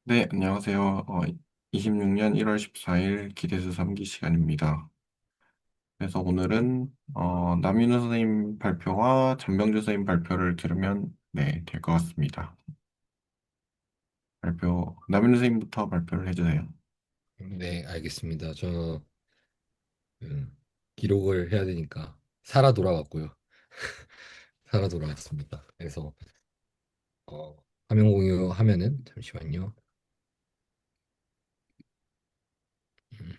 네, 안녕하세요. 26년 1월 14일 기대수 3기 시간입니다. 그래서 오늘은 남윤우 선생님 발표와 잔병주 선생님 발표를 들으면 될 것 같습니다. 남윤우 선생님부터 발표를 해주세요. 네, 알겠습니다. 기록을 해야 되니까 살아 돌아왔고요. 살아 돌아왔습니다. 그래서 화면 공유하면은 잠시만요. 음,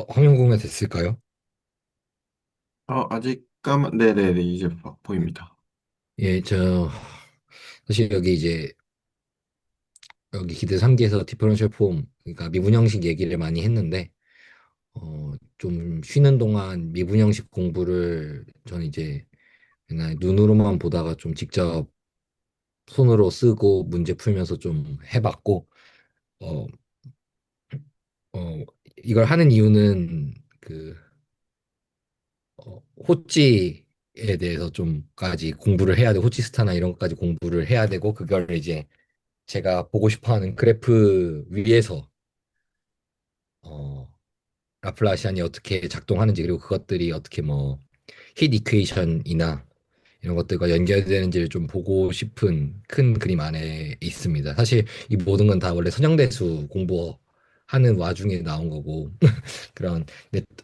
화면 공유 됐을까요? 아직 네네네, 이제 보입니다. 예, 사실 여기 기대 3기에서 디퍼런셜 폼, 그러니까 미분형식 얘기를 많이 했는데 좀 쉬는 동안 미분형식 공부를 저는 이제 맨날 눈으로만 보다가 좀 직접 손으로 쓰고 문제 풀면서 좀 해봤고 어, 어, 이걸 하는 이유는 호찌에 대해서 좀까지 공부를 해야 되고, 호치스타나 이런 것까지 공부를 해야 되고, 그걸 이제 제가 보고 싶어 하는 그래프 위에서, 어, 라플라시안이 어떻게 작동하는지, 그리고 그것들이 어떻게 뭐, 힛 이퀘이션이나 이런 것들과 연결되는지를 좀 보고 싶은 큰 그림 안에 있습니다. 사실 이 모든 건 다 원래 선형대수 공부하는 와중에 나온 거고, 그런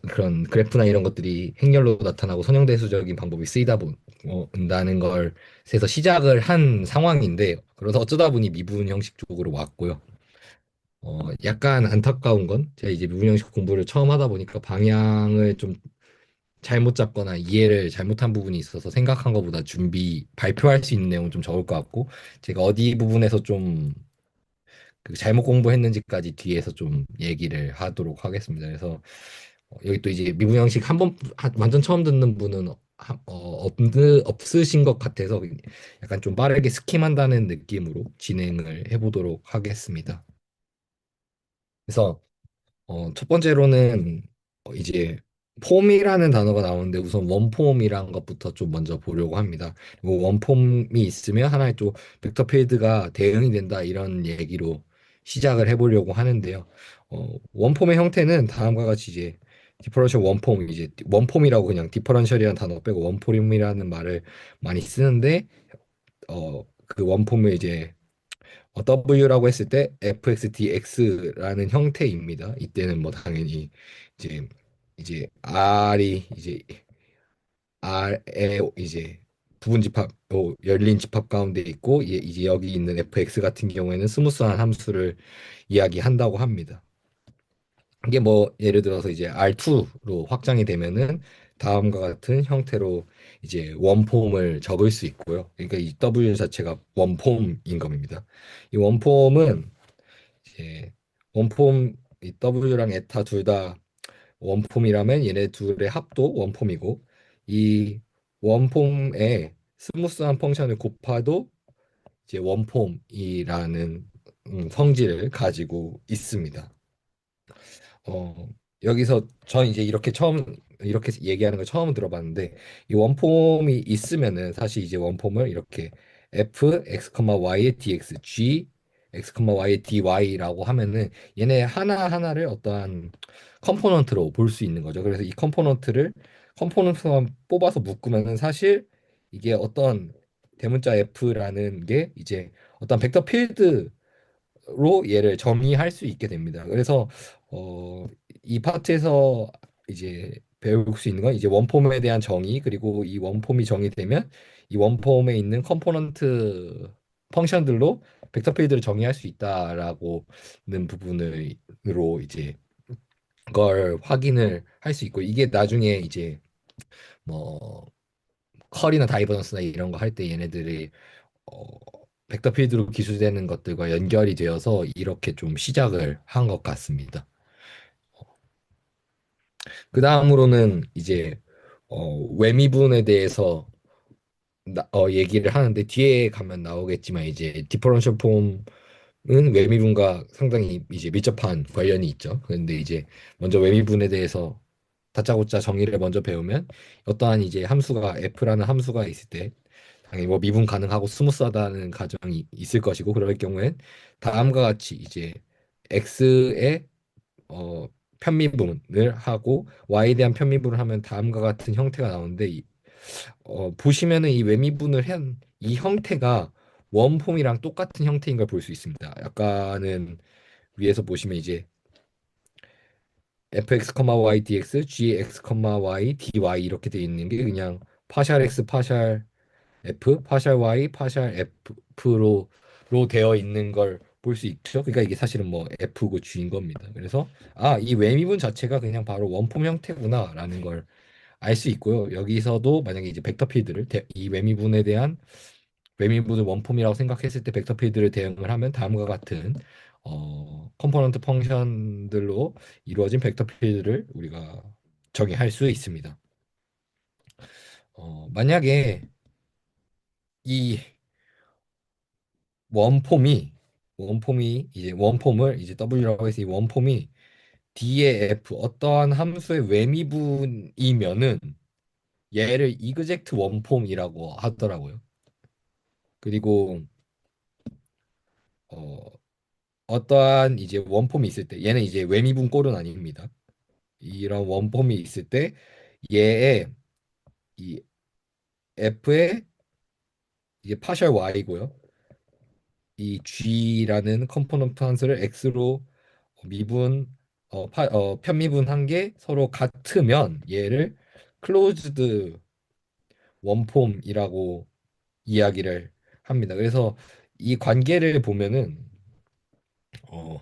그런 그래프나 이런 것들이 행렬로 나타나고 선형대수적인 방법이 쓰이다 본다는 걸 해서 시작을 한 상황인데 그러다 어쩌다 보니 미분 형식 쪽으로 왔고요. 약간 안타까운 건 제가 이제 미분 형식 공부를 처음 하다 보니까 방향을 좀 잘못 잡거나 이해를 잘못한 부분이 있어서 생각한 것보다 발표할 수 있는 내용은 좀 적을 것 같고, 제가 어디 부분에서 좀 그 잘못 공부했는지까지 뒤에서 좀 얘기를 하도록 하겠습니다. 그래서 여기 또 이제 미분 형식 완전 처음 듣는 분은 없으신 것 같아서 약간 좀 빠르게 스kim한다는 느낌으로 진행을 해보도록 하겠습니다. 그래서 첫 번째로는 이제 폼이라는 단어가 나오는데 우선 원폼이란 것부터 좀 먼저 보려고 합니다. 그리고 원폼이 있으면 하나의 또 벡터 필드가 대응이 된다 이런 얘기로 시작을 해보려고 하는데요. 원폼의 형태는 다음과 같이 이제 디퍼런셜 원폼, 이제 원폼이라고 그냥 디퍼런셜이라는 단어 빼고 원폼이라는 말을 많이 쓰는데 그 원폼을 이제 W라고 했을 때 fx dx라는 형태입니다. 이때는 뭐 당연히 이제 R이 이제 R에 이제 부분 집합, 열린 집합 가운데 있고 이제 여기 있는 fx 같은 경우에는 스무스한 함수를 이야기한다고 합니다. 이게 뭐 예를 들어서 이제 R2로 확장이 되면은 다음과 같은 형태로 이제 원폼을 적을 수 있고요. 그러니까 이 W 자체가 원폼인 겁니다. 이 원폼은 이제 원폼 이 W랑 에타 둘 다 원폼이라면 얘네 둘의 합도 원폼이고, 이 원폼에 스무스한 펑션을 곱해도 이제 원폼이라는 성질을 가지고 있습니다. 어, 여기서 전 이제 이렇게 얘기하는 걸 처음 들어봤는데, 이 원폼이 있으면은 사실 이제 원폼을 이렇게 f x, y의 dx, g x, y의 dy라고 하면은 얘네 하나하나를 어떠한 컴포넌트로 볼 수 있는 거죠. 그래서 이 컴포넌트만 뽑아서 묶으면은 사실 이게 어떤 대문자 f라는 게 이제 어떤 벡터 필드 로 얘를 정의할 수 있게 됩니다. 그래서 어, 이 파트에서 이제 배울 수 있는 건 이제 원폼에 대한 정의, 그리고 이 원폼이 정의되면 이 원폼에 있는 컴포넌트 펑션들로 벡터 필드를 정의할 수 있다라고는 부분으로 이제 그걸 확인을 할 수 있고, 이게 나중에 이제 뭐 컬이나 다이버전스나 이런 거 할 때 얘네들이 어, 벡터 필드로 기술되는 것들과 연결이 되어서 이렇게 좀 시작을 한 것 같습니다. 그 다음으로는 이제 외미분에 대해서 얘기를 하는데, 뒤에 가면 나오겠지만 이제 디퍼런셜 폼은 외미분과 상당히 이제 밀접한 관련이 있죠. 그런데 이제 먼저 외미분에 대해서 다짜고짜 정의를 먼저 배우면 어떠한 이제 함수가 f라는 함수가 있을 때 당연히 뭐 미분 가능하고 스무스하다는 가정이 있을 것이고 그럴 경우엔 다음과 같이 이제 x의 어, 편미분을 하고 y에 대한 편미분을 하면 다음과 같은 형태가 나오는데 보시면은 이 외미분을 한 이 형태가 원폼이랑 똑같은 형태인 걸 볼 수 있습니다. 약간은 위에서 보시면 이제 fx, y dx, gx, y dy 이렇게 돼 있는 게 그냥 파샬 x, 파샬 f, 파샬 y, 파샬 f로 되어 있는 걸 볼 수 있죠. 그러니까 이게 사실은 뭐 f고 g인 겁니다. 그래서 이 외미분 자체가 그냥 바로 원폼 형태구나라는 걸 알 수 있고요. 여기서도 만약에 이제 벡터 필드를 이 외미분에 대한 외미분을 원폼이라고 생각했을 때 벡터 필드를 대응을 하면 다음과 같은 컴포넌트 펑션들로 이루어진 벡터 필드를 우리가 정의할 수 있습니다. 만약에 이 원폼이 이제 원폼을 이제 W라고 해서 이 원폼이 D의 F 어떠한 함수의 외미분이면은 얘를 이그젝트 원폼이라고 하더라고요. 그리고 어, 어떠한 이제 원폼이 있을 때 얘는 이제 외미분 꼴은 아닙니다. 이런 원폼이 있을 때 얘의 이 F의 이게 파셜 Y고요. 이 G라는 컴포넌트 함수를 X로 미분 편미분한 게 서로 같으면 얘를 클로즈드 원폼이라고 이야기를 합니다. 그래서 이 관계를 보면은 어,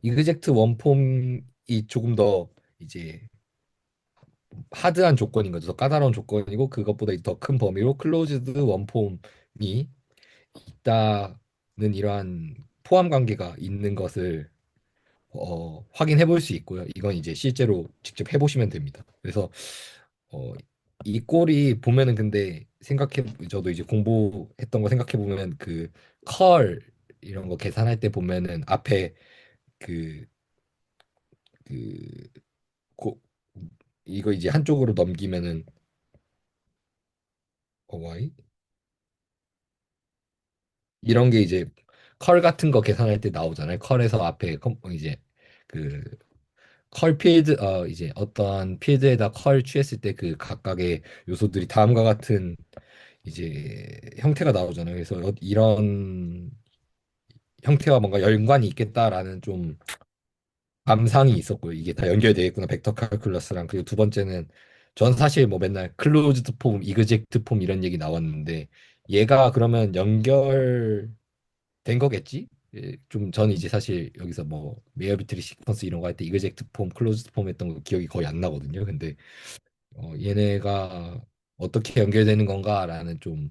이그젝트 원폼이 조금 더 이제 하드한 조건인 거죠. 더 까다로운 조건이고 그것보다 더 큰 범위로 클로즈드 원폼이 있다는 이러한 포함 관계가 있는 것을 확인해 볼 수 있고요. 이건 이제 실제로 직접 해보시면 됩니다. 그래서 어, 이 꼴이 보면은 근데 저도 이제 공부했던 거 생각해 보면 컬 이런 거 계산할 때 보면은 앞에 그, 그, 고, 이거 이제 한쪽으로 넘기면은 y 이런 게 이제 컬 같은 거 계산할 때 나오잖아요. 컬에서 앞에 이제 그 컬 필드 이제 어떠한 필드에다 컬 취했을 때 그 각각의 요소들이 다음과 같은 이제 형태가 나오잖아요. 그래서 이런 형태와 뭔가 연관이 있겠다라는 좀 감상이 있었고요. 이게 다 연결되겠구나. 벡터 칼큘러스랑 그리고 두 번째는 전 사실 뭐 맨날 클로즈드 폼, 이그젝트 폼 이런 얘기 나왔는데 얘가 그러면 연결된 거겠지? 좀 저는 이제 사실 여기서 뭐 메어비트리 시퀀스 이런 거 할 때 이그젝트 폼, 클로즈드 폼 했던 거 기억이 거의 안 나거든요. 근데 얘네가 어떻게 연결되는 건가라는 좀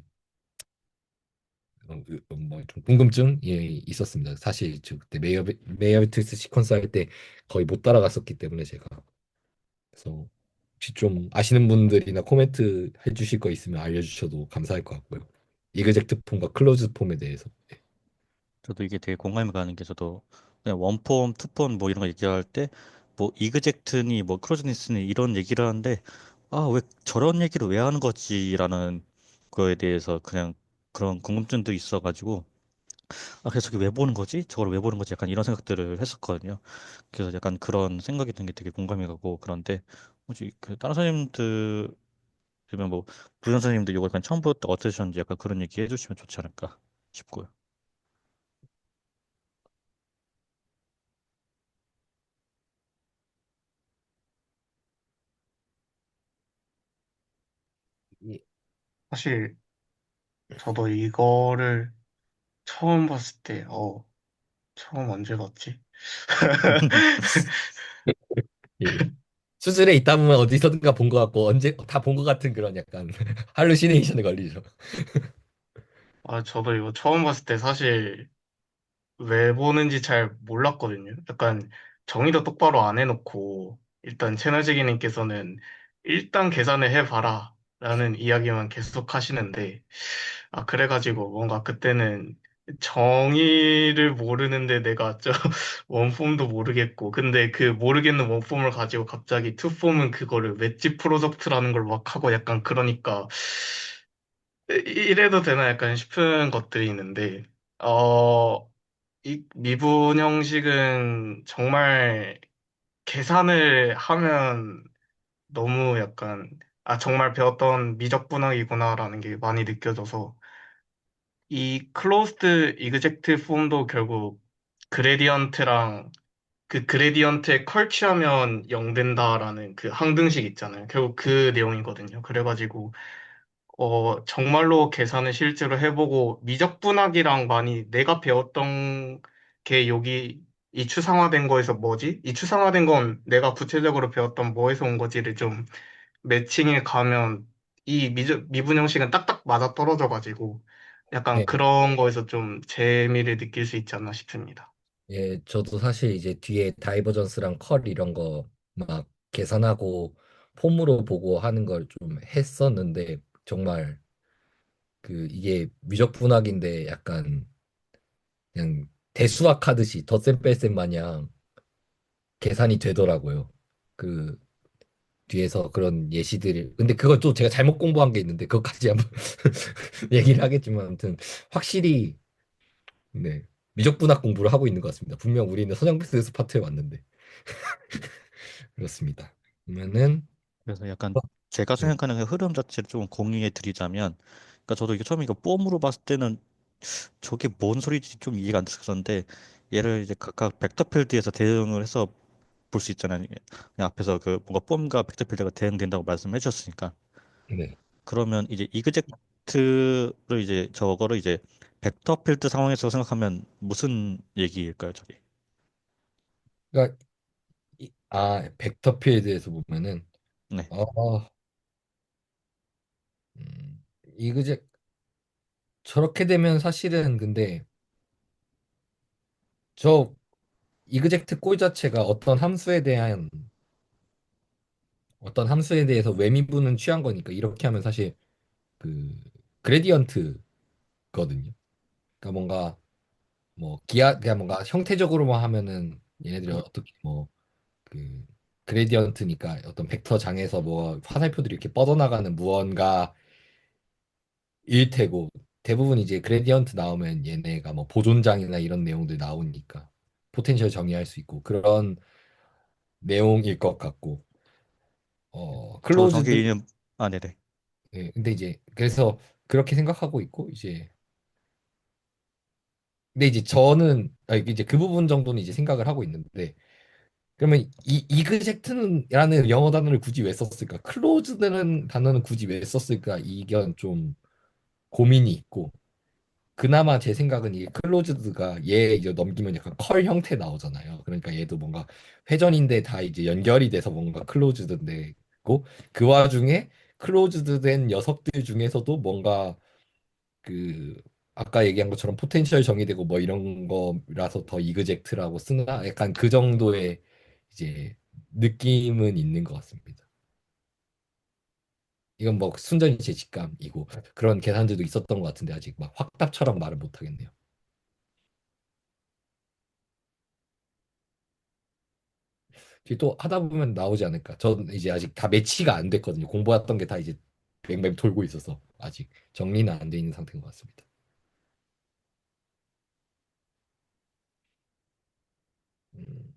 뭐좀 궁금증이 있었습니다. 사실 저 그때 메이어비트리스 시퀀스 할 때 거의 못 따라갔었기 때문에 제가 그래서 혹시 좀 아시는 분들이나 코멘트 해주실 거 있으면 알려주셔도 감사할 것 같고요. 이그젝트 폼과 클로즈 폼에 대해서. 저도 이게 되게 공감이 가는 게 저도 그냥 원폼, 투폼 뭐 이런 거 얘기할 때 뭐 이그젝트니 뭐 크로즈니스니 이런 얘기를 하는데 아, 왜 저런 얘기를 왜 하는 거지라는 거에 대해서 그냥 그런 궁금증도 있어가지고 아, 그래서 저게 왜 보는 거지? 저걸 왜 보는 거지? 약간 이런 생각들을 했었거든요. 그래서 약간 그런 생각이 든 게 되게 공감이 가고 그런데 혹시 그 다른 선생님들 그러면 뭐 부전 선생님들 이거 약간 처음 볼 때 어떠셨는지 약간 그런 얘기 해주시면 좋지 않을까 싶고요. 이- 사실 저도 이거를 처음 봤을 때, 처음 언제 봤지? 예. 수술에 있다 보면 어디서든가 본 것 같고 언제 다 본 것 같은 그런 약간 할루시네이션에 걸리죠. 저도 이거 처음 봤을 때 사실 왜 보는지 잘 몰랐거든요. 약간 정의도 똑바로 안 해놓고 일단 채널지기님께서는 일단 계산을 해봐라 라는 이야기만 계속 하시는데 그래가지고 뭔가 그때는 정의를 모르는데 내가 저 원폼도 모르겠고, 근데 그 모르겠는 원폼을 가지고 갑자기 투폼은 그거를 웨지 프로덕트라는 걸 막 하고 약간 그러니까 이래도 되나 약간 싶은 것들이 있는데, 어, 이 미분 형식은 정말 계산을 하면 너무 약간, 아, 정말 배웠던 미적분학이구나라는 게 많이 느껴져서, 이 클로즈드 이그젝트 폼도 결국 그레디언트랑 그 그레디언트에 컬치하면 0 된다라는 그 항등식 있잖아요. 결국 그 내용이거든요. 그래가지고 정말로 계산을 실제로 해보고 미적분학이랑 많이 내가 배웠던 게 여기 이 추상화된 거에서 뭐지? 이 추상화된 건 내가 구체적으로 배웠던 뭐에서 온 거지를 좀 매칭해 가면 이 미분 형식은 딱딱 맞아 떨어져가지고 약간 예, 그런 거에서 좀 재미를 느낄 수 있지 않나 싶습니다. 예, 저도 사실 이제 뒤에 다이버전스랑 컬 이런 거 막 계산하고 폼으로 보고 하는 걸 좀 했었는데 정말 그 이게 미적분학인데 약간 그냥 대수학하듯이 덧셈 뺄셈 마냥 계산이 되더라고요. 그 뒤에서 그런 예시들이 근데 그걸 또 제가 잘못 공부한 게 있는데 그것까지 한번 얘기를 하겠지만 아무튼 확실히 네 미적분학 공부를 하고 있는 것 같습니다. 분명 우리는 선형배스 파트에 왔는데 그렇습니다. 그러면은 그래서 약간 어, 제가 네, 생각하는 그 흐름 자체를 좀 공유해 드리자면, 그러니까 저도 이게 처음에 이거 뽐으로 봤을 때는 저게 뭔 소리지 좀 이해가 안 됐었는데, 얘를 이제 각각 벡터 필드에서 대응을 해서 볼 수 있잖아요. 그냥 앞에서 그 뭔가 뽐과 벡터 필드가 대응된다고 말씀해 주셨으니까. 네. 그러면 이제 이그젝트를 이제 저거를 이제 벡터 필드 상황에서 생각하면 무슨 얘기일까요, 저게? 그러니까 벡터 필드에서 보면은 네. 어, 이그제 저렇게 되면 사실은 근데 저 이그젝트 꼴 자체가 어떤 함수에 대해서 외미분은 취한 거니까 이렇게 하면 사실 그 그레디언트거든요. 그러니까 뭔가 뭐 기하 그냥 뭔가 형태적으로만 하면은 얘네들이 어떻게 뭐 그 그레디언트니까 어떤 벡터 장에서 뭐 화살표들이 이렇게 뻗어나가는 무언가 일 테고 대부분 이제 그레디언트 나오면 얘네가 뭐 보존장이나 이런 내용들 나오니까 포텐셜 정의할 수 있고 그런 내용일 것 같고 저도 정확히 클로즈드 이해는, 아, 네네. 예, 근데 이제 그래서 그렇게 생각하고 있고 이제 근데 이제 저는 이제 그 부분 정도는 이제 생각을 하고 있는데 그러면 이 이그젝트는라는 영어 단어를 굳이 왜 썼을까? 클로즈드라는 단어는 굳이 왜 썼을까? 이견 좀 고민이 있고 그나마 제 생각은 이 클로즈드가 얘 이제 넘기면 약간 컬 형태 나오잖아요. 그러니까 얘도 뭔가 회전인데 다 이제 연결이 돼서 뭔가 클로즈드인데고 그 와중에 클로즈드 된 녀석들 중에서도 뭔가 그 아까 얘기한 것처럼 포텐셜 정의되고 뭐 이런 거라서 더 이그젝트라고 쓰나 약간 그 정도의 이제 느낌은 있는 것 같습니다. 이건 뭐 순전히 제 직감이고 그런 계산들도 있었던 것 같은데 아직 막 확답처럼 말을 못 하겠네요. 뒤또 하다 보면 나오지 않을까. 전 이제 아직 다 매치가 안 됐거든요. 공부했던 게 다 이제 뱅뱅 돌고 있어서 아직 정리는 안 돼 있는 상태인 것 같습니다. 음,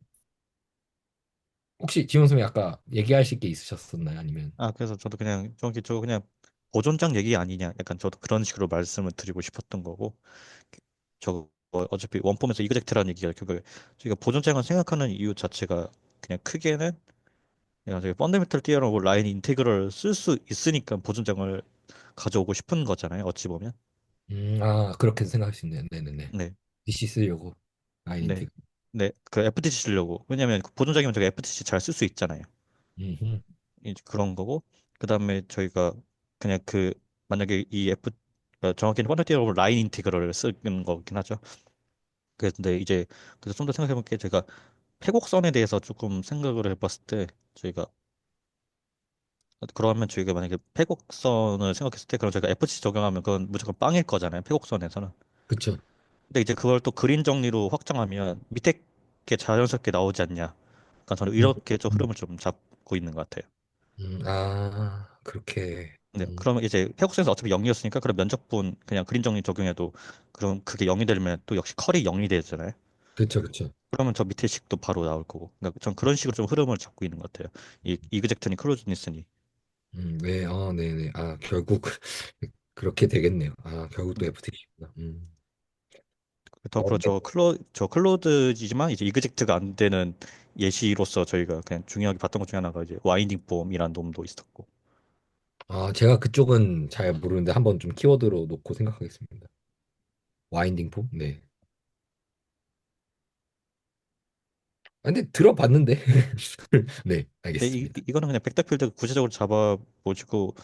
혹시 지원 선생님 아까 얘기하실 게 있으셨었나요? 아니면 아, 그래서 저도 그냥 저기 저 그냥 보존장 얘기 아니냐, 약간 저도 그런 식으로 말씀을 드리고 싶었던 거고, 저 어차피 원폼에서 이그젝트라는 얘기가 결국 저희가 보존장을 생각하는 이유 자체가 그냥 크게는 그냥 저희 펀더멘털 뛰어넘고 라인 인테그럴 쓸 수 있으니까 보존장을 가져오고 싶은 거잖아요, 어찌 보면. 그렇게 생각할 수 있네요. 네네네. 네, DC 쓰려고 네, 아이덴티. 네. 그 FTC 쓰려고. 왜냐면 그 보존장이면 저희가 FTC 잘 쓸 수 있잖아요. 음, 이제 그런 거고, 그 다음에 저희가 그냥 그 만약에 이 정확히는 펀더멘털 라인 인테그럴을 쓰는 거긴 하죠. 근데 이제 그래서 좀 더 생각해 볼게, 제가 회곡선에 대해서 조금 생각을 해봤을 때 저희가 그러면 저희가 만약에 회곡선을 생각했을 때 그럼 저희가 FC 적용하면 그건 무조건 빵일 거잖아요. 회곡선에서는. 그쵸. 근데 이제 그걸 또 그린 정리로 확장하면 밑에 게 자연스럽게 나오지 않냐. 그러니까 저는 음, 이렇게 좀 흐름을 좀 잡고 있는 것 같아요. 그렇게. 네, 그러면 이제 회국선에서 어차피 0이었으니까 그럼 면적분 그냥 그림 정리 적용해도 그럼 그게 0이 되면 또 역시 컬이 0이 되잖아요. 그렇죠, 그렇죠. 그러면 저 밑에 식도 바로 나올 거고. 그러니까 전 그런 식으로 좀 흐름을 잡고 있는 것 같아요. 이 이그젝트니 클로즈니스니. 네, 네네. 결국 그렇게 되겠네요. 결국 또 음. FTX구나. 더 앞으로 네. 저 클로드지만 이제 이그젝트가 안 되는 예시로서 저희가 그냥 중요하게 봤던 것 중에 하나가 이제 와인딩 폼이라는 놈도 있었고. 제가 그쪽은 잘 모르는데 한번 좀 키워드로 놓고 생각하겠습니다. 와인딩 폼? 네. 근데 들어봤는데. 네, 근데 알겠습니다. 이거는 그냥 백더필드 구체적으로 잡아보시고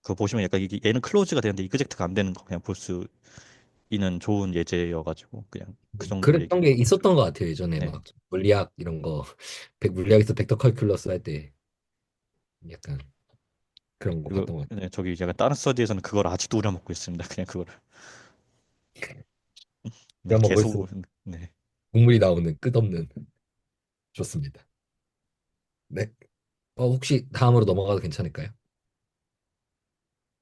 그 보시면 약간 이게 얘는 클로즈가 되는데 이그젝트가 안 되는 거 그냥 볼 수 있는 좋은 예제여가지고 그냥 그 정도로 그랬던 게 얘기를 하고 있었던 싶어요. 것 같아요. 예전에 네. 막 물리학 이런 거, 물리학에서 벡터 칼큘러스 할 때 약간 그런 거 그리고 봤던 것 네, 저기 약간 다른 스터디에서는 그걸 아직도 우려먹고 있습니다. 그냥 그거를 같아요. 네, 그럼 먹을수록 계속 네. 국물이 나오는 끝없는. 좋습니다. 네. 혹시 다음으로 넘어가도 괜찮을까요?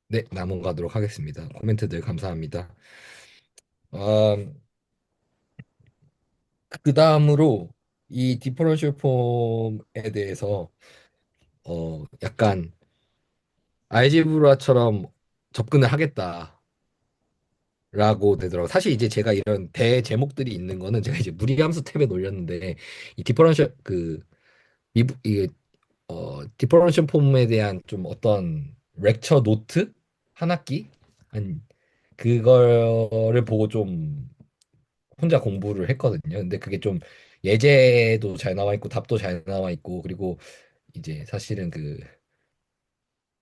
네, 넘어가도록 하겠습니다. 코멘트들 감사합니다. 음, 그 다음으로 이 디퍼런셜 폼에 대해서 약간 알제브라처럼 접근을 하겠다라고 되더라고요. 사실 이제 제가 이런 대 제목들이 있는 거는 제가 이제 무리함수 탭에 올렸는데 이 디퍼런셜 이게 디퍼런셜 폼에 대한 좀 어떤 렉처 노트 한 학기 한 그거를 보고 좀 혼자 공부를 했거든요. 근데 그게 좀 예제도 잘 나와 있고 답도 잘 나와 있고 그리고 이제 사실은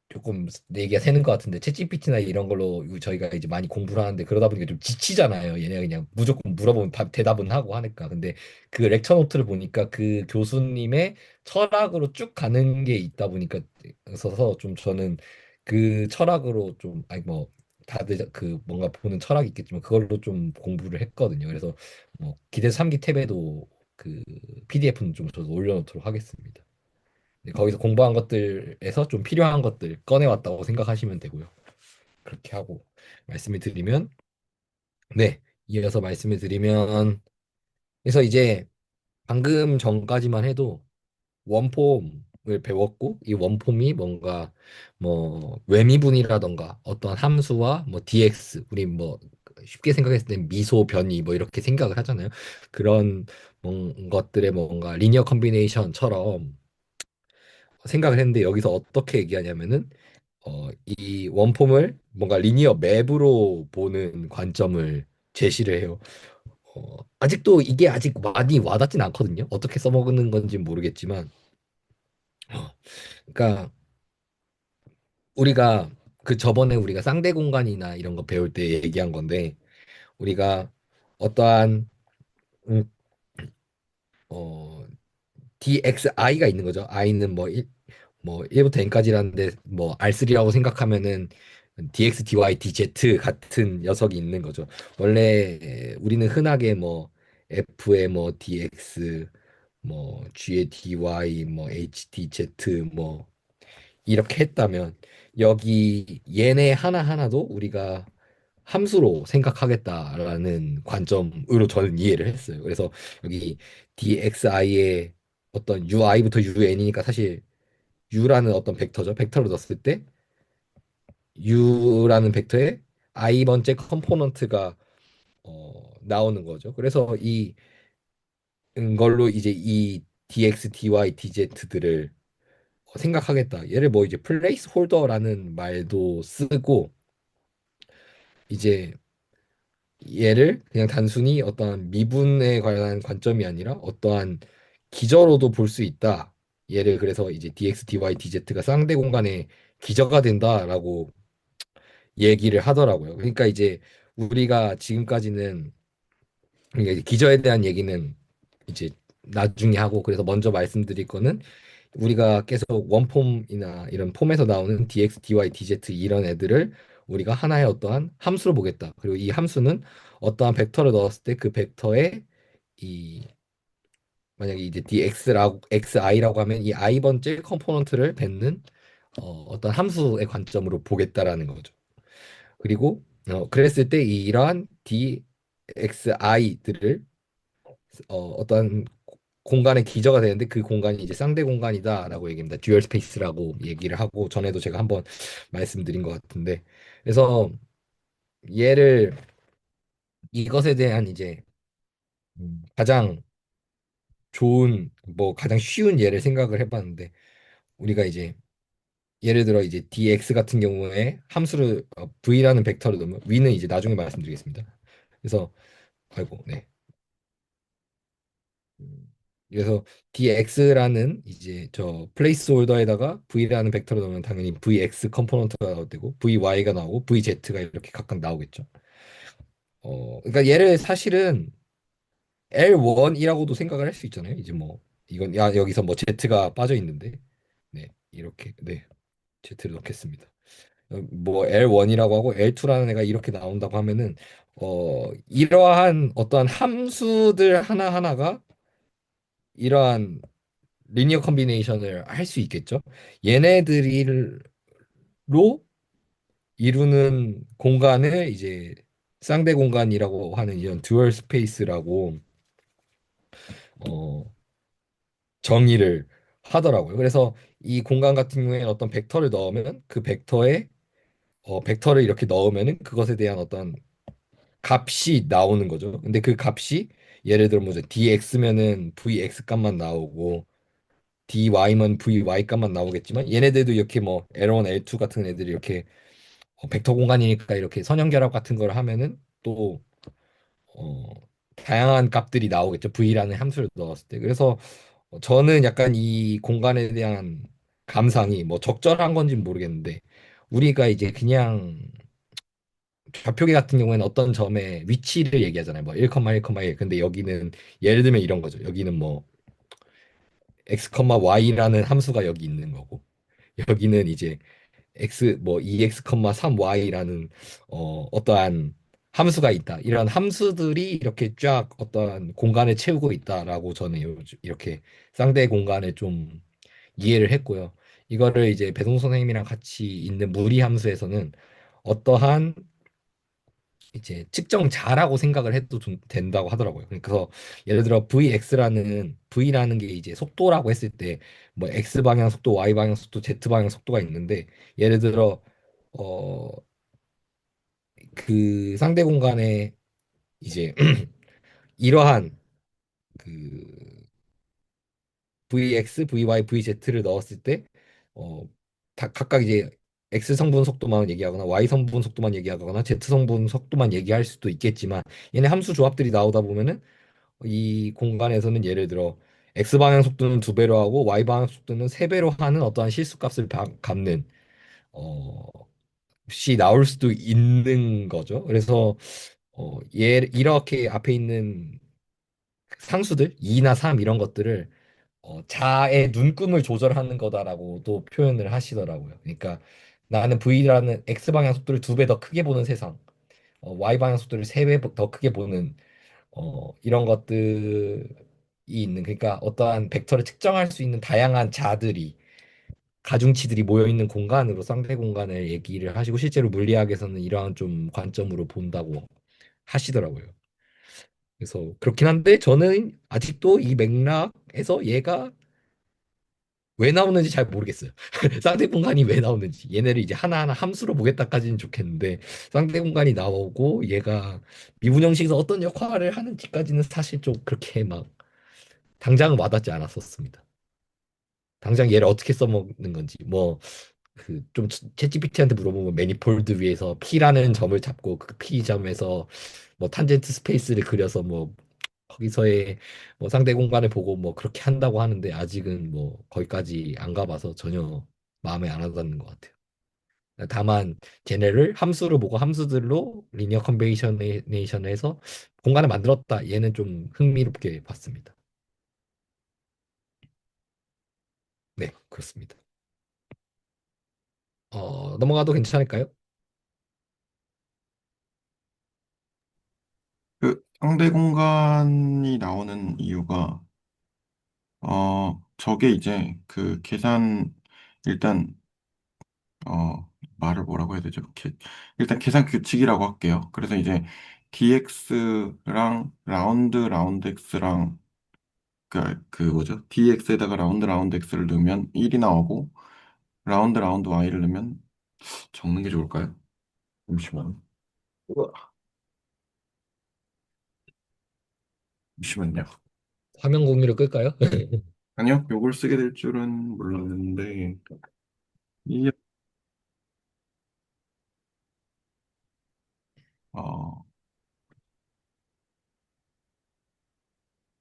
조금 얘기가 새는 것 같은데 챗GPT나 이런 걸로 저희가 이제 많이 공부를 하는데 그러다 보니까 좀 지치잖아요. 얘네가 그냥 무조건 물어보면 대답은 하고 하니까. 근데 그 렉처 노트를 보니까 그 교수님의 철학으로 쭉 가는 게 있다 보니까 있어서 좀 저는 그 철학으로 좀 아니 뭐 다들 그 뭔가 보는 철학이 있겠지만 그걸로 좀 공부를 했거든요. 그래서 뭐 기대 3기 탭에도 그 PDF는 좀 저도 올려놓도록 하겠습니다. 네, 거기서 공부한 것들에서 좀 필요한 것들 꺼내왔다고 생각하시면 되고요. 그렇게 하고 말씀을 드리면, 네, 이어서 말씀을 드리면, 그래서 이제 방금 전까지만 해도 원폼을 배웠고, 이 원폼이 뭔가 뭐 외미분이라던가 어떤 함수와 뭐 dx, 우리 뭐 쉽게 생각했을 때 미소 변이 뭐 이렇게 생각을 하잖아요. 그런 것들의 뭔가 리니어 컨비네이션처럼 생각을 했는데 여기서 어떻게 얘기하냐면은 이 원폼을 뭔가 리니어 맵으로 보는 관점을 제시를 해요. 아직도 이게 아직 많이 와닿진 않거든요. 어떻게 써먹는 건지 모르겠지만, 그러니까 우리가 그 저번에 우리가 쌍대 공간이나 이런 거 배울 때 얘기한 건데, 우리가 어떠한 음, 어, dxi가 있는 거죠. i는 뭐 1부터 n까지라는데 뭐 R3라고 생각하면은 dx, dy, dz 같은 녀석이 있는 거죠. 원래 우리는 흔하게 뭐 f의 뭐 dx, 뭐 g의 dy, 뭐 h, dz 뭐 이렇게 했다면 여기 얘네 하나하나도 우리가 함수로 생각하겠다라는 관점으로 저는 이해를 했어요. 그래서 여기 dxi의 어떤 ui부터 un이니까 사실 u라는 어떤 벡터죠. 벡터를 넣었을 때 u라는 벡터에 i 번째 컴포넌트가 나오는 거죠. 그래서 이 걸로 이제 이 dx, dy, dz들을 생각하겠다. 얘를 뭐 이제 플레이스 홀더라는 말도 쓰고 이제 얘를 그냥 단순히 어떠한 미분에 관한 관점이 아니라 어떠한 기저로도 볼 수 있다. 얘를 그래서 이제 dx, dy, dz가 쌍대 공간의 기저가 된다라고 얘기를 하더라고요. 그러니까 이제 우리가 지금까지는 그러니까 이제 기저에 대한 얘기는 이제 나중에 하고 그래서 먼저 말씀드릴 거는 우리가 계속 원폼이나 이런 폼에서 나오는 dx, dy, dz 이런 애들을 우리가 하나의 어떠한 함수를 보겠다. 그리고 이 함수는 어떠한 벡터를 넣었을 때 그 벡터의 이 만약에 이제 dx라고 xi라고 하면 이 i 번째 컴포넌트를 뱉는 어떤 함수의 관점으로 보겠다라는 거죠. 그리고 그랬을 때 이러한 dxi들을 어떠한 공간의 기저가 되는데 그 공간이 이제 쌍대 공간이다라고 얘기합니다. 듀얼 스페이스라고 얘기를 하고 전에도 제가 한번 말씀드린 것 같은데 그래서 얘를 이것에 대한 이제 가장 좋은 뭐 가장 쉬운 예를 생각을 해봤는데 우리가 이제 예를 들어 이제 dx 같은 경우에 함수를 v라는 벡터를 넣으면 v는 이제 나중에 말씀드리겠습니다. 그래서 아이고 네. 그래서 dx라는 이제 저 플레이스 홀더에다가 v라는 벡터를 넣으면 당연히 vx 컴포넌트가 나올 테고 vy가 나오고 vz가 이렇게 각각 나오겠죠. 그러니까 얘를 사실은 L1이라고도 생각을 할 수 있잖아요. 이제 뭐 이건 야 여기서 뭐 Z가 빠져 있는데 네 이렇게 네 Z를 넣겠습니다. 뭐 L1이라고 하고 L2라는 애가 이렇게 나온다고 하면은 이러한 어떠한 함수들 하나하나가 이러한 리니어 컨비네이션을 할 수 있겠죠. 얘네들로 이루는 공간을 이제 쌍대 공간이라고 하는 이런 듀얼 스페이스라고 어 정의를 하더라고요. 그래서 이 공간 같은 경우에 어떤 벡터를 넣으면 그 벡터에 벡터를 이렇게 넣으면은 그것에 대한 어떤 값이 나오는 거죠. 근데 그 값이 예를 들어 뭐 dx면은 vx 값만 나오고 dy면 vy 값만 나오겠지만 얘네들도 이렇게 뭐 L1, L2 같은 애들이 이렇게 벡터 공간이니까 이렇게 선형결합 같은 걸 하면은 또 어, 다양한 값들이 나오겠죠. v라는 함수를 넣었을 때. 그래서 저는 약간 이 공간에 대한 감상이 뭐 적절한 건지는 모르겠는데 우리가 이제 그냥 좌표계 같은 경우에는 어떤 점의 위치를 얘기하잖아요. 뭐 1, 1, 근데 여기는 예를 들면 이런 거죠. 여기는 뭐 x, y라는 함수가 여기 있는 거고 여기는 이제 x 뭐 2x, 3y라는 어떠한 함수가 있다. 이런 함수들이 이렇게 쫙 어떠한 공간을 채우고 있다라고 저는 이렇게 쌍대 공간을 좀 이해를 했고요. 이거를 이제 배송 선생님이랑 같이 있는 무리 함수에서는 어떠한 이제 측정자라고 생각을 해도 된다고 하더라고요. 그래서 예를 들어 V라는 게 이제 속도라고 했을 때 뭐 X 방향 속도, Y 방향 속도, Z 방향 속도가 있는데 예를 들어 어 그 상대 공간에 이제 이러한 그 VX, VY, VZ를 넣었을 때 다 각각 이제 X 성분 속도만 얘기하거나 Y 성분 속도만 얘기하거나 Z 성분 속도만 얘기할 수도 있겠지만 얘네 함수 조합들이 나오다 보면은 이 공간에서는 예를 들어 X 방향 속도는 두 배로 하고 Y 방향 속도는 세 배로 하는 어떠한 실수값을 갚는 어, 시 나올 수도 있는 거죠. 그래서 이렇게 앞에 있는 상수들 2나 3 이런 것들을 자의 눈금을 조절하는 거다라고 또 표현을 하시더라고요. 그러니까 나는 V라는 X 방향 속도를 두 배 더 크게 보는 세상, Y 방향 속도를 세 배 더 크게 보는 이런 것들이 있는 그러니까 어떠한 벡터를 측정할 수 있는 다양한 자들이 가중치들이 모여 있는 공간으로 쌍배 공간을 얘기를 하시고 실제로 물리학에서는 이러한 좀 관점으로 본다고 하시더라고요. 그래서 그렇긴 한데 저는 아직도 이 맥락에서 얘가 왜 나오는지 잘 모르겠어요. 쌍대 공간이 왜 나오는지 얘네를 이제 하나하나 함수로 보겠다까지는 좋겠는데 쌍대 공간이 나오고 얘가 미분 형식에서 어떤 역할을 하는지까지는 사실 좀 그렇게 막 당장은 와닿지 않았었습니다. 당장 얘를 어떻게 써먹는 건지 뭐 그 좀 챗GPT한테 물어보면 매니폴드 위에서 P라는 점을 잡고 그 P 점에서 뭐 탄젠트 스페이스를 그려서 뭐 거기서의 뭐 상대 공간을 보고 뭐 그렇게 한다고 하는데 아직은 뭐 거기까지 안 가봐서 전혀 마음에 안 와닿는 것 같아요. 다만 쟤네를 함수로 보고 함수들로 리니어 컨베이셔네이션을 해서 공간을 만들었다. 얘는 좀 흥미롭게 봤습니다. 네, 그렇습니다. 넘어가도 괜찮을까요? 상대 공간이 나오는 이유가, 저게 이제 그 계산, 일단, 말을 뭐라고 해야 되죠? 일단 계산 규칙이라고 할게요. 그래서 이제 dx랑 라운드 x랑 그 뭐죠? dx에다가 라운드 x를 넣으면 1이 나오고, 라운드 y를 넣으면 적는 게 좋을까요? 잠시만. 우와. 잠시만요. 화면 공유를 끌까요? 아니요, 요걸 쓰게 될 줄은 몰랐는데, 이, 어,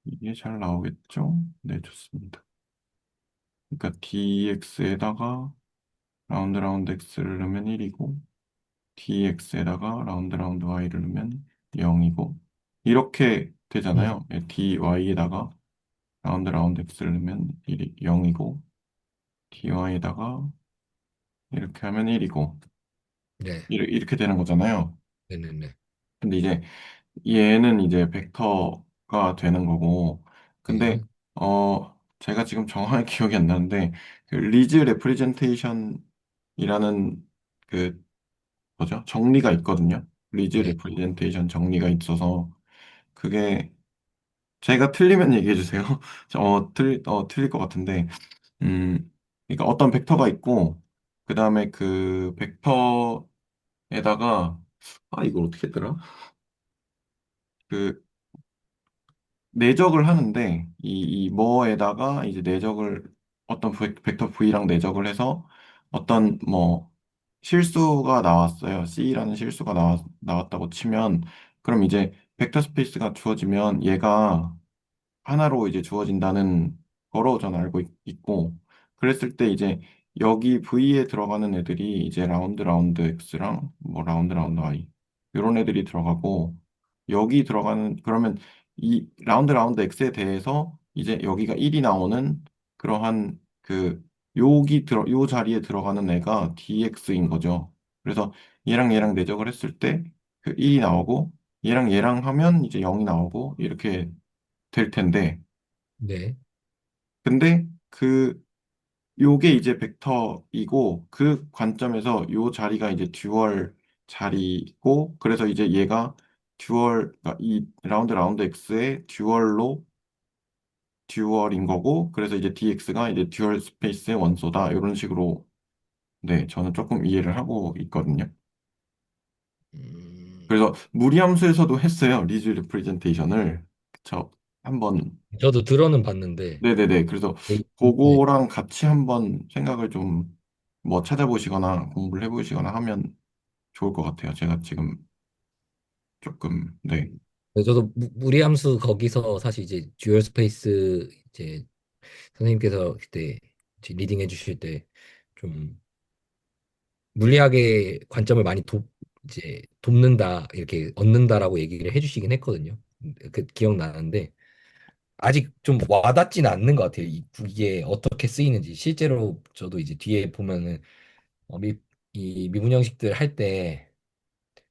이게 잘 나오겠죠? 네, 좋습니다. 그러니까 dx에다가 라운드 x를 넣으면 1이고, dx에다가 라운드 y를 넣으면 0이고, 이렇게 음, 되잖아요. dy에다가 라운드 x를 넣으면 0이고, dy에다가 이렇게 하면 1이고, 네, 이렇게 되는 거잖아요. 네네네. 근데 이제 얘는 이제 벡터가 되는 거고, 근데, 네, 제가 지금 정확히 기억이 안 나는데, 그 리즈 레프리젠테이션이라는 그, 뭐죠? 정리가 있거든요. 리즈 네. 레프리젠테이션 정리가 있어서, 그게, 제가 틀리면 얘기해 주세요. 틀릴 것 같은데, 그러니까 어떤 벡터가 있고, 그 다음에 그 벡터에다가, 이걸 어떻게 했더라? 그, 내적을 하는데 이 뭐에다가 이제 내적을 어떤 벡터 V랑 내적을 해서 어떤 뭐 실수가 나왔어요. C라는 실수가 나왔다고 치면 그럼 이제 벡터 스페이스가 주어지면 얘가 하나로 이제 주어진다는 거로 전 알고 있고 그랬을 때 이제 여기 V에 들어가는 애들이 이제 라운드 X랑 뭐 라운드 Y 이런 애들이 들어가고 여기 들어가는 그러면 이 라운드 X에 대해서 이제 여기가 1이 나오는 그러한 그 요 자리에 들어가는 애가 DX인 거죠. 그래서 얘랑 내적을 했을 때 그 1이 나오고 얘랑 하면 이제 0이 나오고 이렇게 될 텐데 네, 근데 요게 이제 벡터이고 그 관점에서 요 자리가 이제 듀얼 자리고 그래서 이제 얘가 그러니까 이 라운드 X의 듀얼인 거고 그래서 이제 DX가 이제 듀얼 스페이스의 원소다 이런 식으로 네 저는 조금 이해를 하고 있거든요. 음, 그래서 무리함수에서도 했어요 리즈 리프레젠테이션을 저 한번 저도 들어는 봤는데, 네네네. 그래서 네, 그거랑 같이 한번 생각을 좀 뭐 찾아보시거나 공부를 해보시거나 하면 좋을 것 같아요. 제가 지금 조금, 네. 저도 무리함수 거기서 사실 이제 듀얼 스페이스 이제 선생님께서 그때 이제 리딩 해주실 때 좀 물리학의 관점을 많이 이제 돕는다 이렇게 얻는다라고 얘기를 해주시긴 했거든요. 그 기억나는데 아직 좀 와닿지는 않는 것 같아요. 이게 어떻게 쓰이는지 실제로 저도 이제 뒤에 보면은 이 미분 형식들 할 때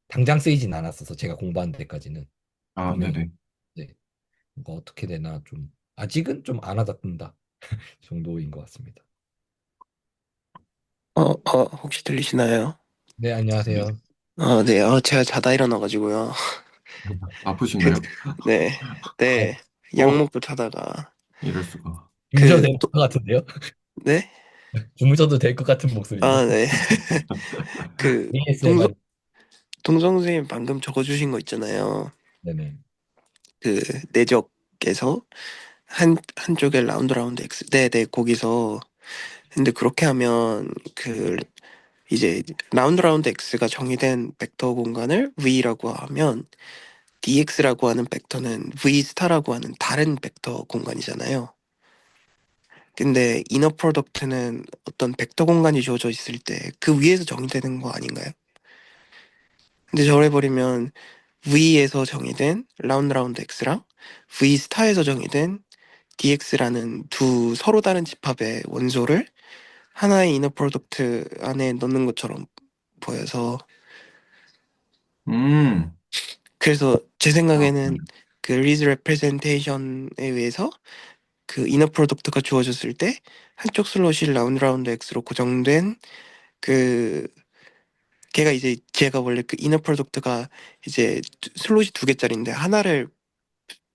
당장 쓰이진 않았어서 제가 공부한 데까지는 아, 분명히 네네. 네, 이거 어떻게 되나 좀 아직은 좀 안 와닿는다 정도인 것 같습니다. 혹시 들리시나요? 네, 네. 안녕하세요. 네, 제가 자다 일어나가지고요. 그, 아프신가요? 네, 네, 약 어, 먹고 자다가, 이럴 수가. 주무셔도 그, 될 것 같은데요? 네? 주무셔도 될 것 같은 목소리인데. 네. 그, 동성, ASMR. 동성 선생님 방금 적어주신 거 있잖아요. 네네. 그, 내적에서 한쪽에 라운드 X. 네, 거기서. 근데 그렇게 하면, 이제, 라운드 X가 정의된 벡터 공간을 V라고 하면, DX라고 하는 벡터는 V 스타라고 하는 다른 벡터 공간이잖아요. 근데 이너 프로덕트는 어떤 벡터 공간이 주어져 있을 때 그 위에서 정의되는 거 아닌가요? 근데 저래 버리면 V에서 정의된 라운드 X랑 V 스타에서 정의된 DX라는 두 서로 다른 집합의 원소를 하나의 이너 프로덕트 안에 넣는 것처럼 보여서 음, 그래서 제 아, 생각에는 네. 그 리즈 레프레젠테이션에 의해서 그 이너 프로덕트가 주어졌을 때 한쪽 슬롯이 라운드 X로 고정된 그 걔가 이제 제가 원래 그 이너 프로덕트가 이제 슬롯이 두 개짜리인데 하나를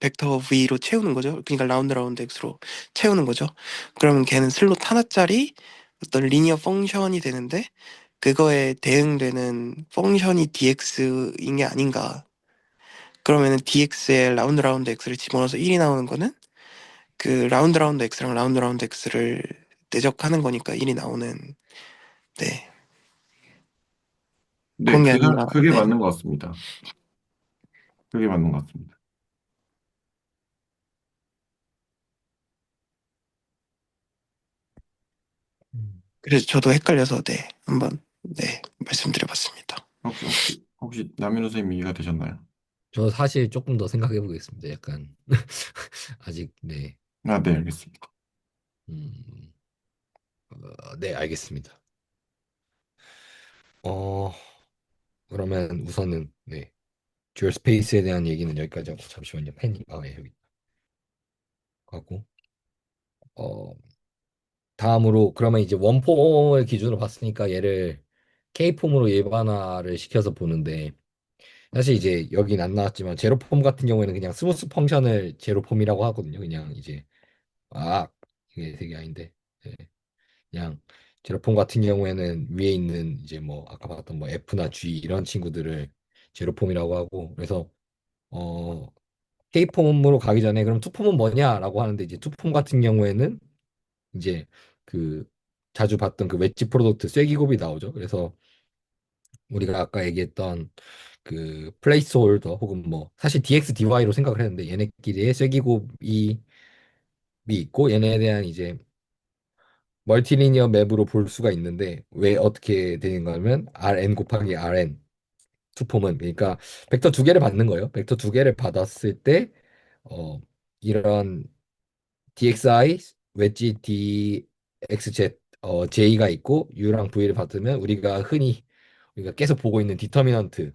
벡터 V로 채우는 거죠. 그러니까 라운드 X로 채우는 거죠. 그러면 걔는 슬롯 하나짜리 어떤 리니어 펑션이 되는데 그거에 대응되는 펑션이 DX인 게 아닌가. 그러면은 DX에 라운드 X를 집어넣어서 1이 나오는 거는 그 라운드 X랑 라운드 X를 내적하는 거니까 1이 나오는. 네. 네, 그런 게 아닌가. 그게 네. 맞는 것 같습니다. 그게 맞는 것 같습니다. 음. 그래서 저도 헷갈려서 네. 한번 네. 말씀드려봤습니다. 혹시 남인호 선생님 이해가 되셨나요? 저 사실 조금 더 생각해 보겠습니다. 약간 아직 네. 아, 네, 알겠습니다. 음, 네, 알겠습니다. 어, 그러면 우선은 네. 듀얼 스페이스에 대한 얘기는 여기까지 하고 잠시만요. 펜이 예, 여기 가고 다음으로 그러면 이제 원폼을 기준으로 봤으니까 얘를 K폼으로 일반화를 시켜서 보는데 사실 이제 여긴 안 나왔지만 제로폼 같은 경우에는 그냥 스무스 펑션을 제로폼이라고 하거든요. 그냥 이제 아 이게 되게 아닌데 네. 그냥 제로폼 같은 경우에는 위에 있는 이제 뭐 아까 봤던 뭐 F나 G 이런 친구들을 제로폼이라고 하고 그래서 어 K폼으로 가기 전에 그럼 투폼은 뭐냐라고 하는데 이제 투폼 같은 경우에는 이제 그 자주 봤던 그 웨지 프로덕트 쐐기곱이 나오죠. 그래서 우리가 아까 얘기했던 그 플레이스 홀더 혹은 뭐 사실 DX, DY로 생각을 했는데 얘네끼리의 쐐기곱이 있고 얘네에 대한 이제 멀티리니어 맵으로 볼 수가 있는데 왜 어떻게 되는가 하면 Rn 곱하기 Rn 투폼은 그러니까 벡터 두 개를 받는 거예요. 벡터 두 개를 받았을 때 이런 DXI 웨지 DXZ J가 있고 U랑 V를 받으면 우리가 흔히 우리가 계속 보고 있는 디터미넌트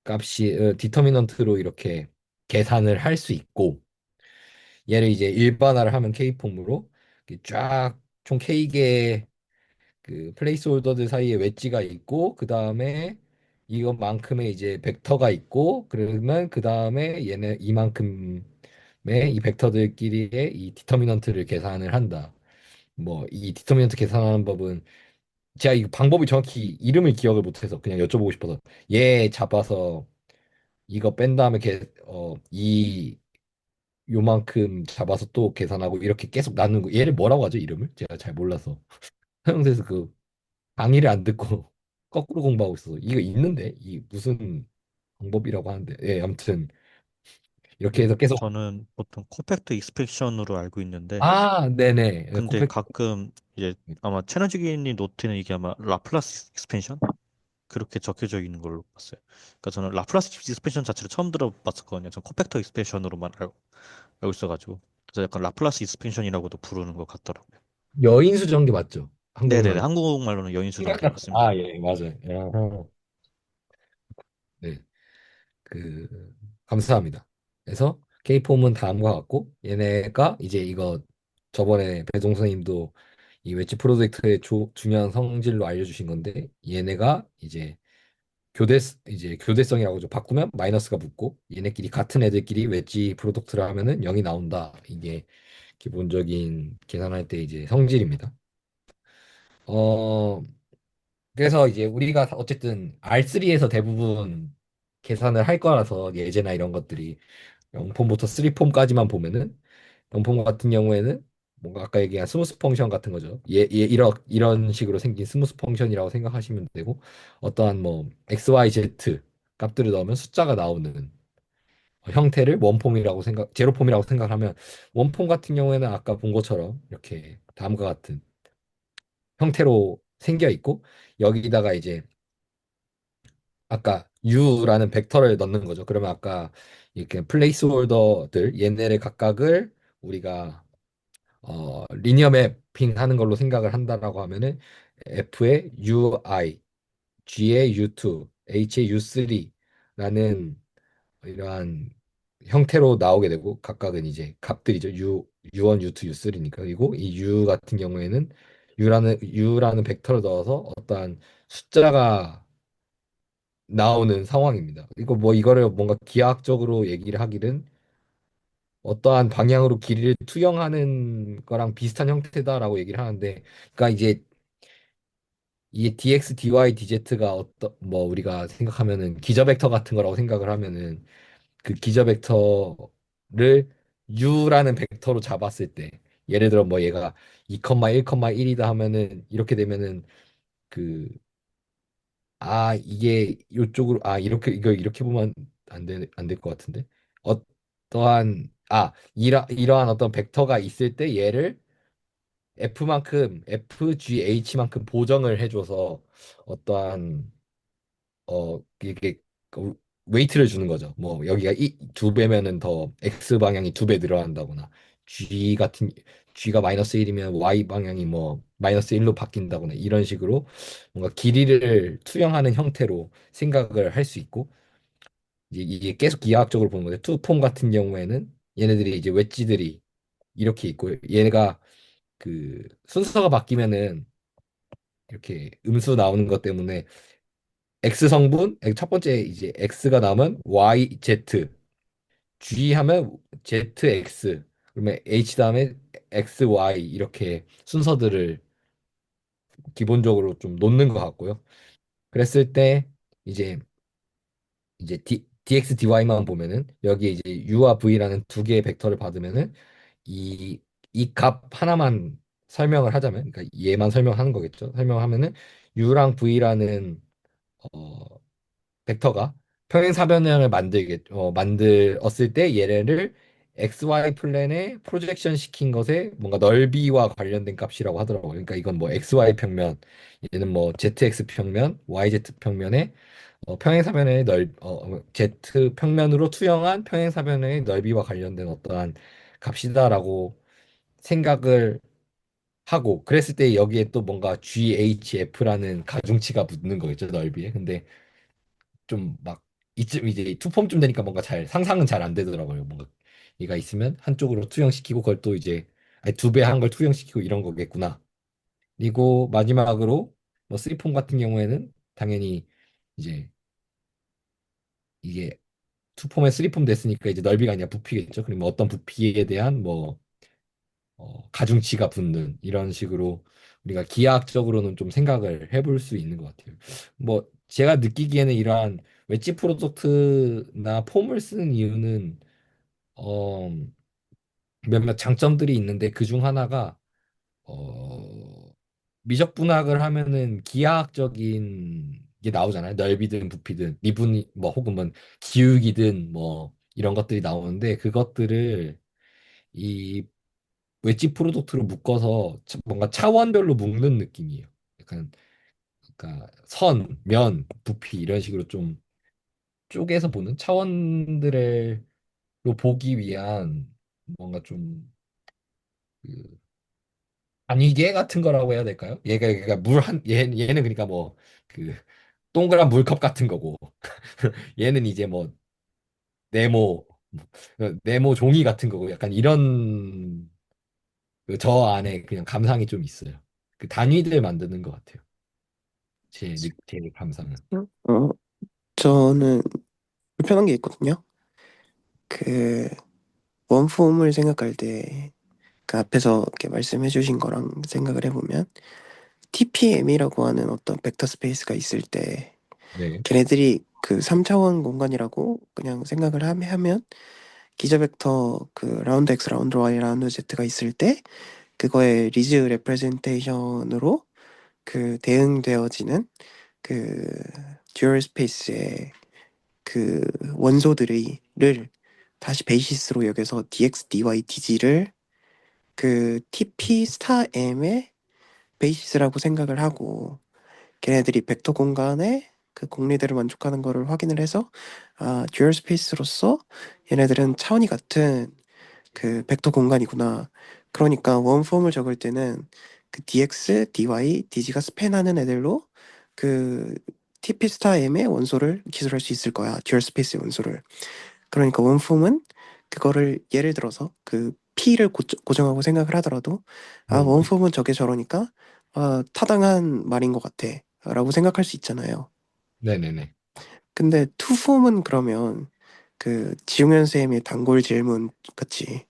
값이 디터미넌트로 이렇게 계산을 할 수 있고 얘를 이제 일반화를 하면 K폼으로 쫙총 K개의 그 플레이스홀더들 사이에 웨지가 있고 그 다음에 이것만큼의 이제 벡터가 있고 그러면 그 다음에 얘네 이만큼의 이 벡터들끼리의 이 디터미넌트를 계산을 한다. 뭐 이 디터미넌트 계산하는 법은 제가 이 방법이 정확히 이름을 기억을 못해서 그냥 여쭤보고 싶어서 얘 잡아서 이거 뺀 다음에 이 요만큼 잡아서 또 계산하고 이렇게 계속 나누는 거 얘를 뭐라고 하죠 이름을 제가 잘 몰라서 사용돼서 그 강의를 안 듣고 거꾸로 공부하고 있어서 이거 있는데 이 무슨 방법이라고 하는데 예 아무튼 이렇게 해서 계속 저는 보통 컴팩트 익스펜션으로 알고 있는데, 네네 예, 근데 콤팩 가끔 이제 아마 채널지기님 노트는 이게 아마 라플라스 익스펜션? 그렇게 적혀져 있는 걸로 봤어요. 그러니까 저는 라플라스 익스펜션 자체를 처음 들어봤었거든요. 전 컴팩터 익스펜션으로만 알고 있어가지고. 그래서 약간 라플라스 익스펜션이라고도 부르는 것 같더라고요. 여인수 전개 맞죠 네네네. 한국말로 한국말로는 여인수 생각 전개 맞습니다. 예 맞아요 네 그 감사합니다. 그래서 K폼은 다음과 같고 얘네가 이제 이거 저번에 배송 선생님도 이 웨지 프로젝트의 중요한 성질로 알려주신 건데 얘네가 이제 교대성이라고 좀 바꾸면 마이너스가 붙고 얘네끼리 같은 애들끼리 웨지 프로덕트를 하면은 0이 나온다. 이게 기본적인 계산할 때 이제 성질입니다. 어 그래서 이제 우리가 어쨌든 R3에서 대부분 계산을 할 거라서 예제나 이런 것들이 0폼부터 3폼까지만 보면은 0폼 같은 경우에는 뭔가 아까 얘기한 스무스 펑션 같은 거죠. 이런 식으로 생긴 스무스 펑션이라고 생각하시면 되고 어떠한 뭐 XYZ 값들을 넣으면 숫자가 나오는 형태를 제로폼이라고 생각하면 원폼 같은 경우에는 아까 본 것처럼 이렇게 다음과 같은 형태로 생겨 있고 여기다가 이제 아까 U라는 벡터를 넣는 거죠. 그러면 아까 이렇게 플레이스 홀더들 얘네를 각각을 우리가 리니어 매핑 하는 걸로 생각을 한다라고 하면은 F의 UI, G의 U2, H의 U3라는 이러한 형태로 나오게 되고 각각은 이제 값들이죠. U1, U2, U3니까. 그리고 이 U 같은 경우에는 U라는 벡터를 넣어서 어떠한 숫자가 나오는 상황입니다. 이거 뭐 이거를 뭔가 기하학적으로 얘기를 하기는 어떠한 방향으로 길이를 투영하는 거랑 비슷한 형태다라고 얘기를 하는데, 그러니까 이제 이게 dx, dy, dz가 뭐 우리가 생각하면은 기저 벡터 같은 거라고 생각을 하면은 그 기저 벡터를 u라는 벡터로 잡았을 때 예를 들어 뭐 얘가 2, 1,1이다 하면은 이렇게 되면은 그 이게 요쪽으로 이렇게 이거 이렇게 보면 안 될 것 같은데 어떠한 이러한 어떤 벡터가 있을 때 얘를 FGH만큼 보정을 해줘서 어떠한 이게 웨이트를 주는 거죠. 뭐 여기가 두 배면은 더 X 방향이 두 배 늘어난다거나 G 같은 G가 마이너스 1이면 Y 방향이 뭐 마이너스 1로 바뀐다거나 이런 식으로 뭔가 길이를 투영하는 형태로 생각을 할 수 있고 이게 계속 기하학적으로 보는 건데 투폼 같은 경우에는 얘네들이 이제 웨지들이 이렇게 있고 얘가 그 순서가 바뀌면은 이렇게 음수 나오는 것 때문에 X 성분 첫 번째 이제 X가 나오면 Y, Z, G 하면 ZX 그러면 H 다음에 X, Y 이렇게 순서들을 기본적으로 좀 놓는 것 같고요. 그랬을 때 이제 DX, DY만 보면은 여기에 이제 U와 V라는 두 개의 벡터를 받으면은 이 이 값 하나만 설명을 하자면 그러니까 얘만 설명하는 거겠죠. 설명하면은 U랑 V라는 어, 벡터가 평행사변형을 만들었을 때 얘네를 XY 플랜에 프로젝션 시킨 것에 뭔가 넓이와 관련된 값이라고 하더라고요. 그러니까 이건 뭐 XY 평면, 얘는 뭐 ZX 평면, YZ 평면에 평행사변의 Z 평면으로 투영한 평행사변의 넓이와 관련된 어떠한 값이다라고 생각을 하고 그랬을 때 여기에 또 뭔가 GHF라는 가중치가 붙는 거겠죠, 넓이에. 근데 좀 막 이쯤 이제 투폼쯤 되니까 뭔가 잘 상상은 잘 안 되더라고요. 뭔가 얘가 있으면 한쪽으로 투영시키고 그걸 또 이제 두 배 한 걸 투영시키고 이런 거겠구나. 그리고 마지막으로 뭐 쓰리폼 같은 경우에는 당연히 이제 이게 투폼에 쓰리폼 됐으니까 이제 넓이가 아니라 부피겠죠. 그러면 어떤 부피에 대한 뭐 가중치가 붙는 이런 식으로 우리가 기하학적으로는 좀 생각을 해볼 수 있는 것 같아요. 뭐 제가 느끼기에는 이러한 웨지 프로덕트나 폼을 쓰는 이유는 어, 몇몇 장점들이 있는데 그 중 하나가 어, 미적분학을 하면은 기하학적인 게 나오잖아요. 넓이든 부피든 미분 뭐 혹은 뭐 기울기든 뭐 이런 것들이 나오는데 그것들을 이 웨지 프로덕트로 묶어서 뭔가 차원별로 묶는 느낌이에요. 약간 그러니까 선, 면, 부피 이런 식으로 좀 쪼개서 보는 차원들로 보기 위한 뭔가 좀 그 안위계 같은 거라고 해야 될까요? 얘가 그러니까 얘는 그러니까 뭐 그 동그란 물컵 같은 거고 얘는 이제 뭐 네모 네모 종이 같은 거고 약간 이런 그저 안에 그냥 감상이 좀 있어요. 그 단위들 만드는 것 같아요. 제 감상은. 어, 저는 불편한 게 있거든요. 그 원폼을 생각할 때 그 앞에서 이렇게 말씀해 주신 거랑 생각을 해보면 TPM이라고 하는 어떤 벡터 스페이스가 있을 때 네. 걔네들이 그 3차원 공간이라고 그냥 생각을 하면 기저 벡터 그 라운드 X, 라운드 Y, 라운드 Z가 있을 때 그거의 리즈 레프레젠테이션으로 그 대응되어지는 그 듀얼 스페이스의 그 원소들을 다시 베이시스로 여겨서 dx, dy, dg를 그 TP 스타 M의 베이시스라고 생각을 하고 걔네들이 벡터 공간에 그 공리들을 만족하는 거를 확인을 해서 듀얼 스페이스로서 얘네들은 차원이 같은 그 벡터 공간이구나. 그러니까 원폼을 적을 때는 그 dx, dy, dg가 스팬하는 애들로 그 TP 스타 M의 원소를 기술할 수 있을 거야. 듀얼 스페이스의 원소를. 그러니까 원폼은 그거를 예를 들어서 그 P를 고정하고 생각을 하더라도 아, 네네. 원폼은 저게 저러니까 아, 타당한 말인 것 같아 라고 생각할 수 있잖아요. 네네네. 근데 투폼은 그러면 그 지용현 쌤의 단골 질문 같이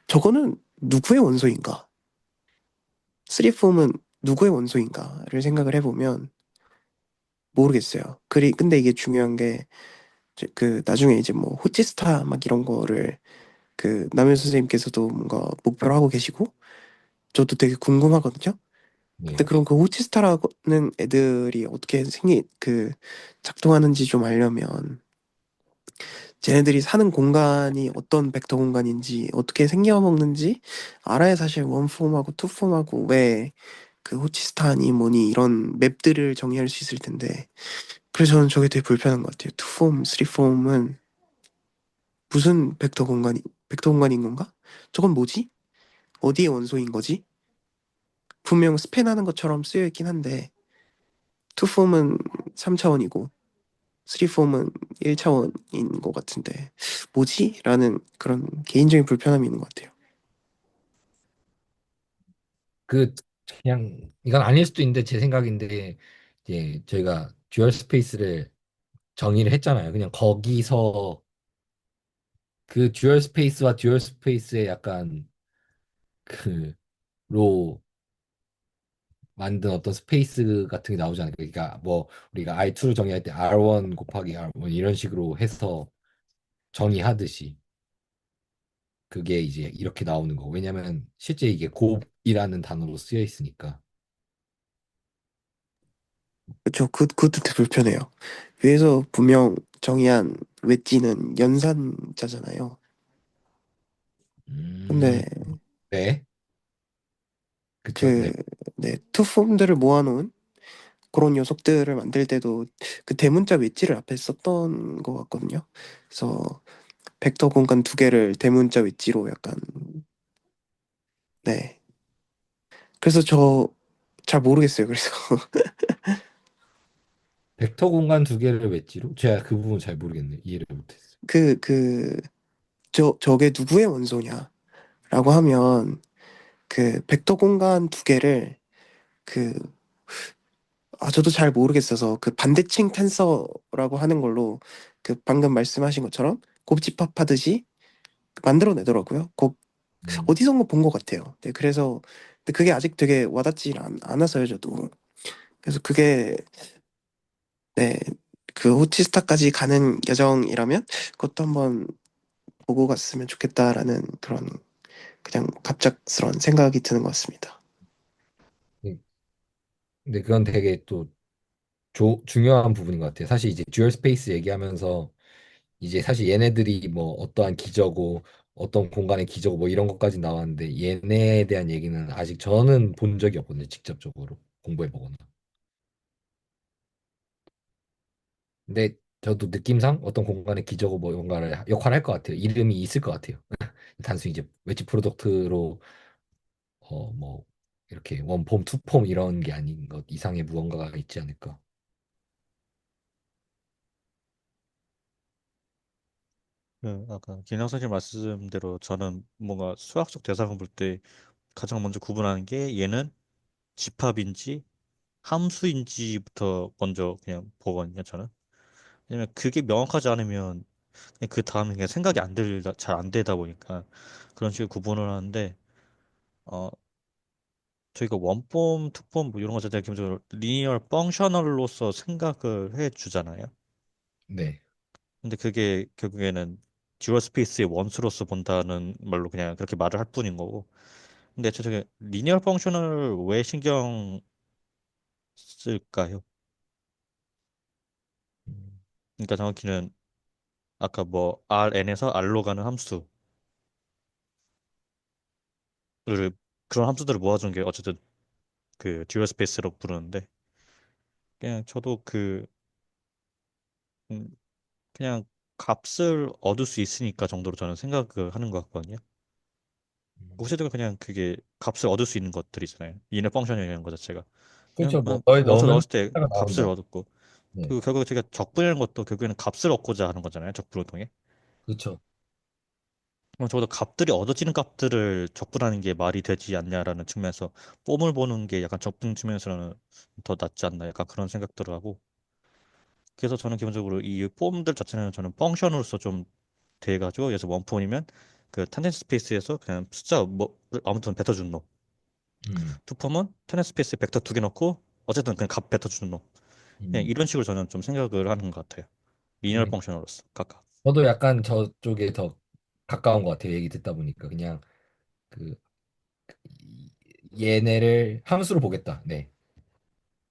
저거는 누구의 원소인가? 쓰리폼은 누구의 원소인가를 생각을 해보면 모르겠어요. 근데 이게 중요한 게 그 나중에 이제 뭐 호치스타 막 이런 거를 그 남현 선생님께서도 뭔가 목표로 하고 계시고 저도 되게 궁금하거든요. 근데 네. 그럼 그 호치스타라는 애들이 어떻게 그 작동하는지 좀 알려면 쟤네들이 사는 공간이 어떤 벡터 공간인지 어떻게 생겨먹는지 알아야 사실 원폼하고 투폼하고 왜 그 호치스타니 뭐니 이런 맵들을 정의할 수 있을 텐데 그래서 저는 저게 되게 불편한 것 같아요. 투폼, 쓰리폼은 무슨 벡터 공간인 건가? 저건 뭐지? 어디의 원소인 거지? 분명 스팬하는 것처럼 쓰여 있긴 한데 투폼은 3차원이고 3폼은 1차원인 것 같은데 뭐지? 라는 그런 개인적인 불편함이 있는 것 같아요. 그 그냥 이건 아닐 수도 있는데 제 생각인데 이제 저희가 듀얼 스페이스를 정의를 했잖아요. 그냥 거기서 그 듀얼 스페이스와 듀얼 스페이스의 약간 그로 만든 어떤 스페이스 같은 게 나오지 않을까? 그러니까 뭐 우리가 R2를 정의할 때 R1 곱하기 R1 이런 식으로 해서 정의하듯이 그게 이제 이렇게 나오는 거. 왜냐면 실제 이게 곱이라는 단어로 쓰여 있으니까. 그쵸. 그것도 되게 불편해요. 위에서 분명 정의한 웨지는 연산자잖아요. 음, 근데 네, 그쵸, 그, 네, 네, 투폼들을 모아놓은 그런 녀석들을 만들 때도 그 대문자 웨지를 앞에 썼던 것 같거든요. 그래서 벡터 공간 두 개를 대문자 웨지로 약간, 네. 그래서 저 잘 모르겠어요. 그래서 벡터 공간 두 개를 웨지로? 제가 그 부분 잘 모르겠네요. 이해를 못했어요. 그, 그, 저게 누구의 원소냐라고 하면 그 벡터 공간 두 개를 그 아, 저도 잘 모르겠어서 그 반대칭 텐서라고 하는 걸로 그 방금 말씀하신 것처럼 곱집합하듯이 만들어내더라고요. 음, 어디선가 본 것 같아요. 네, 그래서 근데 그게 아직 되게 와닿지 않아서요, 저도. 그래서 그게 네, 그 호치스타까지 가는 여정이라면 그것도 한번 보고 갔으면 좋겠다라는 그런 그냥 갑작스러운 생각이 드는 것 같습니다. 네. 근데 그건 되게 또 중요한 부분인 것 같아요. 사실 이제 듀얼 스페이스 얘기하면서 이제 사실 얘네들이 뭐 어떠한 기저고 어떤 공간의 기저고 뭐 이런 것까지 나왔는데 얘네에 대한 얘기는 아직 저는 본 적이 없거든요. 직접적으로 공부해 보거나. 근데 저도 느낌상 어떤 공간의 기저고 뭐 뭔가를 역할을 할 것 같아요. 이름이 있을 것 같아요. 단순히 이제 웨지 프로덕트로 뭐 이렇게 원폼, 투폼 이런 게 아닌 것 이상의 무언가가 있지 않을까. 그 아까 김영 선생님 말씀대로 저는 뭔가 수학적 대상을 볼 때 가장 먼저 구분하는 게 얘는 집합인지 함수인지부터 먼저 그냥 보거든요, 저는. 왜냐면 그게 명확하지 않으면 그냥 그 다음에 그냥 생각이 잘 안 되다 보니까 그런 식으로 구분을 하는데, 어, 저희가 원폼, 투폼 뭐 이런 거 자체가 기본적으로 리니얼 펑셔널로서 생각을 해 주잖아요. 네. 근데 그게 결국에는 듀얼 스페이스의 원수로서 본다는 말로 그냥 그렇게 말을 할 뿐인 거고. 근데 저게 리니얼 펑션을 왜 신경 쓸까요? 음, 그러니까 정확히는 아까 뭐 Rn에서 R로 가는 함수를 그런 함수들을 모아준 게 어쨌든 그 듀얼 스페이스로 부르는데, 그냥 저도 음, 그냥 값을 얻을 수 있으니까 정도로 저는 생각을 하는 것 같거든요. 무엇이든 그냥 그게 값을 얻을 수 있는 것들이잖아요. 이네 펑션이라는 것 자체가. 그렇죠. 뭐 그냥 너에 원서 넣으면 넣었을 때 숫자가 값을 나온다. 얻었고, 네. 그리고 결국 제가 적분이라는 것도 결국에는 값을 얻고자 하는 거잖아요. 적분을 통해. 그렇죠. 적어도 값들이 얻어지는 값들을 적분하는 게 말이 되지 않냐라는 측면에서 폼을 보는 게 약간 적분 측면에서는 더 낫지 않나 약간 그런 생각들을 하고 그래서 저는 기본적으로 이 폼들 자체는 저는 펑션으로서 좀 돼가지고 그래서 원폼이면 그 탄젠트 스페이스에서 그냥 숫자 뭐 아무튼 뱉어주는 놈 음, 투폼은 탄젠트 스페이스에 벡터 두 개 넣고 어쨌든 그냥 값 뱉어주는 놈 그냥 음. 이런 식으로 저는 좀 생각을 하는 것 같아요 리니어 음. 펑션으로서 각각 저도 약간 저쪽에 더 가까운 것 같아요. 얘기 듣다 보니까 그냥 그 얘네를 함수로 보겠다. 네,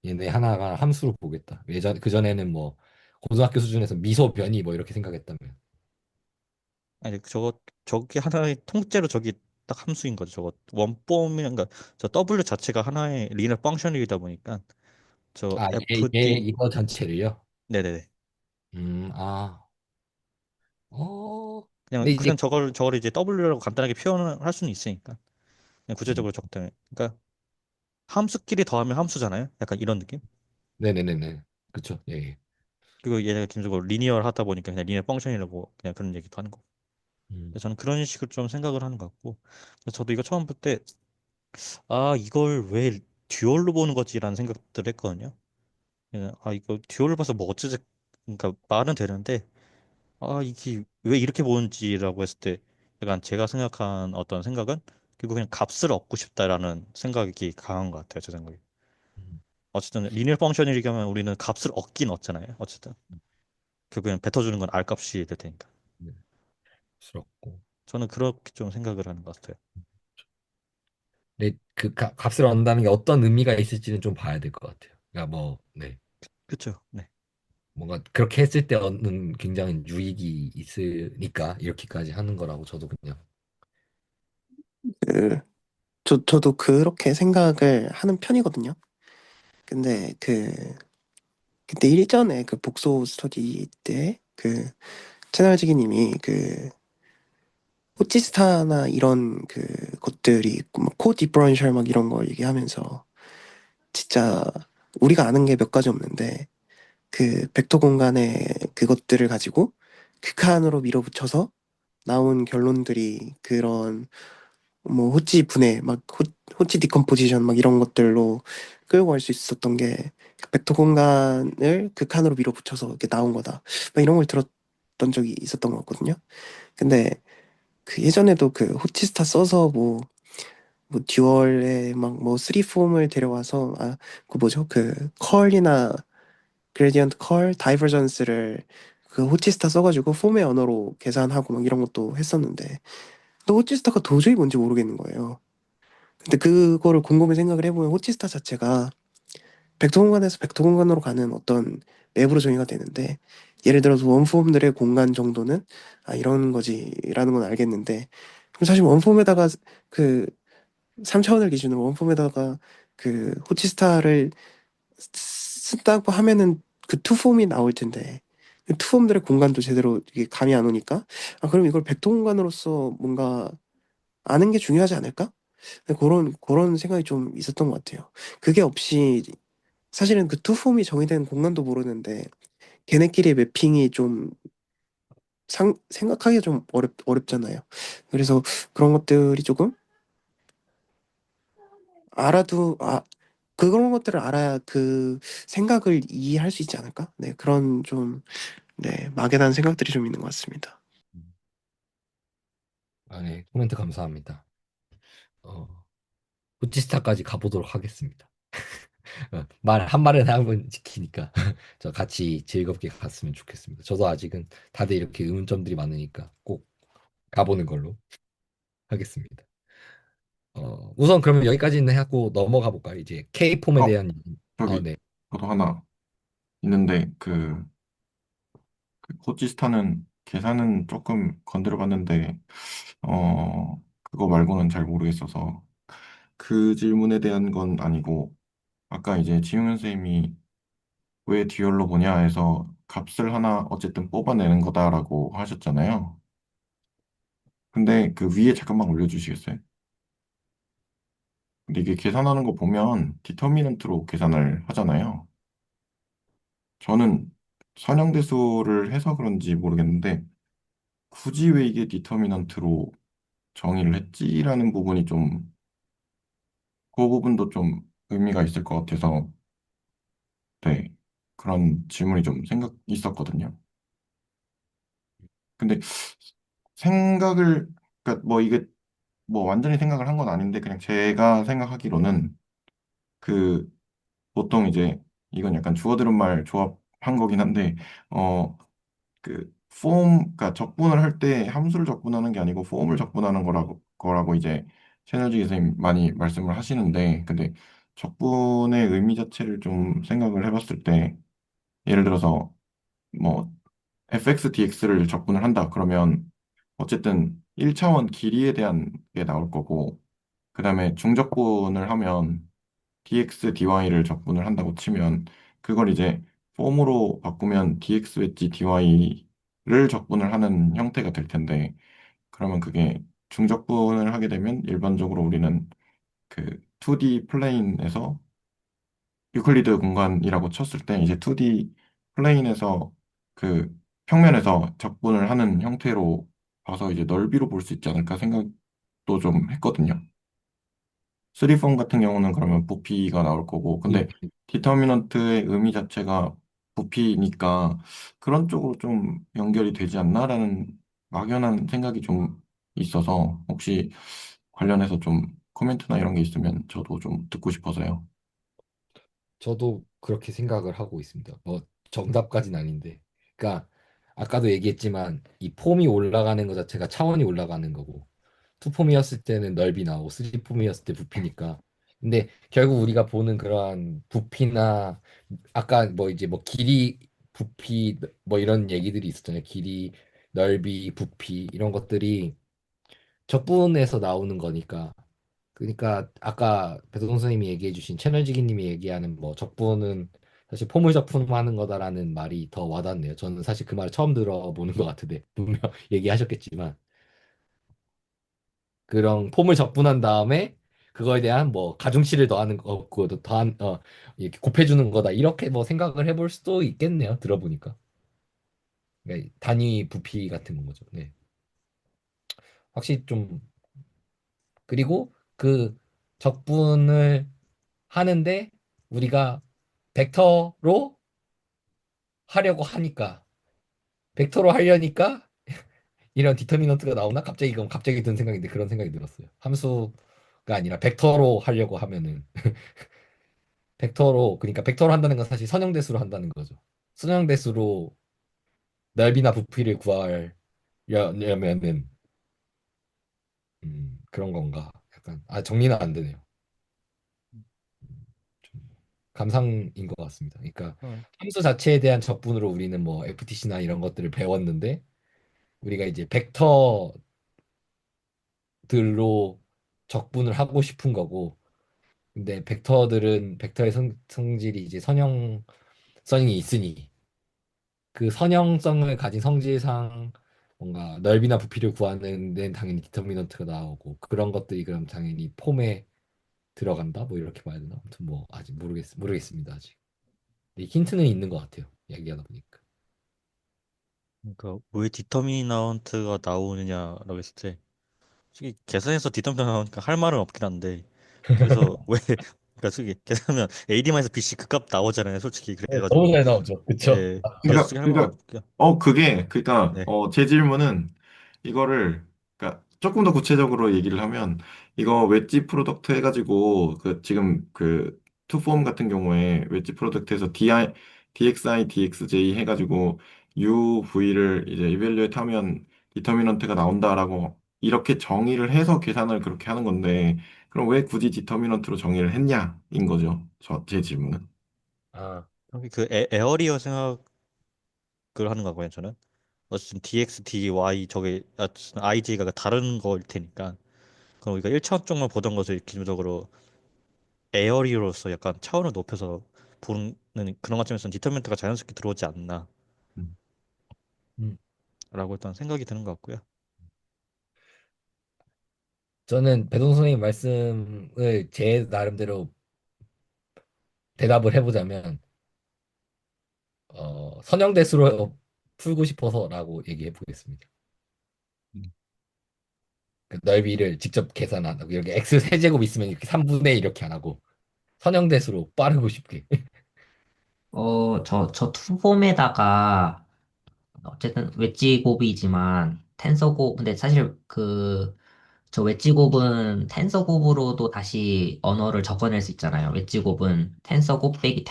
얘네 하나가 함수로 보겠다. 그 전에는 뭐 고등학교 수준에서 미소 변이 뭐 이렇게 생각했다면. 아니 저게 하나의 통째로 저기 딱 함수인 거죠. 저거 원폼이 그러니까 저 W 자체가 하나의 리니어 펑션이다 보니까 저 아, 얘 FD 이거 전체를요? 네네네 아, 어, 그냥 근데 이제 그냥 저걸 이제 W라고 간단하게 표현을 할 수는 있으니까 그냥 음, 구체적으로 적당해. 그러니까 함수끼리 더하면 함수잖아요. 약간 이런 느낌. 네네네네, 그쵸, 예, 예. 그리고 얘네가 기본적으로 리니어 하다 보니까 그냥 리니어 펑션이라고 그냥 그런 얘기도 하는 거고. 음, 그래서 저는 그런 식으로 좀 생각을 하는 것 같고. 그래서 저도 이거 처음 볼 때, 아, 이걸 왜 듀얼로 보는 거지라는 생각들을 했거든요. 아, 이거 듀얼로 봐서 뭐 어쩌지, 그러니까 말은 되는데, 아, 이게 왜 이렇게 보는지라고 했을 때, 약간 제가 생각한 어떤 생각은 결국 그냥 값을 얻고 싶다라는 생각이 강한 것 같아요, 제 생각에. 음, 어쨌든 리니어 펑션이라면 우리는 값을 얻긴 얻잖아요. 어쨌든 결국엔 뱉어주는 건 R 값이 될 테니까. 네, 스럽고. 저는 그렇게 좀 생각을 하는 것 같아요. 근데 그 값을 얻는다는 게 어떤 의미가 있을지는 좀 봐야 될 것 같아요. 그러니까 뭐, 네, 그렇죠. 네. 뭔가 그렇게 했을 때 얻는 굉장히 유익이 있으니까 이렇게까지 하는 거라고 저도 그냥. 그, 저도 그렇게 생각을 하는 편이거든요. 근데 그때 일전에 그 복소 스터디 때 그 채널지기님이 그 호치스타나 이런 그 것들이 있고 막 코 디퍼런셜 막 이런 거 얘기하면서 진짜 우리가 아는 게 몇 가지 없는데 그 벡터 공간의 그것들을 가지고 극한으로 밀어붙여서 나온 결론들이 그런 뭐 호치 분해 막 호치 디컴포지션 막 이런 것들로 끌고 갈 수 있었던 게 벡터 공간을 극한으로 밀어붙여서 이렇게 나온 거다. 막 이런 걸 들었던 적이 있었던 것 같거든요. 근데 그 예전에도 그 호치스타 써서 뭐 듀얼에 막 뭐 3폼을 데려와서 그 뭐죠? 그 컬이나 그레디언트 컬, 다이버전스를 그 호치스타 써가지고 폼의 언어로 계산하고 막 이런 것도 했었는데 또 호치스타가 도저히 뭔지 모르겠는 거예요. 근데 그거를 곰곰이 생각을 해보면 호치스타 자체가 벡터 공간에서 벡터 공간으로 가는 어떤 맵으로 정의가 되는데 예를 들어서 원폼들의 공간 정도는 이런 거지라는 건 알겠는데 그럼 사실 원폼에다가 그 3차원을 기준으로 원폼에다가 그 호치스타를 쓴다고 하면은 그 투폼이 나올 텐데 그 투폼들의 공간도 제대로 이게 감이 안 오니까 그럼 이걸 벡터 공간으로서 뭔가 아는 게 중요하지 않을까? 그런 생각이 좀 있었던 것 같아요. 그게 없이 사실은 그 투폼이 정의된 공간도 모르는데 걔네끼리 매핑이 좀 생각하기가 좀 어렵잖아요. 그래서 그런 것들이 조금 알아도 그런 것들을 알아야 그 생각을 이해할 수 있지 않을까? 네, 그런 좀 네, 막연한 생각들이 좀 있는 것 같습니다. 아, 네, 코멘트 감사합니다. 어, 후지스타까지 가보도록 하겠습니다. 말 한말은 한번 지키니까 저 같이 즐겁게 갔으면 좋겠습니다. 저도 아직은 다들 이렇게 의문점들이 많으니까 꼭 가보는 걸로 하겠습니다. 우선 그러면 여기까지는 하고 넘어가 볼까요? 이제 K-폼에 어, 대한 저기, 네. 저도 하나 있는데, 그 호치스타는 계산은 조금 건드려 봤는데, 그거 말고는 잘 모르겠어서, 그 질문에 대한 건 아니고, 아까 이제 지용현 선생님이 왜 듀얼로 보냐 해서 값을 하나 어쨌든 뽑아내는 거다라고 하셨잖아요. 근데 그 위에 잠깐만 올려주시겠어요? 근데 이게 계산하는 거 보면 디터미넌트로 계산을 하잖아요. 저는 선형대수를 해서 그런지 모르겠는데 굳이 왜 이게 디터미넌트로 정의를 했지라는 부분이 좀, 그 부분도 좀 의미가 있을 것 같아서, 네, 그런 질문이 좀 있었거든요. 근데 그러니까 뭐 이게 뭐 완전히 생각을 한 건 아닌데, 그냥 제가 생각하기로는 그 보통 이제 이건 약간 주어 들은 말 조합한 거긴 한데, 어, 그러니까 적분을 할 때 함수를 적분하는 게 아니고 폼을 적분하는 거라고 이제 최현지 선생님 많이 말씀을 하시는데, 근데 적분의 의미 자체를 좀 생각을 해봤을 때, 예를 들어서 뭐 fx dx를 적분을 한다 그러면 어쨌든 1차원 길이에 대한 게 나올 거고, 그 다음에 중적분을 하면 dx, dy를 적분을 한다고 치면 그걸 이제 폼으로 바꾸면 dx 웨지 dy를 적분을 하는 형태가 될 텐데, 그러면 그게 중적분을 하게 되면 일반적으로 우리는 그 2D 플레인에서 유클리드 공간이라고 쳤을 때 이제 2D 플레인에서 그 평면에서 적분을 하는 형태로 봐서 이제 넓이로 볼 수 있지 않을까 생각도 좀 했거든요. 3폼 같은 경우는 그러면 부피가 나올 거고, 근데 디터미넌트의 의미 자체가 부피니까 그런 쪽으로 좀 연결이 되지 않나라는 막연한 생각이 좀 있어서, 혹시 관련해서 좀 코멘트나 이런 게 있으면 저도 좀 듣고 싶어서요. 저도 그렇게 생각을 하고 있습니다. 뭐 정답까지는 아닌데. 그러니까 아까도 얘기했지만 이 폼이 올라가는 것 자체가 차원이 올라가는 거고 투폼이었을 때는 넓이 나오고 쓰리폼이었을 때 부피니까. 근데 결국 우리가 보는 그러한 부피나 아까 뭐 이제 뭐 길이 부피 뭐 이런 얘기들이 있었잖아요. 길이 넓이 부피 이런 것들이 적분에서 나오는 거니까. 그러니까 아까 배도 선생님이 얘기해 주신 채널지기 님이 얘기하는 뭐 적분은 사실 포물 적분하는 거다라는 말이 더 와닿네요. 저는 사실 그 말을 처음 들어보는 것 같은데 분명 얘기하셨겠지만 그런 폼을 적분한 다음에 그거에 대한 뭐 가중치를 더하는 거고 더한 이렇게 곱해주는 거다 이렇게 뭐 생각을 해볼 수도 있겠네요. 들어보니까 그러니까 단위 부피 같은 거죠. 네, 확실히 좀 그리고 그 적분을 하는데 우리가 벡터로 하려고 하니까 벡터로 하려니까 이런 디터미넌트가 나오나 갑자기 그럼 갑자기 든 생각인데 그런 생각이 들었어요. 함수가 아니라 벡터로 하려고 하면은 벡터로 그러니까 벡터로 한다는 건 사실 선형대수로 한다는 거죠. 선형대수로 넓이나 부피를 구하려면은 그런 건가? 약간 정리는 안 되네요. 좀 감상인 것 같습니다. 그러니까 어, 함수 자체에 대한 적분으로 우리는 뭐 FTC나 이런 것들을 배웠는데 우리가 이제 벡터들로 적분을 하고 싶은 거고 근데 벡터들은 벡터의 성질이 이제 선형성이 있으니 그 선형성을 가진 성질상 뭔가 넓이나 부피를 구하는 데는 당연히 디터미넌트가 나오고 그런 것들이 그럼 당연히 폼에 들어간다 뭐 이렇게 봐야 되나 아무튼 뭐 아직 모르겠습니다 아직 근데 힌트는 있는 것 같아요 얘기하다 보니까 그러니까 왜 디터미넌트가 나오느냐라고 했을 때 솔직히 계산해서 디터미넌트 나오니까 할 말은 없긴 한데 거기서 왜 그러니까 솔직히 계산하면 AD-BC 그 값 나오잖아요 솔직히 네, 너무 그래가지고 잘 나오죠 그쵸 예 그래서 솔직히 할 말은 없긴 그러니까, 네. 제 질문은 이거를, 그러니까 조금 더 구체적으로 얘기를 하면, 이거 웨지 프로덕트 해가지고, 지금 투폼 같은 경우에 웨지 프로덕트에서 DXI, DXJ 해가지고, UV를 이제 이벨리에이트 하면 디터미넌트가 나온다라고 이렇게 정의를 해서 계산을 그렇게 하는 건데, 그럼 왜 굳이 디터미넌트로 정의를 했냐인 거죠. 제 질문은. 아, 여기 그 에어리어 생각을 하는 거고요 저는 어쨌든 DX, DY 저게 IJ가 다른 거일 테니까 그럼 우리가 1차원 쪽만 보던 것을 기본적으로 에어리어로서 약간 차원을 높여서 보는 그런 관점에서는 디터미넌트가 자연스럽게 들어오지 않나라고 음. 음. 일단 생각이 드는 것 같고요. 저는 배동 선생님 말씀을 제 나름대로 대답을 해보자면 선형대수로 풀고 싶어서라고 얘기해 보겠습니다. 그 넓이를 직접 계산 안 하고 이렇게 x 세제곱 있으면 이렇게 3분의 1 이렇게 안 하고 선형대수로 빠르고 쉽게. 저 투폼에다가 어쨌든 웨지 곱이지만 텐서 곱, 근데 사실 저 웨지 곱은 텐서 곱으로도 다시 언어를 적어낼 수 있잖아요. 웨지 곱은 텐서 곱 빼기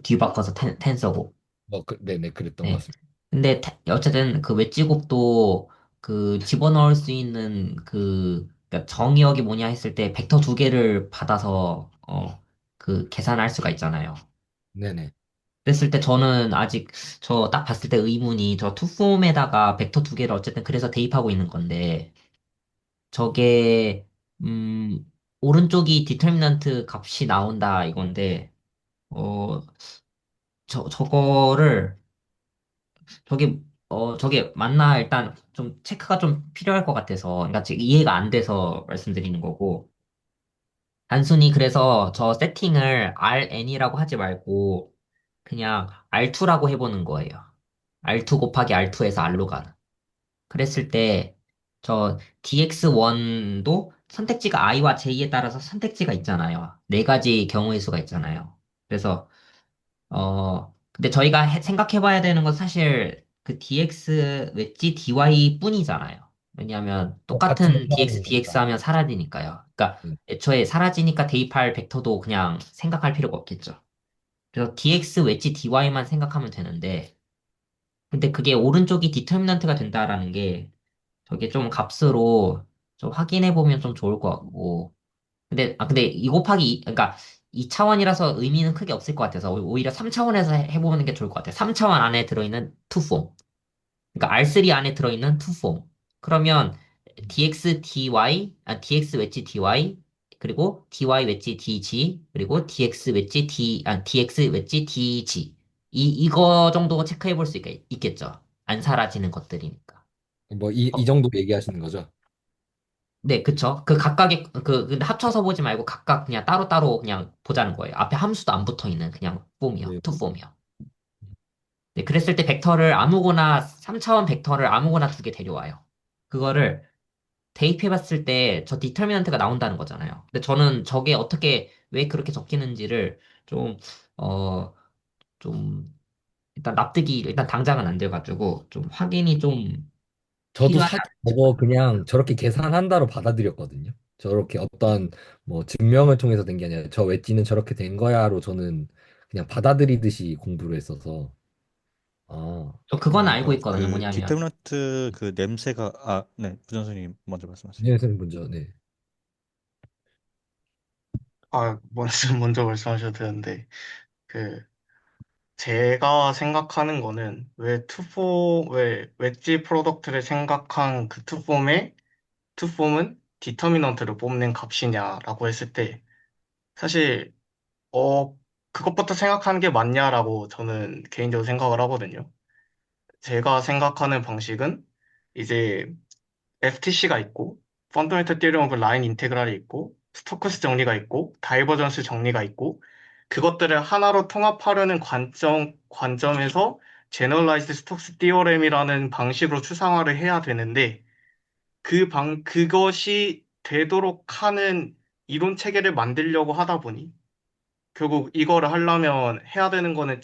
뒤바꿔서 텐서 곱. 네네, 그랬던 것 네. 같습니다. 근데 어쨌든 그 웨지 곱도 집어넣을 수 있는 그러니까 정의역이 뭐냐 했을 때 벡터 두 개를 받아서 계산할 수가 있잖아요. 네네. 그랬을 때 저는 아직 저 딱 봤을 때 의문이 저 투폼에다가 벡터 두 개를 어쨌든 그래서 대입하고 있는 건데 저게 음 오른쪽이 디터미넌트 값이 나온다 이건데 어 저거를 저게 맞나 일단 좀 체크가 좀 필요할 것 같아서 그러니까 지금 이해가 안 돼서 말씀드리는 거고 단순히 그래서 저 세팅을 RN이라고 하지 말고 그냥 R2라고 해보는 거예요. R2 곱하기 R2에서 R로 가는. 그랬을 때, 저 DX1도 선택지가 I와 J에 따라서 선택지가 있잖아요. 네 가지 경우의 수가 있잖아요. 그래서, 근데 저희가 생각해봐야 되는 건 사실 그 DX 웨지 DY 뿐이잖아요. 왜냐하면 같은 똑같은 DX, 상황인 DX 거니까. 하면 사라지니까요. 그러니까 네. 애초에 사라지니까 대입할 벡터도 그냥 생각할 필요가 없겠죠. 그래서 DX 웨지 DY만 생각하면 되는데, 근데 그게 오른쪽이 디터미넌트가 된다라는 게 저게 좀 값으로 좀 확인해 보면 좀 좋을 것 같고. 근데 2 곱하기 2, 그러니까 2차원이라서 의미는 크게 없을 것 같아서 오히려 3차원에서 해보는 게 좋을 것 같아요. 3차원 안에 들어있는 투폼. 그러니까 R3 안에 들어있는 투폼. 그러면 dx dy, dx 웨지 dy, 그리고 dy 웨지 dg, 그리고 dx 웨지 dg. 이거 정도 체크해 볼 수 있겠죠. 안 사라지는 것들이니까. 뭐 이 어, 정도 얘기하시는 거죠? 네, 그쵸. 그 각각의, 근데 합쳐서 보지 말고 각각 그냥 따로따로 그냥 보자는 거예요. 앞에 함수도 안 붙어 있는 그냥 폼이요. 네. 투 폼이요. 네, 그랬을 때 벡터를 아무거나, 3차원 벡터를 아무거나 두 개 데려와요. 그거를 대입해봤을 때 저 디터미넌트가 나온다는 거잖아요. 근데 저는 저게 왜 그렇게 적히는지를 좀, 어, 좀, 일단 당장은 안 돼가지고, 좀 확인이 좀 저도 필요하지 사실 저거 않을까. 그냥 저렇게 계산한다로 받아들였거든요. 저렇게 어떤 뭐 증명을 통해서 된 게 아니라 저 웨지는 저렇게 된 거야로 저는 그냥 받아들이듯이 공부를 했어서 그건 알고 그러니까 있거든요. 그 뭐냐면, 디터미넌트 그 냄새가 네, 부전선생님 먼저 말씀하세요. 네, 선생님 먼저. 네. 먼저, 먼저 말씀하셔도 되는데, 그, 제가 생각하는 거는, 왜 웨지 프로덕트를 생각한 그 투폼은 디터미넌트를 뽑는 값이냐라고 했을 때, 사실, 그것부터 생각하는 게 맞냐라고 저는 개인적으로 생각을 하거든요. 제가 생각하는 방식은, 이제, FTC가 있고, 펀더멘털 티어리 오브 라인 인테그랄이 있고, 스토크스 정리가 있고, 다이버전스 정리가 있고, 그것들을 하나로 통합하려는 관점에서 제너럴라이즈드 스톡스 티어렘이라는 방식으로 추상화를 해야 되는데, 그것이 되도록 하는 이론 체계를 만들려고 하다 보니, 결국 이거를 하려면 해야 되는 거는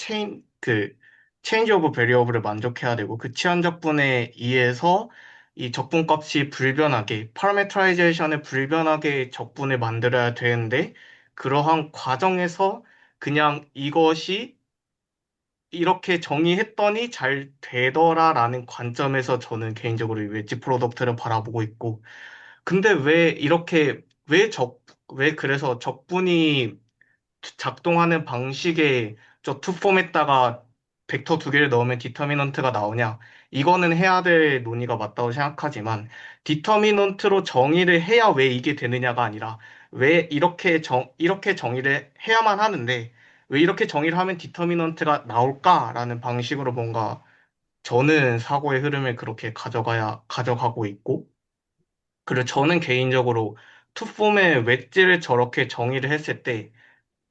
체인지 오브 베리어블을 만족해야 되고 그 치환적분에 의해서 이 적분값이 불변하게 파라메트라이제이션에 불변하게 적분을 만들어야 되는데 그러한 과정에서 그냥 이것이 이렇게 정의했더니 잘 되더라라는 관점에서 저는 개인적으로 이 웨지 프로덕트를 바라보고 있고 근데 왜 그래서 적분이 작동하는 방식에 저 투폼에다가 벡터 두 개를 넣으면 디터미넌트가 나오냐? 이거는 해야 될 논의가 맞다고 생각하지만 디터미넌트로 정의를 해야 왜 이게 되느냐가 아니라 왜 이렇게 정의를 해야만 하는데 왜 이렇게 정의를 하면 디터미넌트가 나올까라는 방식으로 뭔가 저는 사고의 흐름을 그렇게 가져가고 있고 그리고 저는 개인적으로 투폼의 웨지를 저렇게 정의를 했을 때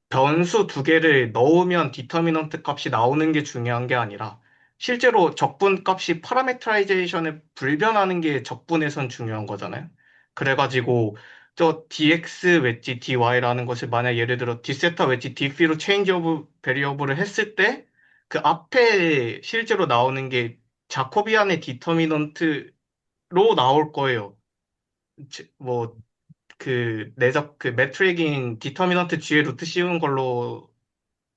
변수 두 개를 넣으면 디터미넌트 값이 나오는 게 중요한 게 아니라 실제로 적분 값이 파라메트라이제이션에 불변하는 게 적분에선 중요한 거잖아요. 그래가지고 저 dx 웨지 dy라는 것을 만약 예를 들어 d세타 웨지 dp로 체인지 오브 베리어블을 했을 때 그 앞에 실제로 나오는 게 자코비안의 디터미넌트로 나올 거예요. 뭐 그 내적 그 매트릭인 디터미넌트 G에 루트 씌운 걸로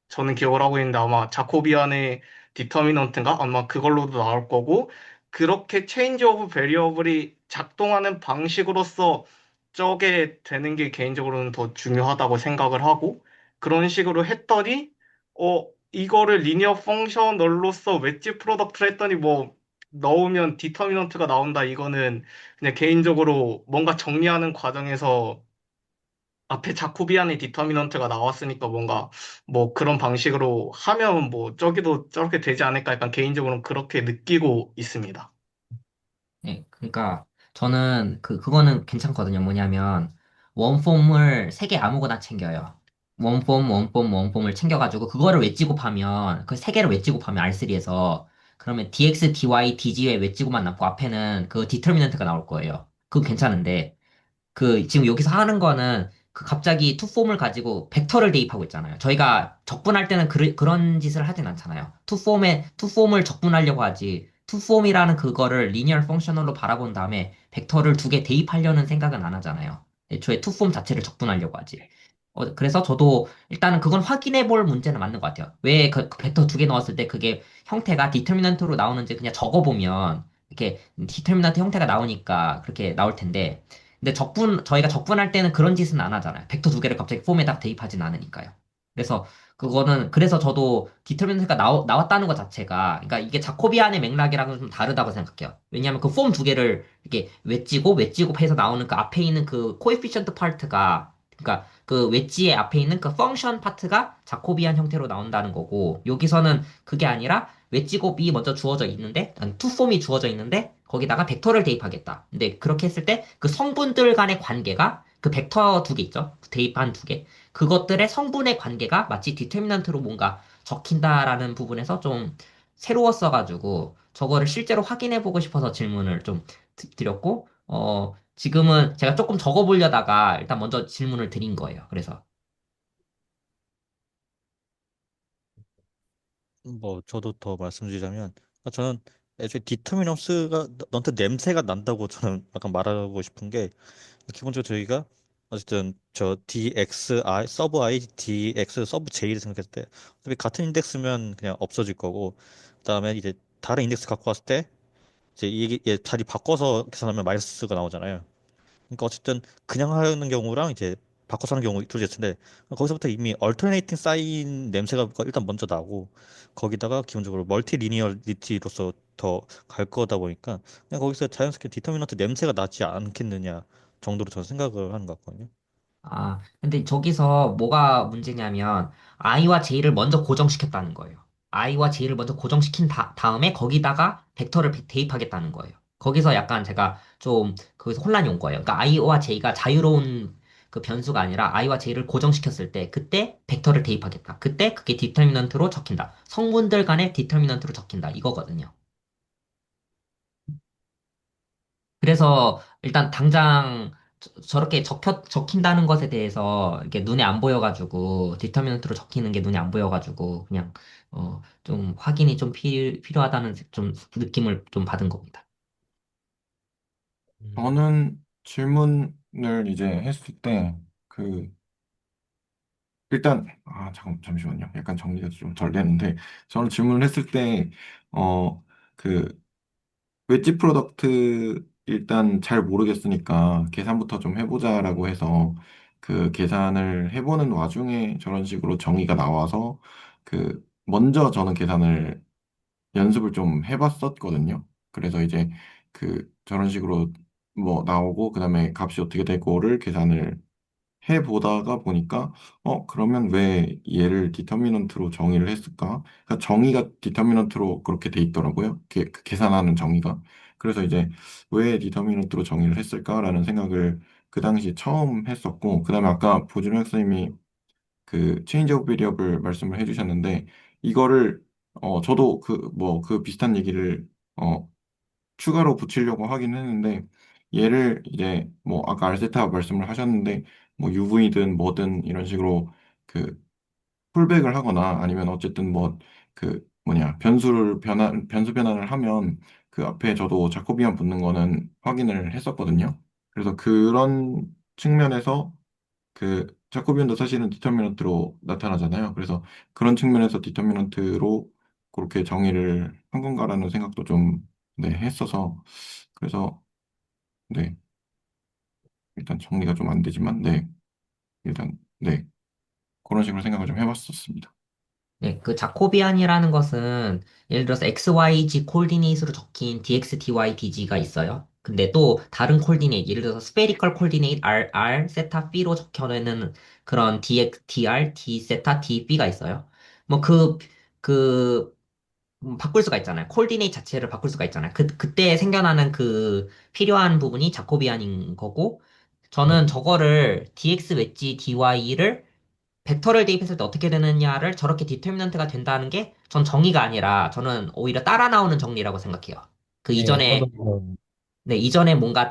저는 기억을 하고 있는데 아마 자코비안의 디터미넌트인가? 아마 그걸로도 나올 거고 그렇게 체인지 오브 베리어블이 작동하는 방식으로서 저게 되는 게 개인적으로는 더 중요하다고 생각을 하고 그런 식으로 했더니 이거를 리니어 펑셔널로서 웨지 프로덕트를 했더니 뭐 넣으면 디터미넌트가 나온다 이거는 그냥 개인적으로 뭔가 정리하는 과정에서 앞에 자코비안의 디터미넌트가 나왔으니까 뭔가 뭐 그런 방식으로 하면 뭐 저기도 저렇게 되지 않을까 약간 개인적으로는 그렇게 느끼고 있습니다. 네, 그러니까 저는 그거는 괜찮거든요. 뭐냐면 원폼을 세 개 아무거나 챙겨요. 원폼을 챙겨가지고 그거를 웨지 곱하면 그 세 개를 웨지 곱하면 R3에서 그러면 dx, dy, dg의 웨지고만 남고 앞에는 그 디터미넌트가 나올 거예요. 그거 괜찮은데 지금 여기서 하는 거는 갑자기 투폼을 가지고 벡터를 대입하고 있잖아요. 저희가 적분할 때는 그런 짓을 하진 않잖아요. 투폼을 적분하려고 하지. 투폼이라는 그거를 리니얼 펑셔널로 바라본 다음에 벡터를 두 개 대입하려는 생각은 안 하잖아요. 애초에 투폼 자체를 적분하려고 하지. 그래서 저도 일단은 그건 확인해 볼 문제는 맞는 것 같아요. 왜 그 벡터 두 개 넣었을 때 그게 형태가 디터미넌트로 나오는지 그냥 적어보면 이렇게 디터미넌트 형태가 나오니까 그렇게 나올 텐데 근데 저희가 적분할 때는 그런 짓은 안 하잖아요. 벡터 두 개를 갑자기 폼에다 대입하진 않으니까요. 그래서 저도 디터미넌트가 나왔다는 것 자체가, 그러니까 이게 자코비안의 맥락이랑은 좀 다르다고 생각해요. 왜냐하면 그 폼 두 개를 이렇게 웨지곱 해서 나오는 그 앞에 있는 그 코에피션트 파트가, 그러니까 그 웨지의 앞에 있는 그 펑션 파트가 자코비안 형태로 나온다는 거고, 여기서는 그게 아니라 웨지곱이 먼저 주어져 있는데, 아니, 투폼이 주어져 있는데, 거기다가 벡터를 대입하겠다. 근데 그렇게 했을 때 그 성분들 간의 관계가 그 벡터 두 개 있죠? 대입한 두 개. 그것들의 성분의 관계가 마치 디터미넌트로 뭔가 적힌다라는 부분에서 좀 새로웠어가지고 저거를 실제로 확인해 보고 싶어서 질문을 좀 드렸고, 지금은 제가 조금 적어보려다가 일단 먼저 질문을 드린 거예요. 그래서. 뭐 저도 더 말씀드리자면 저는 애초에 디터미넌스가 넌트 냄새가 난다고 저는 약간 말하고 싶은 게 기본적으로 저희가 어쨌든 저 DXI 서브 I DX 서브 J를 생각했을 때 어차피 같은 인덱스면 그냥 없어질 거고 그다음에 이제 다른 인덱스 갖고 왔을 때 이제 이게 얘 자리 바꿔서 계산하면 마이너스가 나오잖아요. 그러니까 어쨌든 그냥 하는 경우랑 이제 바꿔서 하는 경우 둘이 있는데 거기서부터 이미 얼터네이팅 사인 냄새가 일단 먼저 나고 거기다가 기본적으로 멀티 리니어리티로서 더 갈 거다 보니까 그냥 거기서 자연스럽게 디터미넌트 냄새가 나지 않겠느냐 정도로 저는 생각을 하는 것 같거든요. 근데 저기서 뭐가 문제냐면, I와 J를 먼저 고정시켰다는 거예요. I와 J를 먼저 고정시킨 다음에 거기다가 벡터를 대입하겠다는 거예요. 거기서 약간 제가 좀, 거기서 혼란이 온 거예요. 그러니까 I와 J가 자유로운 그 변수가 아니라 I와 J를 고정시켰을 때, 그때 벡터를 대입하겠다. 그때 그게 디터미넌트로 적힌다. 성분들 간의 디터미넌트로 적힌다. 이거거든요. 그래서 일단 당장 저렇게 적힌다는 것에 대해서 이게 눈에 안 보여가지고 디터미넌트로 적히는 게 눈에 안 보여가지고 그냥 좀 확인이 좀 필요하다는 좀 느낌을 좀 받은 겁니다. 음, 저는 질문을 이제 했을 때, 그, 일단, 잠시만요. 약간 정리가 좀 덜 되는데, 저는 질문을 했을 때, 어, 그, 웨지 프로덕트 일단 잘 모르겠으니까 계산부터 좀 해보자라고 해서 그 계산을 해보는 와중에 저런 식으로 정의가 나와서 먼저 저는 계산을 연습을 좀 해봤었거든요. 그래서 이제 저런 식으로 뭐 나오고 그다음에 값이 어떻게 되고를 계산을 해보다가 보니까 그러면 왜 얘를 디터미넌트로 정의를 했을까? 그러니까 정의가 디터미넌트로 그렇게 돼 있더라고요. 그 계산하는 정의가. 그래서 이제 왜 디터미넌트로 정의를 했을까라는 생각을 그 당시 처음 했었고 그다음에 아까 보준호 선생님이 그 체인지 오브 베리어블 말씀을 해주셨는데 이거를 저도 그 비슷한 얘기를 추가로 붙이려고 하긴 했는데 얘를 이제 뭐 아까 알세타 말씀을 하셨는데 뭐 UV든 뭐든 이런 식으로 그 풀백을 하거나 아니면 어쨌든 뭐 그 뭐냐 변수 변환을 하면 그 앞에 저도 자코비안 붙는 거는 확인을 했었거든요. 그래서 그런 측면에서 그 자코비안도 사실은 디터미넌트로 나타나잖아요. 그래서 그런 측면에서 디터미넌트로 그렇게 정의를 한 건가라는 생각도 좀 네, 했어서 그래서 네, 일단 정리가 좀 안 되지만 네, 일단 네, 그런 식으로 생각을 좀 해봤었습니다. 네, 그 자코비안이라는 것은 예를 들어서 XYZ 콜디네이트로 적힌 DX, DY, DG가 있어요. 근데 또 다른 콜디네이트, 예를 들어서 스페리컬 콜디네이트 RR, 세타 B로 적혀있는 그런 DX, DR, D 세타 DB가 있어요. 뭐 바꿀 수가 있잖아요. 콜디네이트 자체를 바꿀 수가 있잖아요. 그때 생겨나는 그 필요한 부분이 자코비안인 거고, 네. 저는 저거를 DX 웨지 DY를 벡터를 대입했을 때 어떻게 되느냐를 저렇게 디터미넌트가 된다는 게 전 정의가 아니라 저는 오히려 따라 나오는 정리라고 생각해요. 그 네, 저도 이전에 네, 이전에 뭔가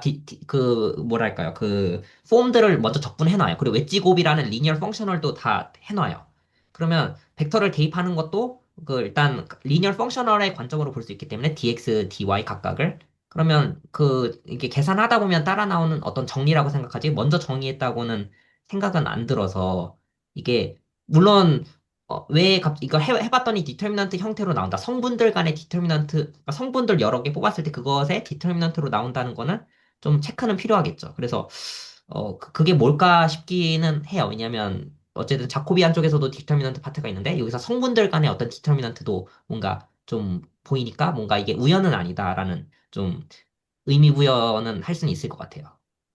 뭐랄까요. 그 폼들을 먼저 적분해놔요. 그리고 웨지곱이라는 리니어 펑셔널도 다 해놔요. 그러면 벡터를 대입하는 것도 그 일단 리니어 펑셔널의 관점으로 볼 수 있기 때문에 dx, dy 각각을 그러면 그 이게 계산하다 보면 따라 나오는 어떤 정리라고 생각하지 먼저 정의했다고는 생각은 안 들어서 이게 물론 이거 해봤더니 디터미넌트 형태로 나온다. 성분들 간의 디터미넌트, 그러니까 성분들 여러 개 뽑았을 때 그것의 디터미넌트로 나온다는 거는 좀 체크는 필요하겠죠. 그래서, 그게 뭘까 싶기는 해요. 왜냐면, 어쨌든 자코비안 쪽에서도 디터미넌트 파트가 있는데, 여기서 성분들 간의 어떤 디터미넌트도 뭔가 좀 보이니까 뭔가 이게 우연은 아니다라는 좀 의미부여는 할 수는 있을 것 같아요.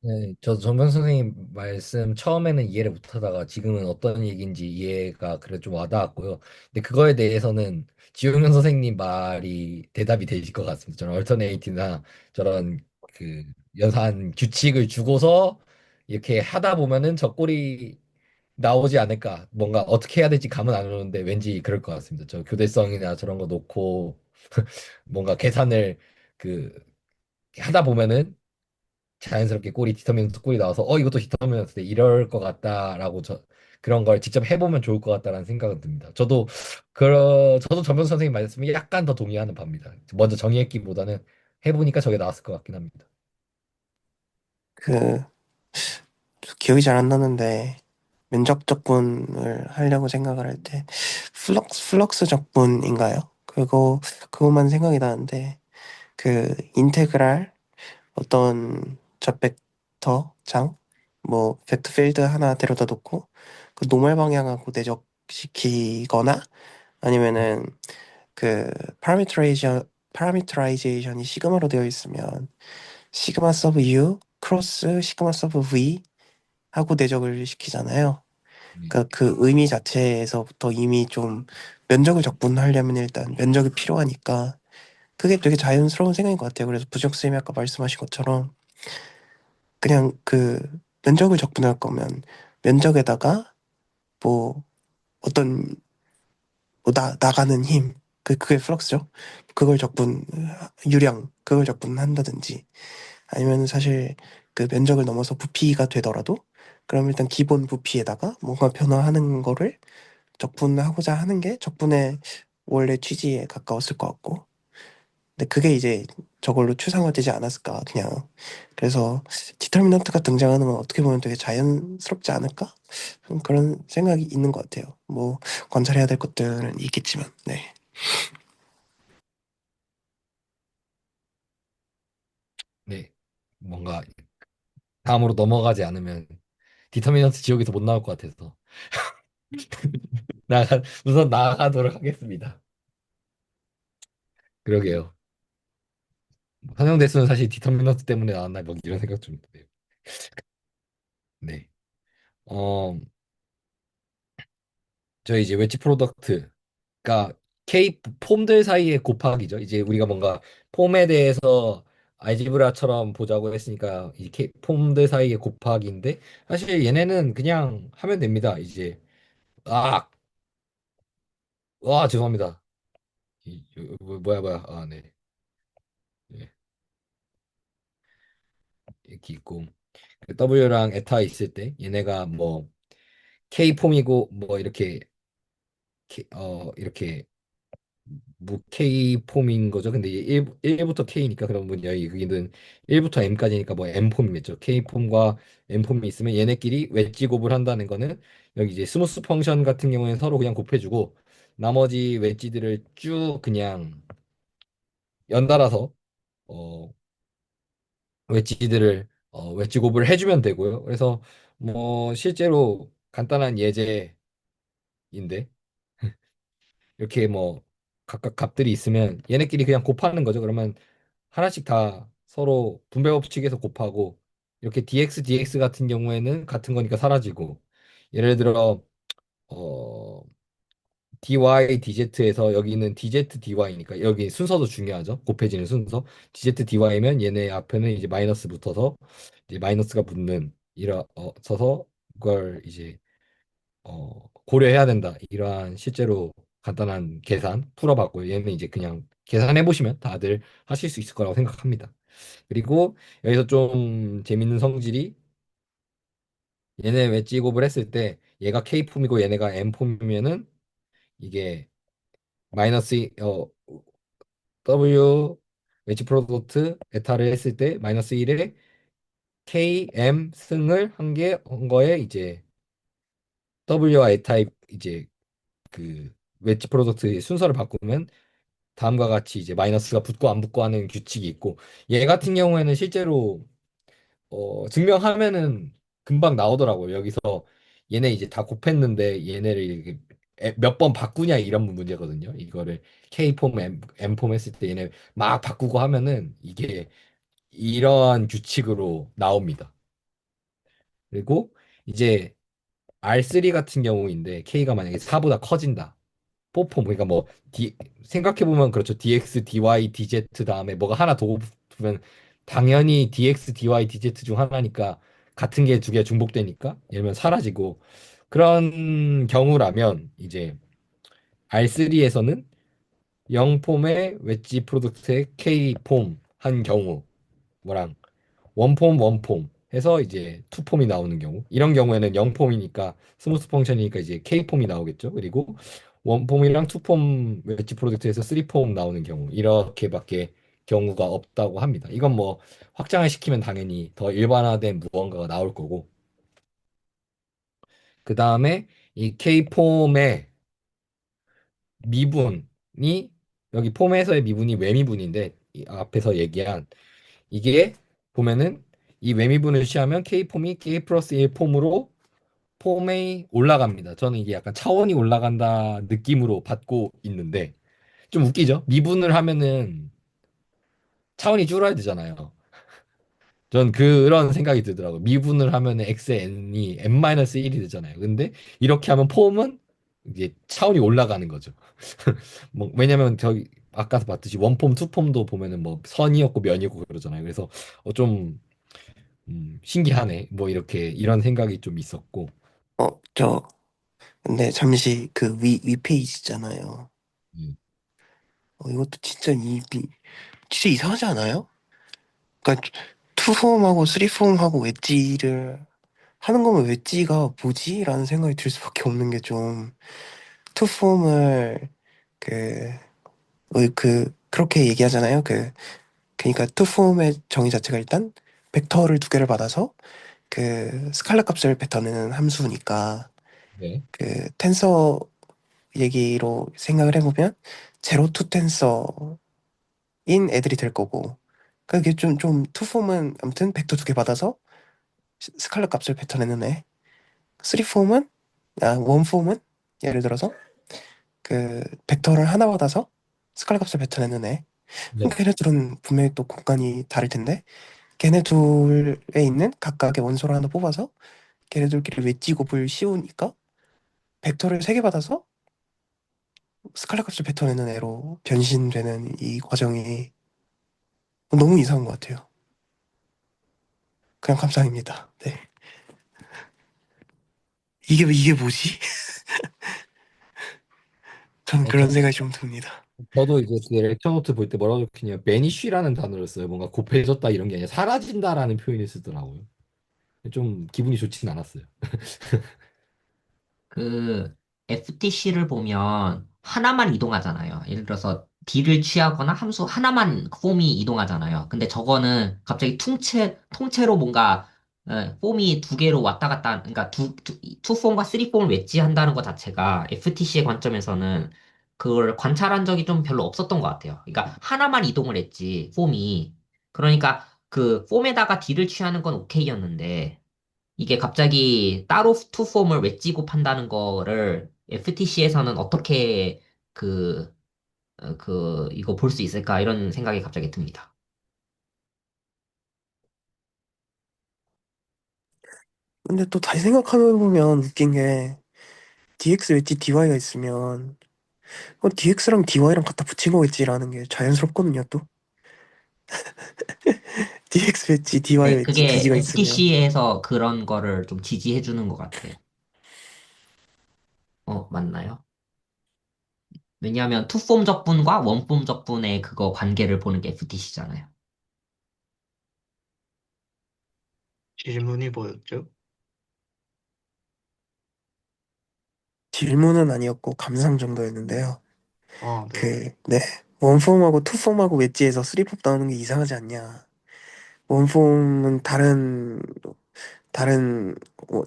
네, 저도 정변 선생님 말씀 처음에는 이해를 못하다가 지금은 어떤 얘기인지 이해가 그래 좀 와닿았고요. 근데 그거에 대해서는 지용현 선생님 말이 대답이 되실 것 같습니다. 저는 얼터네이티나 저런 그 연산 규칙을 주고서 이렇게 하다 보면은 저 꼴이 나오지 않을까. 뭔가 어떻게 해야 될지 감은 안 오는데 왠지 그럴 것 같습니다. 저 교대성이나 저런 거 놓고 뭔가 계산을 그 하다 보면은 자연스럽게 꼴이 디터미넌트 꼴이 나와서 이것도 디터미넌트 이럴 것 같다라고 그런 걸 직접 해보면 좋을 것 같다라는 생각은 듭니다. 저도 전변 선생님 말씀에 약간 더 동의하는 바입니다. 먼저 정의했기보다는 해보니까 저게 나왔을 것 같긴 합니다. 그 기억이 잘 안 나는데 면적 적분을 하려고 생각을 할 때 플럭스 적분인가요? 그것만 생각이 나는데 그 인테그랄 어떤 접벡터 장, 뭐 벡터 필드 하나 데려다 놓고 그 노멀 방향하고 내적시키거나 아니면은 그 파라미터라이제이션이 시그마로 되어 있으면 시그마 서브 U 크로스 시그마 서브 V 하고 내적을 시키잖아요. 네. 그러니까 그 의미 자체에서부터 이미 좀 면적을 적분하려면 일단 면적이 필요하니까 그게 되게 자연스러운 생각인 것 같아요. 그래서 부적 쌤이 아까 말씀하신 것처럼 그냥 그 면적을 적분할 거면 면적에다가 뭐 어떤 뭐 나가는 힘 그게 플럭스죠. 그걸 적분 유량 그걸 적분한다든지 아니면 사실 그 면적을 넘어서 부피가 되더라도 그럼 일단 기본 부피에다가 뭔가 변화하는 거를 적분하고자 하는 게 적분의 원래 취지에 가까웠을 것 같고 근데 그게 이제 저걸로 추상화되지 않았을까 그냥 그래서 디터미넌트가 등장하는 건 어떻게 보면 되게 자연스럽지 않을까 그런 생각이 있는 것 같아요. 뭐 관찰해야 될 것들은 있겠지만 네. 네. 뭔가 다음으로 넘어가지 않으면 디터미넌트 지옥에서 못 나올 것 같아서 우선 나가도록 하겠습니다. 그러게요. 선형대수는 사실 디터미넌트 때문에 나왔나 뭐 이런 생각 좀 드네요. 네. 어, 저희 이제 웨지 프로덕트가 K 폼들 사이의 곱하기죠. 이제 우리가 뭔가 폼에 대해서 알지브라처럼 보자고 했으니까 이 폼들 사이의 곱하기인데 사실 얘네는 그냥 하면 됩니다. 이제 아, 와 죄송합니다. 뭐야. 아, 네. 예. 이렇게 있고 그 W랑 에타 있을 때 얘네가 뭐 K 폼이고 뭐 이렇게 이렇게 뭐 K 폼인 거죠. 근데 이게 1부터 K니까 그러면 여기는 1부터 M까지니까 뭐 M 폼이겠죠. K 폼과 M 폼이 있으면 얘네끼리 웨지 곱을 한다는 거는 여기 이제 스무스 펑션 같은 경우에는 서로 그냥 곱해주고 나머지 웨지들을 쭉 그냥 연달아서 어 웨지들을 웨지 곱을 해주면 되고요. 그래서 뭐 실제로 간단한 예제인데 이렇게 뭐 각각 값들이 있으면 얘네끼리 그냥 곱하는 거죠. 그러면 하나씩 다 서로 분배 법칙에서 곱하고 이렇게 dx 같은 경우에는 같은 거니까 사라지고 예를 들어 어 dy dz에서 여기는 dz dy니까 여기 순서도 중요하죠. 곱해지는 순서. dz dy면 얘네 앞에는 이제 마이너스 붙어서 이제 마이너스가 붙는 이라 서서 그걸 이제 고려해야 된다. 이러한 실제로 간단한 계산 풀어봤고요. 얘는 이제 그냥 계산해 보시면 다들 하실 수 있을 거라고 생각합니다. 그리고 여기서 좀 재밌는 성질이 얘네 웨지 곱을 했을 때 얘가 K 폼이고 얘네가 M 폼이면은 이게 마이너스 W 웨지 프로덕트 에타를 했을 때 마이너스 1에 K M 승을 한 거에 이제 W와 에타의 이제 그 웨지 프로덕트 순서를 바꾸면 다음과 같이 이제 마이너스가 붙고 안 붙고 하는 규칙이 있고 얘 같은 경우에는 실제로 증명하면은 금방 나오더라고요. 여기서 얘네 이제 다 곱했는데 얘네를 몇 번 바꾸냐 이런 문제거든요. 이거를 K폼, M폼 했을 때 얘네 막 바꾸고 하면은 이게 이런 규칙으로 나옵니다. 그리고 이제 R3 같은 경우인데 K가 만약에 4보다 커진다. 뽀폼 그러니까 뭐 생각해 보면 그렇죠. dx, dy, dz 다음에 뭐가 하나 더 붙으면 당연히 dx, dy, dz 중 하나니까 같은 게 두 개 중복되니까 예를 들면 사라지고 그런 경우라면 이제 R3에서는 0폼의 웨지 프로덕트의 K폼 한 경우 뭐랑 원폼 해서 이제 투폼이 나오는 경우 이런 경우에는 0폼이니까 스무스 펑션이니까 이제 K폼이 나오겠죠. 그리고 원폼이랑 투폼 웨지 프로젝트에서 3폼 나오는 경우 이렇게밖에 경우가 없다고 합니다. 이건 뭐 확장을 시키면 당연히 더 일반화된 무언가가 나올 거고 그 다음에 이 K폼의 미분이 여기 폼에서의 미분이 외미분인데 이 앞에서 얘기한 이게 보면은 이 외미분을 취하면 K폼이 K 플러스 1 폼으로 폼이 올라갑니다. 저는 이게 약간 차원이 올라간다 느낌으로 받고 있는데 좀 웃기죠? 미분을 하면은 차원이 줄어야 되잖아요. 전 그런 생각이 들더라고요. 미분을 하면은 x의 n이 n-1이 되잖아요. 근데 이렇게 하면 폼은 이제 차원이 올라가는 거죠. 뭐 왜냐면 저기 아까 봤듯이 원폼, 투폼도 보면은 뭐 선이었고 면이었고 그러잖아요. 그래서 좀 신기하네. 뭐 이렇게 이런 생각이 좀 있었고. 저 근데 잠시 그 위 페이지 있잖아요. 음, 이것도 진짜 이상하지 않아요? 그러니까 투폼하고 쓰리폼하고 웨지를 하는 거면 웨지가 뭐지? 라는 생각이 들 수밖에 없는 게 좀 투폼을 그 그렇게 얘기하잖아요. 그러니까 투폼의 정의 자체가 일단 벡터를 두 개를 받아서 그 스칼라 값을 뱉어내는 함수니까 네. 그 텐서 얘기로 생각을 해보면 제로 투 텐서인 애들이 될 거고 그게 좀 투폼은 아무튼 벡터 두 개 받아서 스칼라 값을 뱉어내는 애 쓰리폼은 원폼은 예를 들어서 그 벡터를 하나 받아서 스칼라 값을 뱉어내는 애 그럼 네. 걔네들은 분명히 또 공간이 다를 텐데 걔네 둘에 있는 각각의 원소를 하나 뽑아서 걔네들끼리 웨지 곱을 씌우니까 벡터를 세 개 받아서 스칼라 값을 뱉어내는 애로 변신되는 이 과정이 너무 이상한 것 같아요. 그냥 감상입니다. 네. 이게 뭐지? 저는 네, 그런 생각이 좀 듭니다. 저도 이제 그 렉처 노트 볼 때 뭐라고 적히냐면 베니쉬라는 단어를 써요. 뭔가 곱해졌다 이런 게 아니라 사라진다라는 표현을 쓰더라고요. 좀 기분이 좋진 않았어요. 그 FTC를 보면 하나만 이동하잖아요. 예를 들어서 D를 취하거나 함수 하나만 폼이 이동하잖아요. 근데 저거는 갑자기 통째로 뭔가 폼이 두 개로 왔다 갔다, 그러니까 투 폼과 쓰리 폼을 웨지한다는 것 자체가 FTC의 관점에서는 그걸 관찰한 적이 좀 별로 없었던 것 같아요. 그러니까 하나만 이동을 했지, 폼이. 그러니까 그 폼에다가 D를 취하는 건 오케이였는데, 이게 갑자기 따로 투폼을 웨지고 판다는 거를 FTC에서는 어떻게 그, 이거 볼 수 있을까? 이런 생각이 갑자기 듭니다. 근데 또 다시 생각해보면 웃긴 게 DX 웨지 DY가 있으면 DX랑 DY랑 갖다 붙인 거겠지라는 게 자연스럽거든요. 또 DX 웨지 DY 네, 웨지 그게 DG가 있으면 FTC에서 그런 거를 좀 지지해 주는 것 같아요. 맞나요? 왜냐하면 투폼 적분과 원폼 적분의 그거 관계를 보는 게 FTC잖아요. 질문이 뭐였죠? 질문은 아니었고 감상 정도였는데요. 아, 네. 네. 원폼하고 투폼하고 웨지에서 쓰리폼 나오는 게 이상하지 않냐. 원폼은 다른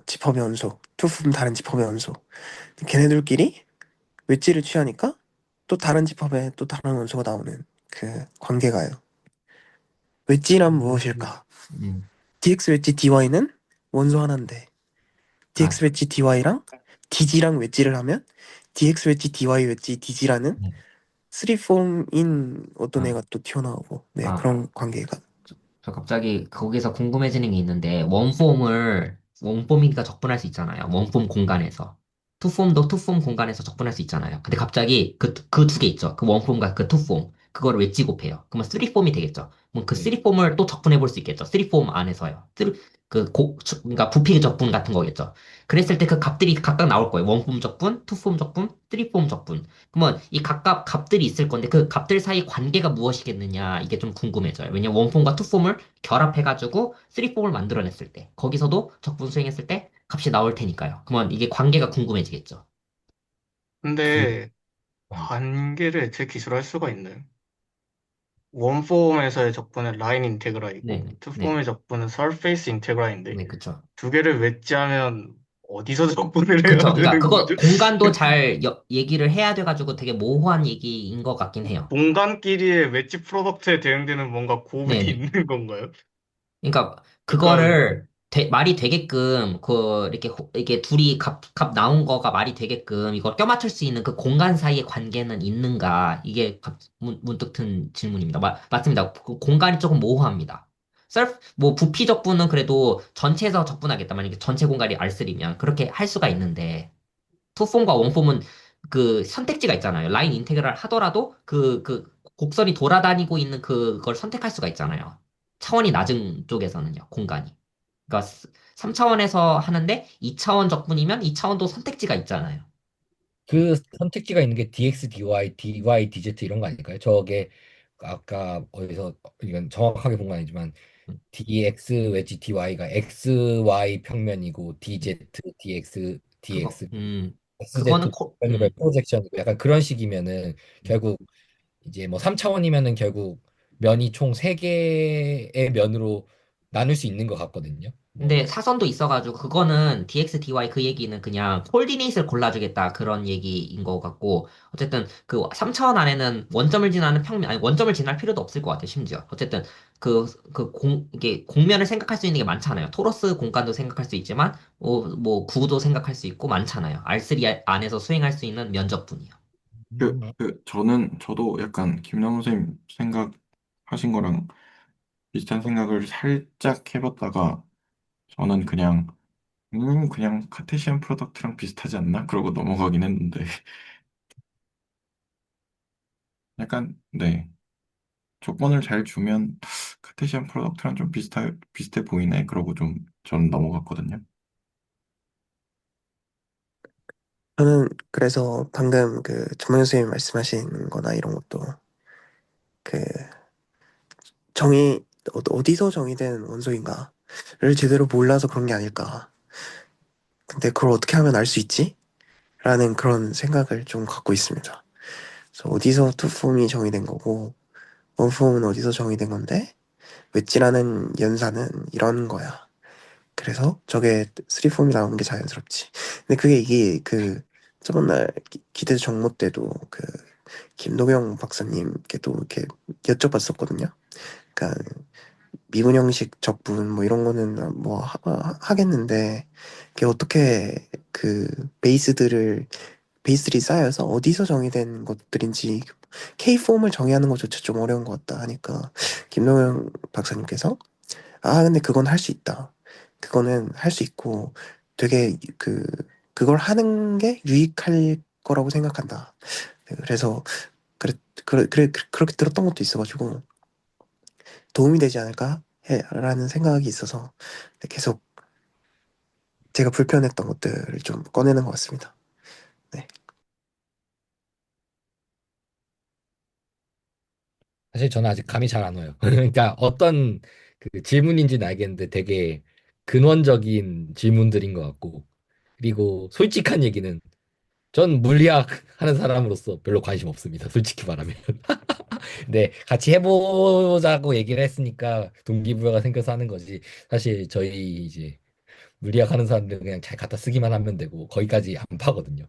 집합의 원소, 투폼 다른 집합의 원소. 걔네들끼리 웨지를 취하니까 또 다른 집합에 또 다른 원소가 나오는 그 관계가요. 웨지란 무엇일까? 음, DX 웨지 DY는 원소 하나인데 아, DX 웨지 DY랑 DG랑 웨지를 하면 DX 웨지 DY 웨지 DG라는 네. 3폼인 어떤 아, 애가 또 튀어나오고 네 아, 그런 관계가 저 갑자기 거기서 궁금해지는 게 있는데, 원폼이니까 적분할 수 있잖아요. 원폼 공간에서. 투폼도 투폼 공간에서 적분할 수 있잖아요. 근데 갑자기 그 두 개 있죠. 그 원폼과 그 투폼. 그거를 웨지 곱해요. 그러면 쓰리폼이 되겠죠. 그럼 그 네. 쓰리폼을 또 적분해 볼 수 있겠죠. 쓰리폼 안에서요. 그러니까 부피 적분 같은 거겠죠. 그랬을 때 그 값들이 각각 나올 거예요. 원폼 적분, 투폼 적분, 쓰리폼 적분. 그러면 이 각각 값들이 있을 건데 그 값들 사이 관계가 무엇이겠느냐 이게 좀 궁금해져요. 왜냐면 원폼과 투폼을 결합해가지고 3폼을 만들어냈을 때 거기서도 적분 수행했을 때 값이 나올 테니까요. 그러면 이게 관계가 궁금해지겠죠. 그 근데 음, 관계를 제 기술할 수가 있나요? 원폼에서의 적분은 라인 인테그랄이고 네네. 네. 투폼의 적분은 서페이스 인테그랄인데 네, 그쵸. 두 개를 웨지하면 어디서 적분을 해야 그쵸. 그러니까 되는 그거 거죠? 공간도 잘 얘기를 해야 돼가지고 되게 모호한 얘기인 것 같긴 해요. 공간끼리의 웨지 프로덕트에 대응되는 뭔가 곱이 네네. 있는 건가요? 그러니까 약간 그거를 말이 되게끔 이게 둘이 값 나온 거가 말이 되게끔 이걸 껴맞출 수 있는 그 공간 사이의 관계는 있는가 이게 문득 든 질문입니다. 맞습니다. 그 공간이 조금 모호합니다. 뭐 부피 적분은 그래도 전체에서 적분하겠다. 만약에 전체 공간이 R3면 그렇게 할 수가 있는데 투폼과 원폼은 그 선택지가 있잖아요. 라인 인테그랄 하더라도 그 곡선이 돌아다니고 있는 그걸 선택할 수가 있잖아요. 차원이 낮은 쪽에서는요, 공간이. 그러니까 3차원에서 하는데 2차원 적분이면 2차원도 선택지가 있잖아요. 그 선택지가 있는 게 DX, DY, DY, DZ 이런 거 아닐까요? 저게 아까 어디서 이건 정확하게 본 건 아니지만 음, DX 웨지 DY가 XY 평면이고 DZ, DX, 그거, DX, 음, XZ 그거는 평면의 프로젝션이고 약간 그런 식이면은 결국 이제 뭐 3차원이면은 결국 면이 총 3개의 면으로 나눌 수 있는 것 같거든요. 뭐 근데 사선도 있어가지고 그거는 DX, DY 그 얘기는 그냥 콜디네이트를 골라주겠다 그런 얘기인 것 같고 어쨌든 그 3차원 안에는 원점을 지나는 평면 아니 원점을 지날 필요도 없을 것 같아요 심지어 어쨌든 이게 공면을 생각할 수 있는 게 많잖아요 토러스 공간도 생각할 수 있지만 뭐 구도 생각할 수 있고 많잖아요 R3 안에서 수행할 수 있는 면적분이요. 저도 약간 김남우 선생님 생각하신 거랑 비슷한 생각을 살짝 해봤다가 저는 그냥 카테시안 프로덕트랑 비슷하지 않나? 그러고 넘어가긴 했는데 약간, 네. 조건을 잘 주면 카테시안 프로덕트랑 좀 비슷해 보이네. 그러고 좀 저는 넘어갔거든요. 저는 그래서 방금 그 전명 선생님 말씀하신 거나 이런 것도 그 정의, 어디서 정의된 원소인가를 제대로 몰라서 그런 게 아닐까. 근데 그걸 어떻게 하면 알 수 있지? 라는 그런 생각을 좀 갖고 있습니다. 그래서 어디서 투폼이 정의된 거고, 원폼은 어디서 정의된 건데, 웨지라는 연산은 이런 거야. 그래서 저게 3폼이 나오는 게 자연스럽지. 근데 그게 이게 그, 저번 날 기대 정모 때도 그, 김도경 박사님께도 이렇게 여쭤봤었거든요. 그러니까 미분형식 적분 뭐 이런 거는 뭐 하겠는데 그게 어떻게 그 베이스들이 쌓여서 어디서 정의된 것들인지 K폼을 정의하는 것조차 좀 어려운 것 같다 하니까 김동현 박사님께서 근데 그건 할 수 있다. 그거는 할 수 있고 되게 그걸 하는 게 유익할 거라고 생각한다. 그래서 그래, 그렇게 들었던 것도 있어가지고 도움이 되지 않을까 라는 생각이 있어서 계속 제가 불편했던 것들을 좀 꺼내는 것 같습니다. 네. 사실 저는 아직 감이 잘 안 와요. 그러니까 어떤 그 질문인지는 알겠는데 되게 근원적인 질문들인 것 같고, 그리고 솔직한 얘기는 전 물리학 하는 사람으로서 별로 관심 없습니다. 솔직히 말하면. 네, 같이 해보자고 얘기를 했으니까 동기부여가 생겨서 하는 거지. 사실 저희 이제 물리학 하는 사람들은 그냥 잘 갖다 쓰기만 하면 되고 거기까지 안 파거든요.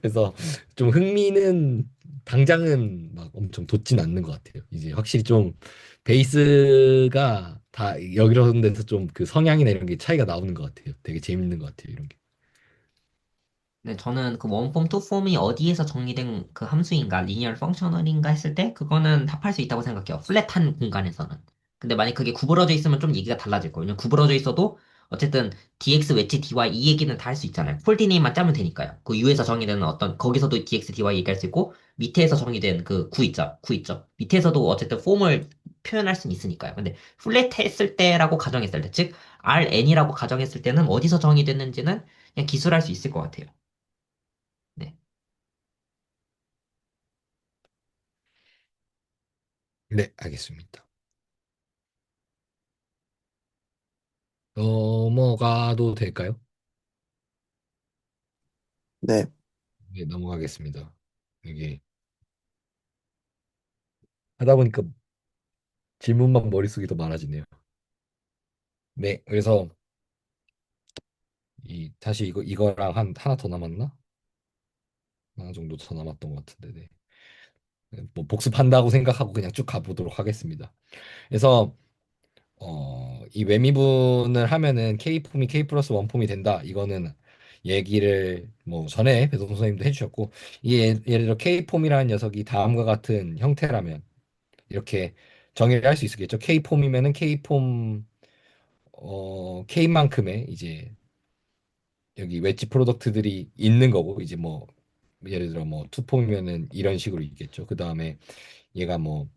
그래서 좀 흥미는 당장은 막 엄청 돋진 않는 것 같아요. 이제 확실히 좀 베이스가 다 여기저런 데서 좀 그 성향이나 이런 게 차이가 나오는 것 같아요. 되게 재밌는 것 같아요. 이런 게. 네, 저는 그 원폼, 투폼이 어디에서 정의된 그 함수인가, 리니얼 펑셔널인가 했을 때, 그거는 답할 수 있다고 생각해요. 플랫한 공간에서는. 근데 만약 그게 구부러져 있으면 좀 얘기가 달라질 거예요. 왜냐면 구부러져 있어도, 어쨌든, dx, 웨지, dy 이 얘기는 다 할 수 있잖아요. 콜디네임만 짜면 되니까요. 그 U에서 정의되는 어떤, 거기서도 dx, dy 얘기할 수 있고, 밑에서 정의된 그 구 있죠. 구 있죠. 밑에서도 어쨌든 폼을 표현할 수는 있으니까요. 근데 플랫했을 때라고 가정했을 때, 즉, Rn이라고 가정했을 때는 어디서 정의됐는지는 그냥 기술할 수 있을 것 같아요. 네. 네, 알겠습니다. 넘어가도 될까요? 네. 네, 넘어가겠습니다. 이게 하다 보니까 질문만 머릿속에 더 많아지네요. 네, 그래서 이 다시 이거랑 하나 더 남았나? 하나 정도 더 남았던 것 같은데, 네. 뭐 복습한다고 생각하고 그냥 쭉 가보도록 하겠습니다. 그래서 이 외미분을 하면은 K 폼이 K 플러스 원 폼이 된다. 이거는 얘기를 뭐 전에 배동 선생님도 해주셨고, 예를 들어 K 폼이라는 녀석이 다음과 같은 형태라면 이렇게 정의를 할 수 있겠죠. K 폼이면은 K 폼 K만큼의 이제 여기 웨지 프로덕트들이 있는 거고, 이제 뭐 예를 들어 뭐 투폼이면은 이런 식으로 있겠죠. 그 다음에 얘가 뭐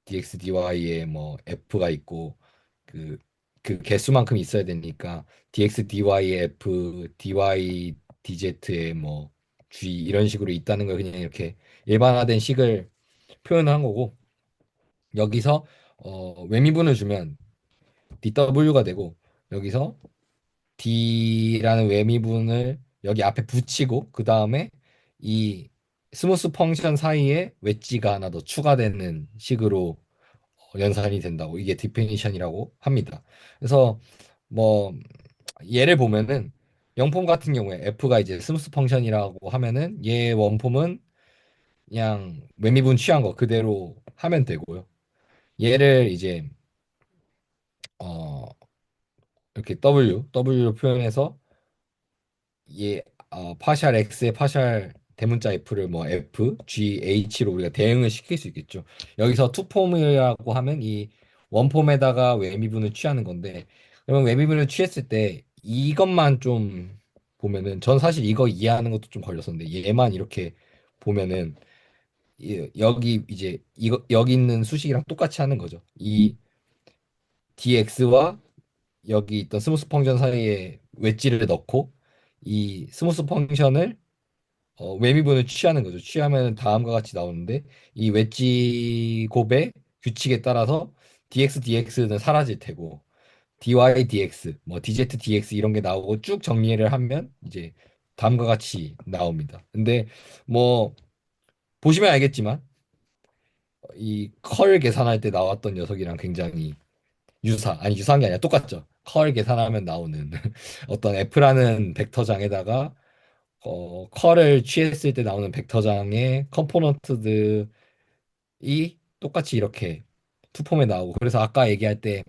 dx dy에 뭐 f가 있고 그 그 개수만큼 있어야 되니까 dx dy에 f dy dz에 뭐 g 이런 식으로 있다는 걸 그냥 이렇게 일반화된 식을 표현한 거고, 여기서 외미분을 주면 dw가 되고, 여기서 d라는 외미분을 여기 앞에 붙이고 그 다음에 이 스무스 펑션 사이에 웨지가 하나 더 추가되는 식으로 연산이 된다고, 이게 디피니션이라고 합니다. 그래서 뭐 예를 보면은 영폼 같은 경우에 f가 이제 스무스 펑션이라고 하면은 얘 원폼은 그냥 외미분 취한 거 그대로 하면 되고요. 얘를 이제 어 이렇게 w로 표현해서 얘 파샬 x의 파샬 대문자 f를 뭐 f, g, h로 우리가 대응을 시킬 수 있겠죠. 여기서 투폼이라고 하면 이 원폼에다가 외미분을 취하는 건데, 그러면 외미분을 취했을 때 이것만 좀 보면은, 전 사실 이거 이해하는 것도 좀 걸렸었는데, 얘만 이렇게 보면은 여기 이제 이거 여기 있는 수식이랑 똑같이 하는 거죠. 이 dx와 여기 있던 스무스 펑션 사이에 웨지를 넣고 이 스무스 펑션을 외미분을 취하는 거죠. 취하면 다음과 같이 나오는데 이 웨지 곱의 규칙에 따라서 dx, dx는 사라질 테고 dy, dx, 뭐 dz, dx 이런 게 나오고 쭉 정리를 하면 이제 다음과 같이 나옵니다. 근데 뭐 보시면 알겠지만 이 컬 계산할 때 나왔던 녀석이랑 굉장히 아니 유사한 게 아니라 똑같죠. 컬 계산하면 나오는 어떤 f라는 벡터장에다가 컬을 취했을 때 나오는 벡터장의 컴포넌트들이 똑같이 이렇게 투폼에 나오고 그래서 아까 얘기할 때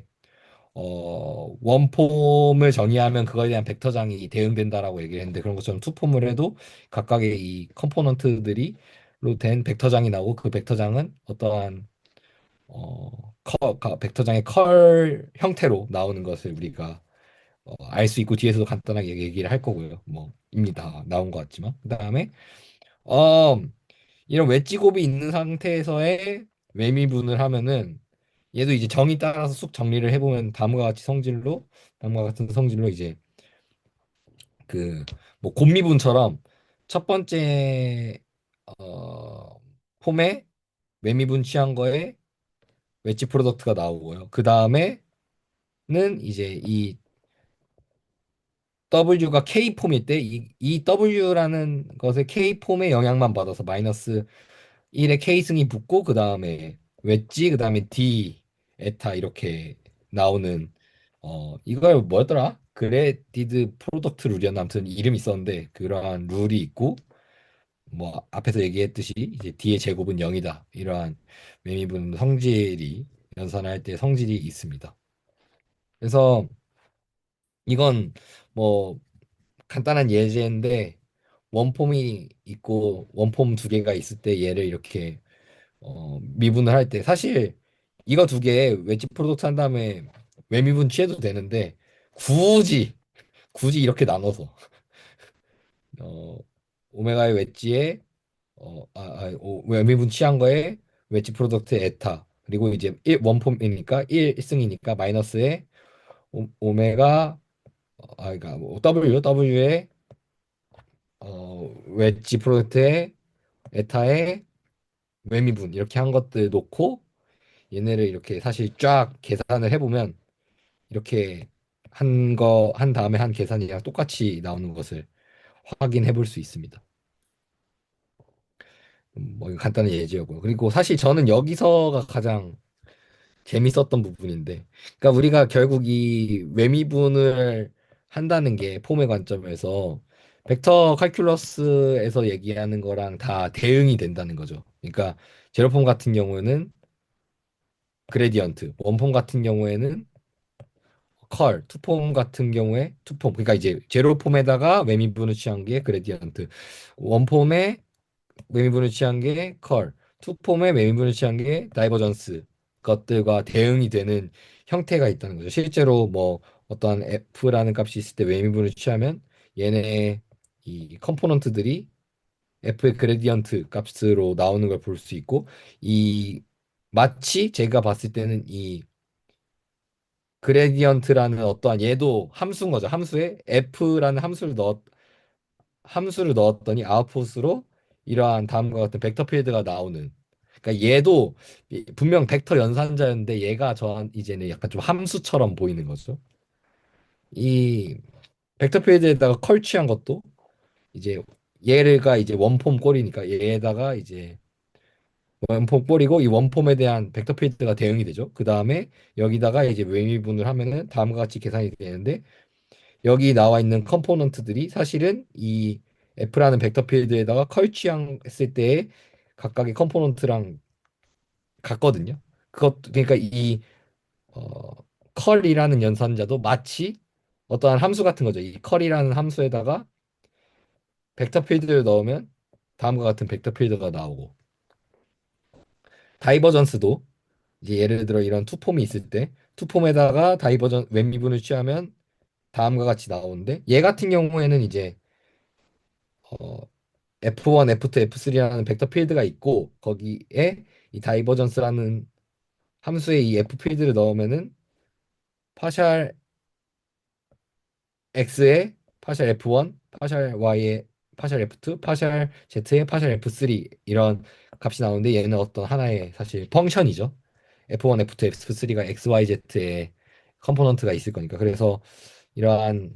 원폼을 정의하면 그거에 대한 벡터장이 대응된다라고 얘기를 했는데 그런 것처럼 투폼을 해도 각각의 이 컴포넌트들이 로된 벡터장이 나오고 그 벡터장은 어떠한 벡터장의 컬 형태로 나오는 것을 우리가 알 수 있고 뒤에서도 간단하게 얘기를 할 거고요. 뭐 이미 다 나온 것 같지만 그다음에 어, 이런 웨지 곱이 있는 상태에서의 외미분을 하면은 얘도 이제 정의 따라서 쑥 정리를 해보면 다음과 같은 성질로 이제 그 뭐 곱미분처럼 첫 번째 폼에 외미분 취한 거에 웨지 프로덕트가 나오고요. 그 다음에는 이제 이 W가 K 폼일 때 이 W라는 것의 K 폼의 영향만 받아서 마이너스 1에 K승이 붙고 그 다음에 웨지 그 다음에 D 에타 이렇게 나오는 이걸 뭐였더라? 그레디드 프로덕트 룰이었나 아무튼 이름이 있었는데 그러한 룰이 있고 뭐 앞에서 얘기했듯이 이제 D의 제곱은 0이다 이러한 매미분 성질이 연산할 때 성질이 있습니다. 그래서 이건 뭐 간단한 예제인데 원폼이 있고 원폼 두 개가 있을 때 얘를 이렇게 미분을 할 때 사실 이거 두 개 웨지 프로덕트 한 다음에 외미분 취해도 되는데 굳이 이렇게 나눠서 어, 오메가의 웨지에 외미분 취한 거에 웨지 프로덕트 에타 그리고 이제 원폼이니까 1승이니까 마이너스에 오메가 그러니까 뭐 W에 웨지 프로덕트에 에타에 외미분 이렇게 한 것들 놓고 얘네를 이렇게 사실 쫙 계산을 해보면 이렇게 한 다음에 한 계산이랑 똑같이 나오는 것을 확인해 볼 수 있습니다. 뭐 이거 간단한 예제였고요. 그리고 사실 저는 여기서가 가장 재밌었던 부분인데, 그러니까 우리가 결국 이 외미분을 한다는 게 폼의 관점에서 벡터 칼큘러스에서 얘기하는 거랑 다 대응이 된다는 거죠. 그러니까 제로폼 같은 경우에는 그레디언트, 원폼 같은 경우에는 투폼 같은 경우에 투폼. 그러니까 이제 제로폼에다가 외미분을 취한 게 그레디언트, 원폼에 외미분을 취한 게 투폼에 외미분을 취한 게 다이버전스 것들과 대응이 되는 형태가 있다는 거죠. 실제로 뭐 어떤 f라는 값이 있을 때 외미분을 취하면 얘네 이 컴포넌트들이 f의 그레디언트 값으로 나오는 걸 볼 수 있고 이 마치 제가 봤을 때는 이 그레디언트라는 어떠한 얘도 함수인 거죠. 함수에 f라는 함수를 넣었더니 아웃풋으로 이러한 다음과 같은 벡터 필드가 나오는. 그러니까 얘도 분명 벡터 연산자였는데 얘가 저한 이제는 약간 좀 함수처럼 보이는 거죠. 이 벡터 필드에다가 컬취한 것도 이제 얘가 이제 원폼 꼴이니까 얘에다가 이제 원폼 꼴이고 이 원폼에 대한 벡터 필드가 대응이 되죠. 그 다음에 여기다가 이제 외미분을 하면은 다음과 같이 계산이 되는데 여기 나와 있는 컴포넌트들이 사실은 이 F라는 벡터 필드에다가 컬취했을 때의 각각의 컴포넌트랑 같거든요. 그러니까 이 어, 컬이라는 연산자도 마치 어떠한 함수 같은 거죠. 이 컬이라는 함수에다가 벡터 필드를 넣으면 다음과 같은 벡터 필드가 나오고 다이버전스도 이제 예를 들어 이런 투폼이 있을 때 투폼에다가 웹미분을 취하면 다음과 같이 나오는데 얘 같은 경우에는 이제 어, F1, F2, F3라는 벡터 필드가 있고 거기에 이 다이버전스라는 함수에 이 F 필드를 넣으면은 파샬 X에 파샬 F1, 파샬 Y에 파셜 F2, 파셜 Z에 파셜 F3 이런 값이 나오는데 얘는 어떤 하나의 사실 펑션이죠. F1, F2, F3가 X, Y, Z의 컴포넌트가 있을 거니까. 그래서 이러한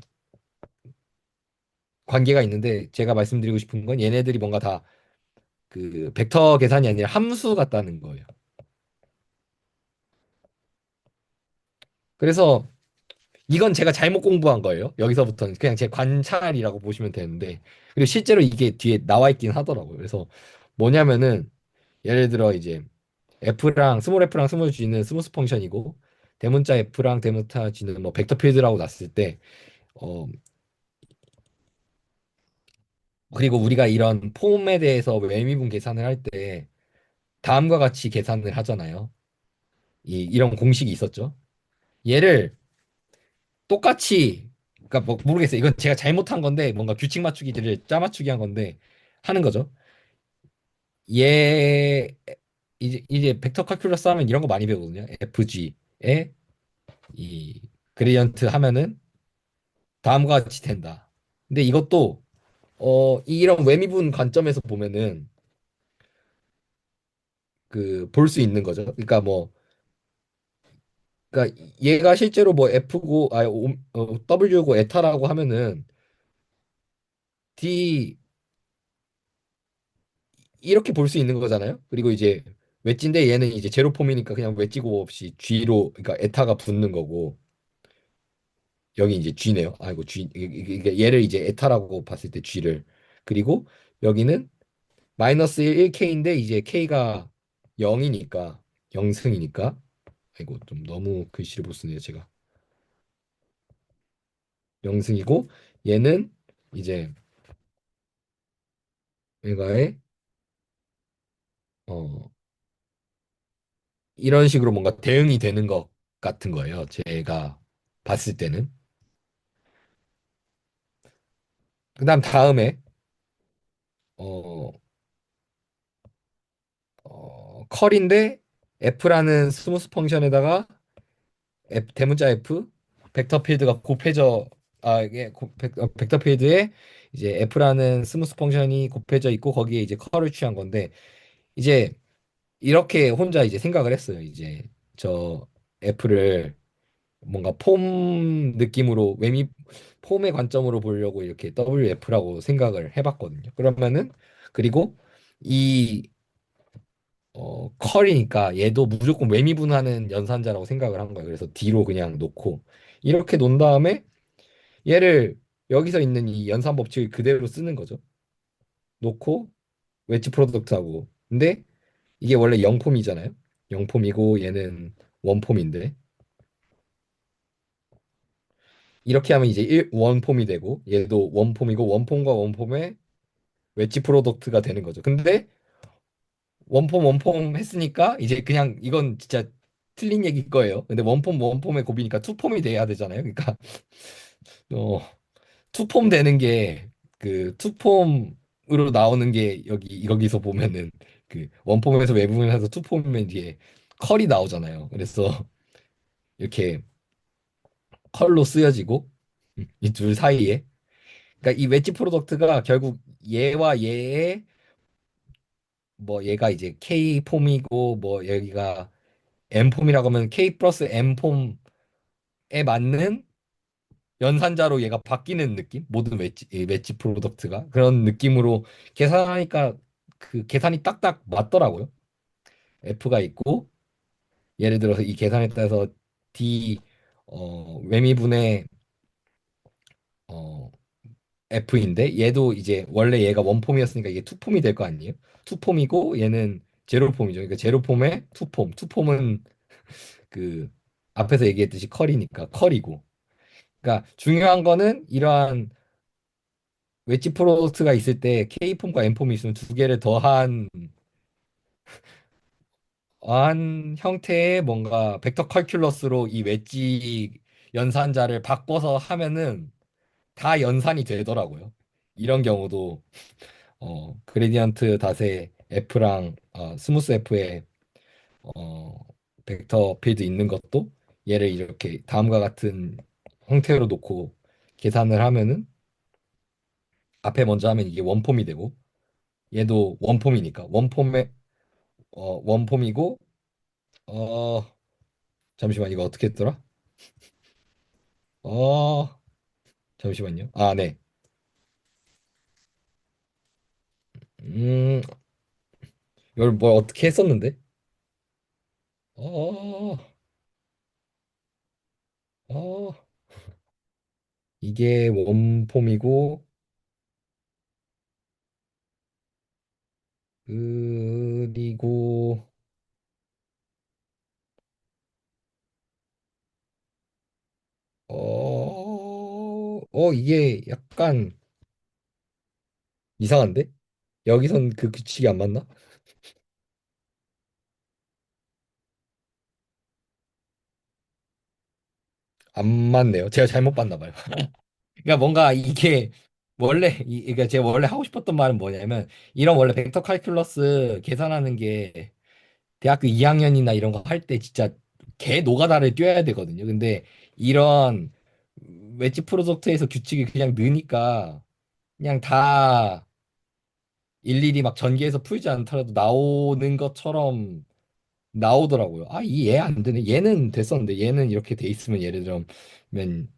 관계가 있는데 제가 말씀드리고 싶은 건 얘네들이 뭔가 다 그 벡터 계산이 아니라 함수 같다는 거예요. 그래서 이건 제가 잘못 공부한 거예요. 여기서부터는 그냥 제 관찰이라고 보시면 되는데 그리고 실제로 이게 뒤에 나와 있긴 하더라고요. 그래서 뭐냐면은 예를 들어 이제 F랑 스몰 g는 스무스 펑션이고 대문자 F랑 대문자 g는 뭐 벡터 필드라고 놨을 때 어, 그리고 우리가 이런 폼에 대해서 외미분 계산을 할 때 다음과 같이 계산을 하잖아요. 이런 공식이 있었죠. 얘를 똑같이 그러니까 뭐 모르겠어요. 이건 제가 잘못한 건데 뭔가 규칙 맞추기들을 짜맞추기 한 건데 하는 거죠. 얘 이제 벡터 칼큘러스 하면 이런 거 많이 배우거든요. FG에 이 그레디언트 하면은 다음과 같이 된다. 근데 이것도 이런 외미분 관점에서 보면은 그 볼 수 있는 거죠. 그러니까 뭐 그러니까 얘가 실제로 뭐 F고 W고 에타라고 하면은 D 이렇게 볼 수 있는 거잖아요. 그리고 이제 웨지인데 얘는 이제 제로 폼이니까 그냥 웨지고 없이 G로 그러니까 에타가 붙는 거고 여기 이제 G네요. 아이고 G 이게 얘를 이제 에타라고 봤을 때 G를 그리고 여기는 마이너스 1K인데 이제 K가 0이니까 0승이니까 아이고 좀 너무 글씨를 못 쓰네요 제가 0승이고 얘는 이제 얘가의 어 이런 식으로 뭔가 대응이 되는 것 같은 거예요. 제가 봤을 때는. 그다음 다음에 어, 컬인데 F라는 스무스 펑션에다가 대문자 F 벡터 필드가 곱해져 이게 벡터 필드에 이제 F라는 스무스 펑션이 곱해져 있고 거기에 이제 컬을 취한 건데 이제 이렇게 혼자 이제 생각을 했어요. 이제 저 F를 뭔가 폼 느낌으로 폼의 관점으로 보려고 이렇게 WF라고 생각을 해봤거든요. 그러면은 그리고 이 컬이니까 얘도 무조건 외미분하는 연산자라고 생각을 한 거예요. 그래서 D로 그냥 놓고 이렇게 놓은 다음에 얘를 여기서 있는 이 연산 법칙을 그대로 쓰는 거죠. 놓고 웨지 프로덕트하고 근데 이게 원래 0폼이잖아요. 0폼이고 얘는 원폼인데 이렇게 하면 이제 원폼이 되고 얘도 원폼이고 원폼과 원폼의 웨지 프로덕트가 되는 거죠. 근데 원폼 했으니까 이제 그냥 이건 진짜 틀린 얘기일 거예요. 근데 원폼의 곱이니까 투폼이 돼야 되잖아요. 그러니까 어 투폼 되는 게 그 투폼으로 나오는 게 여기서 보면은 그 원폼에서 외부분에서 투폼이면 뒤에 컬이 나오잖아요. 그래서 이렇게 컬로 쓰여지고 이 둘 사이에 그러니까 이 웨지 프로덕트가 결국 얘와 얘의 뭐 얘가 이제 K 폼이고 뭐 여기가 M 폼이라고 하면 K 플러스 M 폼에 맞는 연산자로 얘가 바뀌는 느낌? 모든 이 웨지 프로덕트가 그런 느낌으로 계산하니까 그 계산이 딱딱 맞더라고요. F가 있고 예를 들어서 이 계산에 따라서 D 외미분의 어 F인데 얘도 이제 원래 얘가 원폼이었으니까 이게 투폼이 될 거 아니에요? 투폼이고 얘는 제로폼이죠. 그러니까 제로폼의 투폼. 투폼은 그 앞에서 얘기했듯이 컬이니까 컬이고. 그러니까 중요한 거는 이러한 웨지 프로덕트가 있을 때 K폼과 M폼이 있으면 두 개를 더한 형태의 뭔가 벡터 칼큘러스로 이 웨지 연산자를 바꿔서 하면은 다 연산이 되더라고요. 이런 경우도 그레디언트 닷에 F랑 스무스 F에 어, 벡터 필드 있는 것도 얘를 이렇게 다음과 같은 형태로 놓고 계산을 하면은 앞에 먼저 하면 이게 원폼이 되고 얘도 원폼이니까 원폼이고 어 잠시만 이거 어떻게 했더라? 어 잠시만요. 아, 네. 음 이걸 뭐 어떻게 했었는데? 어, 어 이게 원폼이고 그리고 이게 약간 이상한데? 여기선 그 규칙이 안 맞나? 안 맞네요. 제가 잘못 봤나 봐요. 그러니까 뭔가 이게 그러니까 제가 원래 하고 싶었던 말은 뭐냐면 이런 원래 벡터 칼큘러스 계산하는 게 대학교 2학년이나 이런 거 할 때 진짜 개 노가다를 뛰어야 되거든요. 근데 이런 웨지 프로젝트에서 규칙이 그냥 느니까 그냥 다 일일이 막 전개해서 풀지 않더라도 나오는 것처럼 나오더라고요. 아, 이 얘 안 되네. 얘는 됐었는데 얘는 이렇게 돼 있으면 예를 들면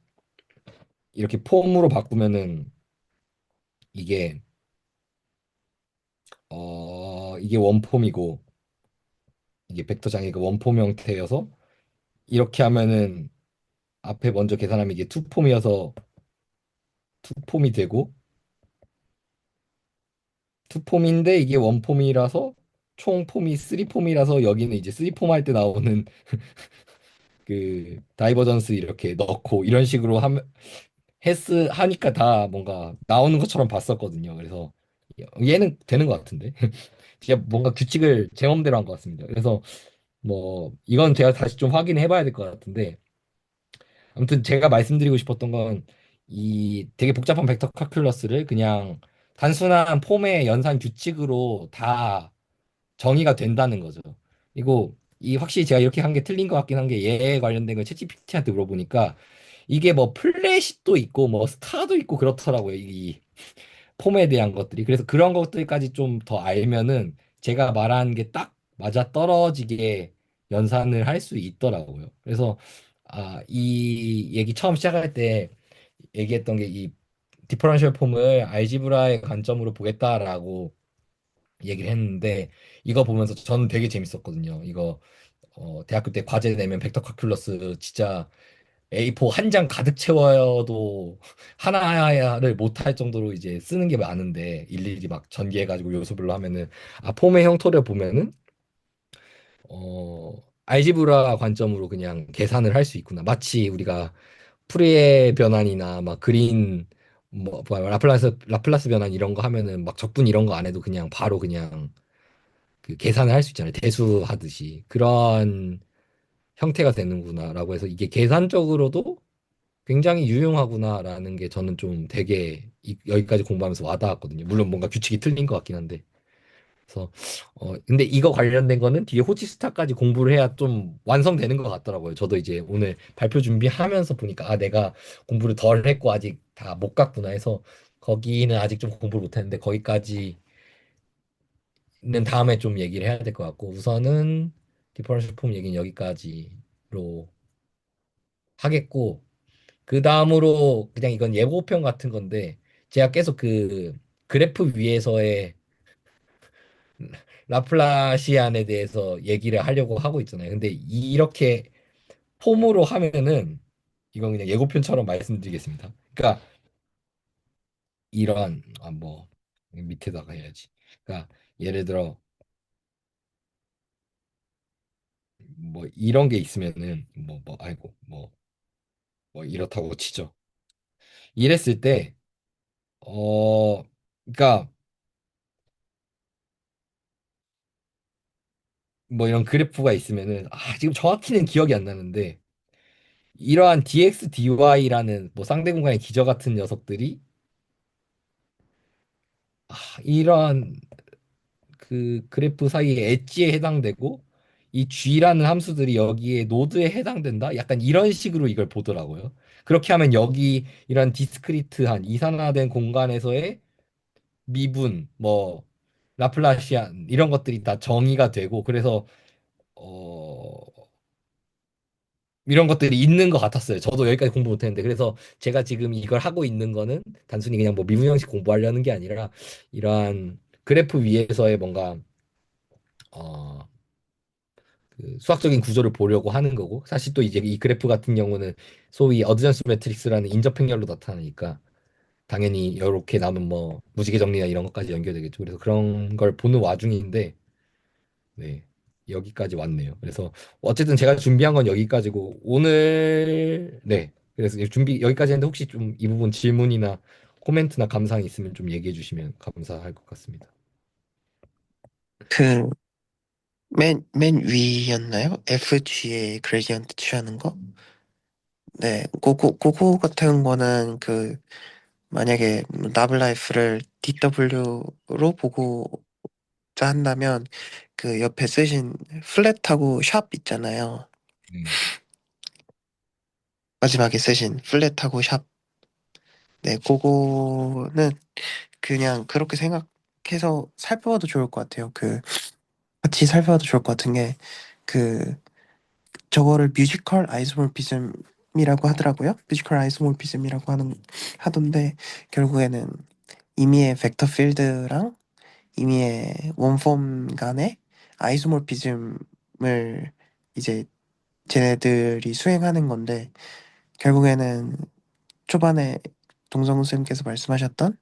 이렇게 폼으로 바꾸면은 이게 이게 원폼이고 이게 벡터 장애가 원폼 형태여서 이렇게 하면은 앞에 먼저 계산하면 이게 투폼이어서 투폼이 되고 투폼인데 이게 원폼이라서 총 폼이 쓰리폼이라서 여기는 이제 쓰리폼 할 때 나오는 그 다이버전스 이렇게 넣고 이런 식으로 하면 하니까 다 뭔가 나오는 것처럼 봤었거든요. 그래서 얘는 되는 것 같은데 진짜 뭔가 규칙을 제 맘대로 한 것 같습니다. 그래서 뭐 이건 제가 다시 좀 확인해 봐야 될 것 같은데 아무튼 제가 말씀드리고 싶었던 건 이 되게 복잡한 벡터 칼큘러스를 그냥 단순한 폼의 연산 규칙으로 다 정의가 된다는 거죠. 이거 이 확실히 제가 이렇게 한 게 틀린 것 같긴 한 게 얘에 관련된 걸 챗GPT한테 물어보니까 이게 뭐 플래시도 있고 뭐 스타도 있고 그렇더라고요. 이 폼에 대한 것들이. 그래서 그런 것들까지 좀 더 알면은 제가 말한 게 딱 맞아 떨어지게 연산을 할 수 있더라고요. 그래서 이 얘기 처음 시작할 때 얘기했던 게 이 디퍼런셜 폼을 알지브라의 관점으로 보겠다라고 얘기를 했는데 이거 보면서 저는 되게 재밌었거든요. 이거 대학교 때 과제 내면 벡터 칼큘러스 진짜 A4 한 장 가득 채워도 하나를 못 할 정도로 이제 쓰는 게 많은데 일일이 막 전개해가지고 요소별로 하면은 폼의 형태를 보면은 알지브라 관점으로 그냥 계산을 할 수 있구나. 마치 우리가 푸리에 변환이나 막 그린 뭐 라플라스 변환 이런 거 하면은 막 적분 이런 거 안 해도 그냥 바로 그냥 그 계산을 할 수 있잖아요. 대수하듯이 그런 형태가 되는구나라고 해서 이게 계산적으로도 굉장히 유용하구나라는 게 저는 좀 되게 여기까지 공부하면서 와닿았거든요. 물론 뭔가 규칙이 틀린 것 같긴 한데. 그래서 근데 이거 관련된 거는 뒤에 호치스타까지 공부를 해야 좀 완성되는 것 같더라고요. 저도 이제 오늘 발표 준비하면서 보니까 내가 공부를 덜 했고 아직 다 못 갔구나 해서 거기는 아직 좀 공부를 못 했는데 거기까지는 다음에 좀 얘기를 해야 될 것 같고 우선은 디퍼런셜 폼 얘기는 여기까지로 하겠고 그 다음으로 그냥 이건 예고편 같은 건데 제가 계속 그 그래프 위에서의 라플라시안에 대해서 얘기를 하려고 하고 있잖아요. 근데 이렇게 폼으로 하면은 이건 그냥 예고편처럼 말씀드리겠습니다. 그러니까 이런 뭐 밑에다가 해야지. 그러니까 예를 들어 뭐 이런 게 있으면은 아이고 뭐 이렇다고 치죠. 이랬을 때 그러니까 뭐 이런 그래프가 있으면은 지금 정확히는 기억이 안 나는데 이러한 dx, dy라는 뭐 쌍대 공간의 기저 같은 녀석들이 이러한 그 그래프 사이의 엣지에 해당되고 이 g라는 함수들이 여기에 노드에 해당된다. 약간 이런 식으로 이걸 보더라고요. 그렇게 하면 여기 이런 디스크리트한 이산화된 공간에서의 미분, 뭐 라플라시안 이런 것들이 다 정의가 되고 그래서 어 이런 것들이 있는 것 같았어요. 저도 여기까지 공부 못했는데 그래서 제가 지금 이걸 하고 있는 거는 단순히 그냥 뭐 미분 형식 공부하려는 게 아니라 이러한 그래프 위에서의 뭔가 어 그 수학적인 구조를 보려고 하는 거고 사실 또 이제 이 그래프 같은 경우는 소위 어드전스 매트릭스라는 인접 행렬로 나타나니까 당연히 이렇게 나오면 뭐 무지개 정리나 이런 것까지 연결되겠죠. 그래서 그런 걸 보는 와중인데 네 여기까지 왔네요. 그래서 어쨌든 제가 준비한 건 여기까지고 오늘 네 그래서 이제 준비 여기까지 했는데 혹시 좀 이 부분 질문이나 코멘트나 감상이 있으면 좀 얘기해 주시면 감사할 것 같습니다. 그 맨 위였나요? FG의 그레디언트 취하는 거? 네, 그거 같은 거는 그 만약에 나블라이프를 DW로 보고자 한다면 그 옆에 쓰신 플랫하고 샵 있잖아요. 네. 마지막에 쓰신 플랫하고 샵. 네, 그거는 그냥 그렇게 생각해서 살펴봐도 좋을 것 같아요. 그 같이 살펴봐도 좋을 것 같은 게 그 저거를 뮤지컬 아이소모피즘이라고 하더라고요. 뮤지컬 아이소모피즘이라고 하던데 결국에는 임의의 벡터 필드랑 임의의 원폼 간의 아이소모피즘을 이제 쟤네들이 수행하는 건데 결국에는 초반에 동성우 쌤께서 말씀하셨던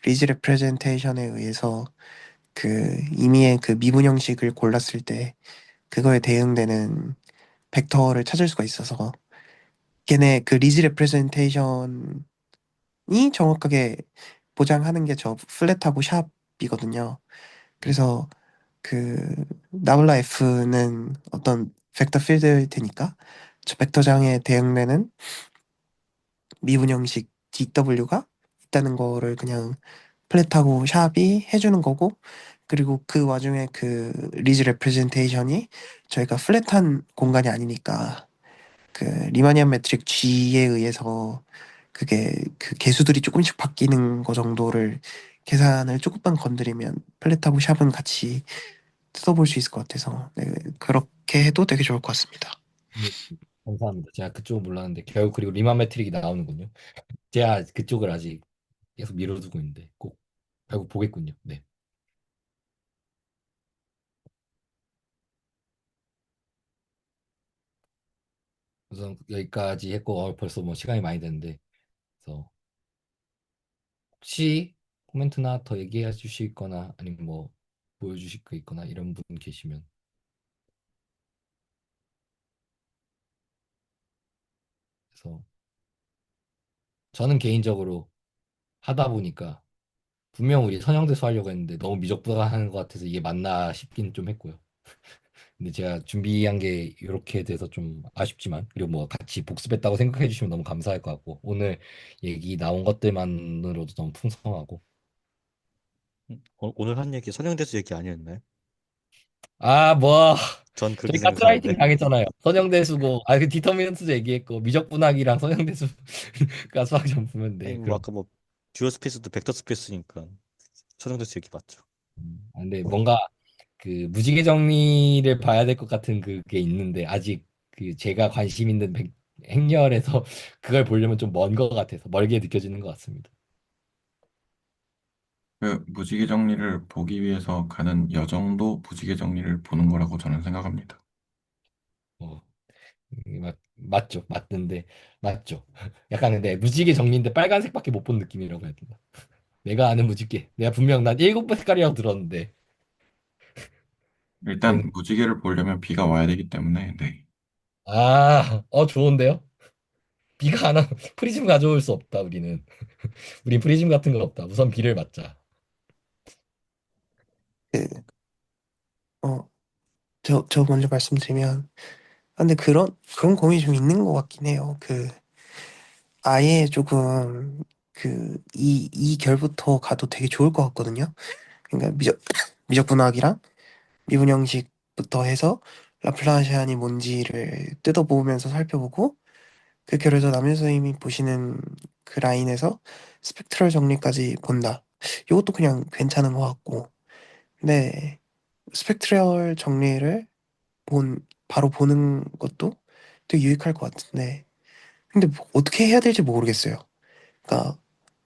리즈 레프레젠테이션에 의해서 그 임의의 그 미분 형식을 골랐을 때 그거에 대응되는 벡터를 찾을 수가 있어서 걔네 그 리즈 레프레젠테이션이 정확하게 보장하는 게 저 플랫하고 샵이거든요. 그래서 그 나블라 F는 어떤 벡터 필드일 테니까 저 벡터장에 대응되는 미분 형식 DW가 있다는 거를 그냥 플랫하고 샵이 해주는 거고 그리고 그 와중에 그 리즈 레프레젠테이션이 저희가 플랫한 공간이 아니니까 그 리마니안 매트릭 G에 의해서 그게 그 개수들이 조금씩 바뀌는 거 정도를 계산을 조금만 건드리면 플랫하고 샵은 같이 뜯어볼 수 있을 것 같아서 네, 그렇게 해도 되게 좋을 것 같습니다. 네, 감사합니다. 제가 그쪽은 몰랐는데 결국 그리고 리만 매트릭이 나오는군요. 제가 그쪽을 아직 계속 미뤄두고 있는데 꼭 결국 보겠군요. 네. 우선 여기까지 했고 벌써 뭐 시간이 많이 됐는데 그래서 혹시 코멘트나 더 얘기해 주실 거나 아니면 뭐 보여주실 거 있거나 이런 분 계시면 그래서 저는 개인적으로 하다 보니까 분명 우리 선형대수 하려고 했는데 너무 미적분하는 것 같아서 이게 맞나 싶긴 좀 했고요. 근데 제가 준비한 게 이렇게 돼서 좀 아쉽지만 그리고 뭐 같이 복습했다고 생각해 주시면 너무 감사할 것 같고 오늘 얘기 나온 것들만으로도 너무 풍성하고 오늘 한 얘기 선형대수 얘기 아니었나요? 아 뭐 전 저희 그렇게 가스라이팅 생각하는데. 당했잖아요. 선형대수고 그 디터미넌트도 얘기했고 미적분학이랑 선형대수가 수학 아니 점수인데 뭐 그럼 아까 뭐 듀얼 스페이스도 벡터 스페이스니까 선형대수 얘기 맞죠. 근데 뭔가 그 무지개 정리를 봐야 될 것 같은 그게 있는데 아직 그 제가 관심 있는 행렬에서 그걸 보려면 좀 먼 것 같아서 멀게 느껴지는 것 같습니다. 그 무지개 정리를 보기 위해서 가는 여정도 무지개 정리를 보는 거라고 저는 생각합니다. 어, 맞죠, 맞는데 맞죠. 약간 근데 무지개 정리인데 빨간색밖에 못 본 느낌이라고 해야 되나? 내가 아는 무지개, 내가 분명 난 일곱 번 색깔이라고 들었는데 일단 걔는 무지개를 보려면 비가 와야 되기 때문에 네. 좋은데요? 비가 안 와, 프리즘 가져올 수 없다 우리는. 우린 프리즘 같은 거 없다. 우선 비를 맞자. 그, 저 먼저 말씀드리면 근데 그런 고민이 좀 있는 것 같긴 해요. 그 아예 조금 이 결부터 가도 되게 좋을 것 같거든요. 그러니까 미적분학이랑 미분 형식부터 해서 라플라시안이 뭔지를 뜯어보면서 살펴보고 그 결에서 남현 선생님이 보시는 그 라인에서 스펙트럴 정리까지 본다. 이것도 그냥 괜찮은 것 같고. 근데 스펙트럴 정리를 바로 보는 것도 되게 유익할 것 같은데. 근데 뭐 어떻게 해야 될지 모르겠어요. 그러니까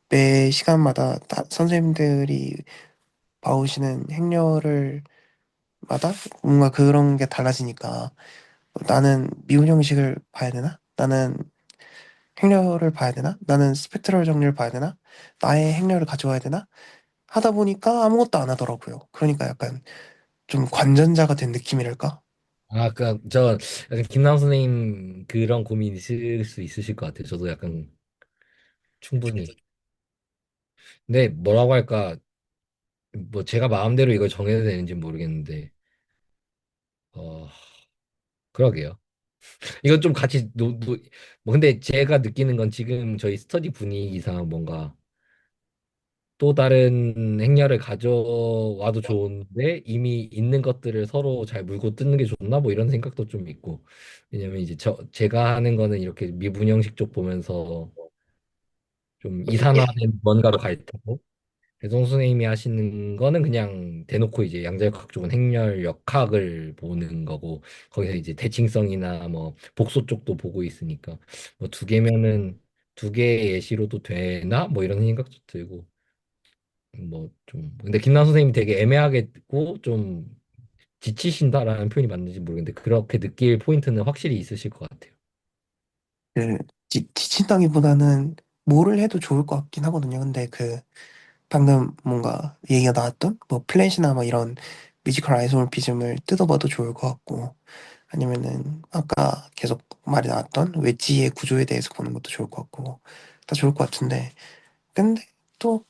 매 시간마다 선생님들이 봐오시는 행렬을 마다 뭔가 그런 게 달라지니까 나는 미분 형식을 봐야 되나? 나는 행렬을 봐야 되나? 나는 스펙트럴 정리를 봐야 되나? 나의 행렬을 가져와야 되나? 하다 보니까 아무것도 안 하더라고요. 그러니까 약간 좀 관전자가 된 느낌이랄까? 아, 저 약간 김남 선생님 그런 고민 있을 수 있으실 것 같아요. 저도 약간 충분히. 근데 뭐라고 할까? 뭐 제가 마음대로 이걸 정해야 되는지 모르겠는데, 어, 그러게요. 이건 좀 같이 뭐 근데 제가 느끼는 건 지금 저희 스터디 분위기상 뭔가 또 다른 행렬을 가져와도 좋은데 이미 있는 것들을 서로 잘 물고 뜯는 게 좋나 뭐 이런 생각도 좀 있고. 왜냐면 이제 제가 하는 거는 이렇게 미분형식 쪽 보면서 좀 이산화된 뭔가로 갈 테고, 배송 선생님이 하시는 거는 그냥 대놓고 이제 양자역학 쪽은 행렬 역학을 보는 거고, 거기서 이제 대칭성이나 뭐 복소 쪽도 보고 있으니까 뭐 두 개면은 두 개의 예시로도 되나 뭐 이런 생각도 들고. 뭐 좀 근데 김남 선생님이 되게 애매하게고 좀 지치신다라는 표현이 맞는지 모르겠는데 그렇게 느낄 포인트는 확실히 있으실 것 같아요. 그, 지친다기보다는 뭐를 해도 좋을 것 같긴 하거든요. 근데 방금 뭔가 얘기가 나왔던 뭐 플랫이나 뭐 이런 뮤지컬 아이소모피즘을 뜯어봐도 좋을 것 같고, 아니면은 아까 계속 말이 나왔던 웨지의 구조에 대해서 보는 것도 좋을 것 같고, 다 좋을 것 같은데. 근데 또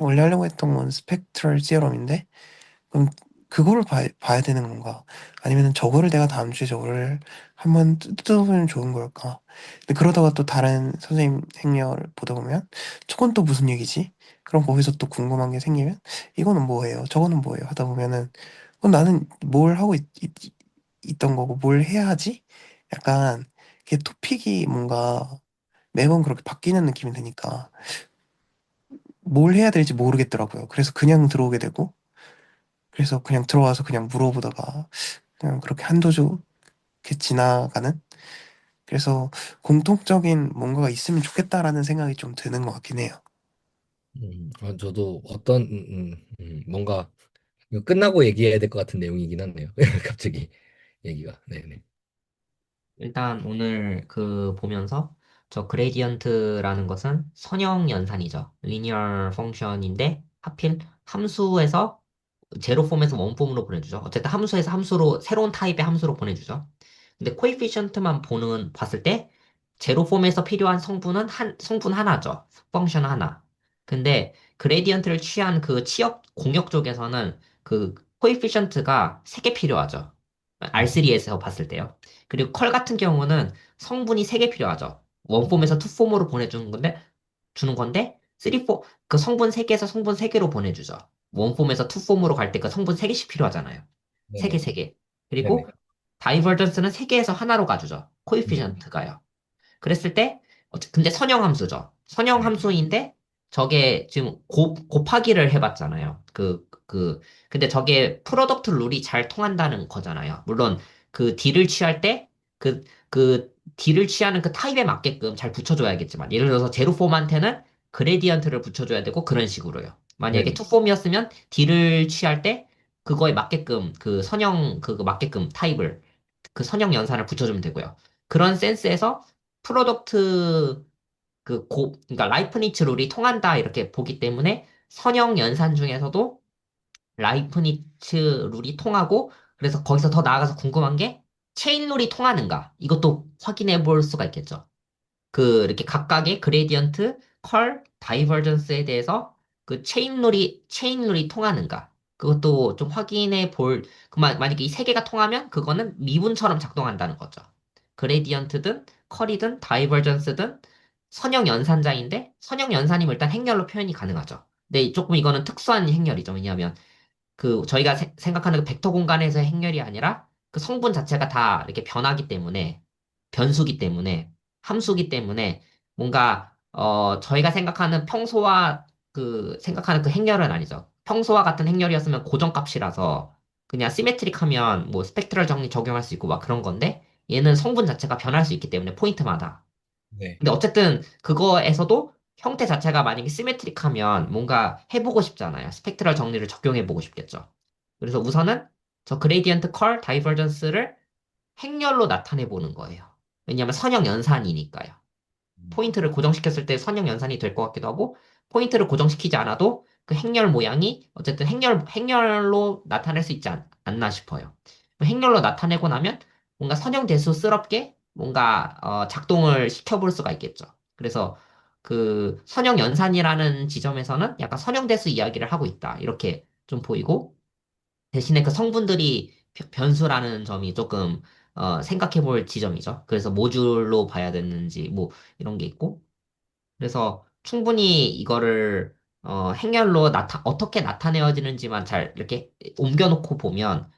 원래 하려고 했던 건 스펙트럴 시어럼인데, 그럼 그거를 봐야 되는 건가? 아니면 저거를 내가 다음 주에 저거를 한번 뜯어보면 좋은 걸까? 근데 그러다가 또 다른 선생님 행렬 보다 보면 저건 또 무슨 얘기지? 그럼 거기서 또 궁금한 게 생기면 이거는 뭐예요? 저거는 뭐예요? 하다 보면은 나는 뭘 하고 있던 거고 뭘 해야 하지? 약간 이게 토픽이 뭔가 매번 그렇게 바뀌는 느낌이 드니까 뭘 해야 될지 모르겠더라고요. 그래서 그냥 들어오게 되고, 그래서 그냥 들어와서 그냥 물어보다가 그냥 그렇게 한두 주 이렇게 지나가는. 그래서 공통적인 뭔가가 있으면 좋겠다라는 생각이 좀 드는 것 같긴 해요. 저도 어떤 뭔가 이거 끝나고 얘기해야 될 것 같은 내용이긴 하네요. 갑자기 얘기가. 네네. 일단 오늘 그 보면서 저 그레디언트라는 것은 선형 연산이죠. 리니어 펑션인데 하필 함수에서 제로 폼에서 원 폼으로 보내주죠. 어쨌든 함수에서 함수로 새로운 타입의 함수로 보내주죠. 근데 코에피션트만 봤을 때 제로 폼에서 필요한 성분 하나죠. 펑션 하나. 근데 그레디언트를 취한 그 치역 공역 쪽에서는 그 코에피션트가 3개 필요하죠. R3에서 봤을 때요. 그리고 컬 같은 경우는 성분이 3개 필요하죠. 원폼에서 투폼으로 주는 건데, 3, 4, 그 성분 3개에서 성분 3개로 보내주죠. 원폼에서 투폼으로 갈 때 그 성분 3개씩 필요하잖아요. 3개, 네네. 3개. 네네. 그리고 다이버전스는 3개에서 하나로 가주죠. 네. 코에피션트가요. 그랬을 때, 근데 선형 함수죠. 선형 네. 함수인데, 저게 지금 곱하기를 해봤잖아요. 근데 저게 프로덕트 룰이 잘 통한다는 거잖아요. 물론, 그 D를 취할 때, D를 취하는 그 타입에 맞게끔 잘 붙여줘야겠지만, 예를 들어서 제로폼한테는 그레디언트를 붙여줘야 되고, 그런 식으로요. 만약에 네네. 투폼이었으면 D를 취할 때, 그거에 맞게끔, 그거 맞게끔 타입을, 그 선형 연산을 붙여주면 되고요. 그런 센스에서 프로덕트 그러니까 라이프니츠 룰이 통한다 이렇게 보기 때문에 선형 연산 중에서도 라이프니츠 룰이 통하고 그래서 거기서 더 나아가서 궁금한 게 체인 룰이 통하는가 이것도 확인해 볼 수가 있겠죠. 이렇게 각각의 그레디언트, 컬, 다이버전스에 대해서 체인 룰이 통하는가 그것도 좀 확인해 만약에 이 세 개가 통하면 그거는 미분처럼 작동한다는 거죠. 그레디언트든 컬이든 다이버전스든 선형 연산자인데 선형 연산이면 일단 행렬로 표현이 가능하죠. 근데 조금 이거는 특수한 행렬이죠. 왜냐하면 저희가 생각하는 그 벡터 공간에서의 행렬이 아니라 그 성분 자체가 다 이렇게 변하기 때문에 변수기 때문에 함수기 때문에 뭔가 저희가 생각하는 평소와 그 생각하는 그 행렬은 아니죠. 평소와 같은 행렬이었으면 고정값이라서 그냥 시메트릭하면 뭐 스펙트럴 정리 적용할 수 있고 막 그런 건데 얘는 성분 자체가 변할 수 있기 때문에 포인트마다. 네. 근데 어쨌든 그거에서도 형태 자체가 만약에 시메트릭하면 뭔가 해보고 싶잖아요. 스펙트럴 정리를 적용해보고 싶겠죠. 그래서 우선은 저 그레디언트 컬 다이버전스를 행렬로 나타내 보는 거예요. 왜냐하면 선형 연산이니까요. 포인트를 고정시켰을 때 선형 연산이 될 것 같기도 하고, 포인트를 고정시키지 않아도 그 행렬 모양이 어쨌든 행렬로 나타낼 수 있지 않나 싶어요. 행렬로 나타내고 나면 뭔가 선형 대수스럽게 뭔가 작동을 시켜볼 수가 있겠죠. 그래서 그 선형 연산이라는 지점에서는 약간 선형 대수 이야기를 하고 있다. 이렇게 좀 보이고, 대신에 그 성분들이 변수라는 점이 조금 생각해 볼 지점이죠. 그래서 모듈로 봐야 되는지 뭐 이런 게 있고. 그래서 충분히 이거를 행렬로 어떻게 나타내어지는지만 잘 이렇게 옮겨놓고 보면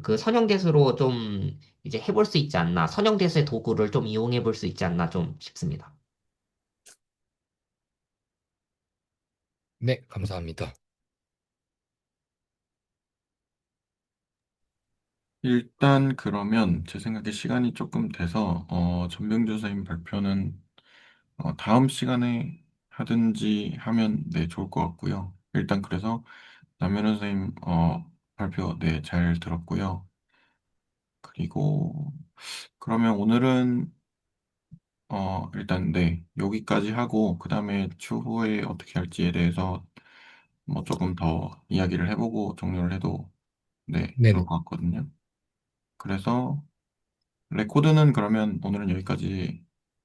그 선형대수로 좀 이제 해볼 수 있지 않나. 선형대수의 도구를 좀 이용해 볼 수 있지 않나 좀 싶습니다. 네, 감사합니다. 일단 그러면 제 생각에 시간이 조금 돼서 전병주 선생님 발표는 다음 시간에 하든지 하면 네, 좋을 것 같고요. 일단 그래서 남현우 선생님 발표 네, 잘 들었고요. 그리고 그러면 오늘은 일단 네, 여기까지 하고 그다음에 추후에 어떻게 할지에 대해서 뭐 조금 더 이야기를 해보고 종료를 해도 네, 좋을 네네. 것 같거든요. 그래서 레코드는 그러면 오늘은 여기까지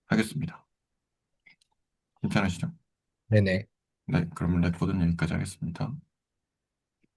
하겠습니다. 괜찮으시죠? 네네. 네, 그러면 레코드는 여기까지 하겠습니다.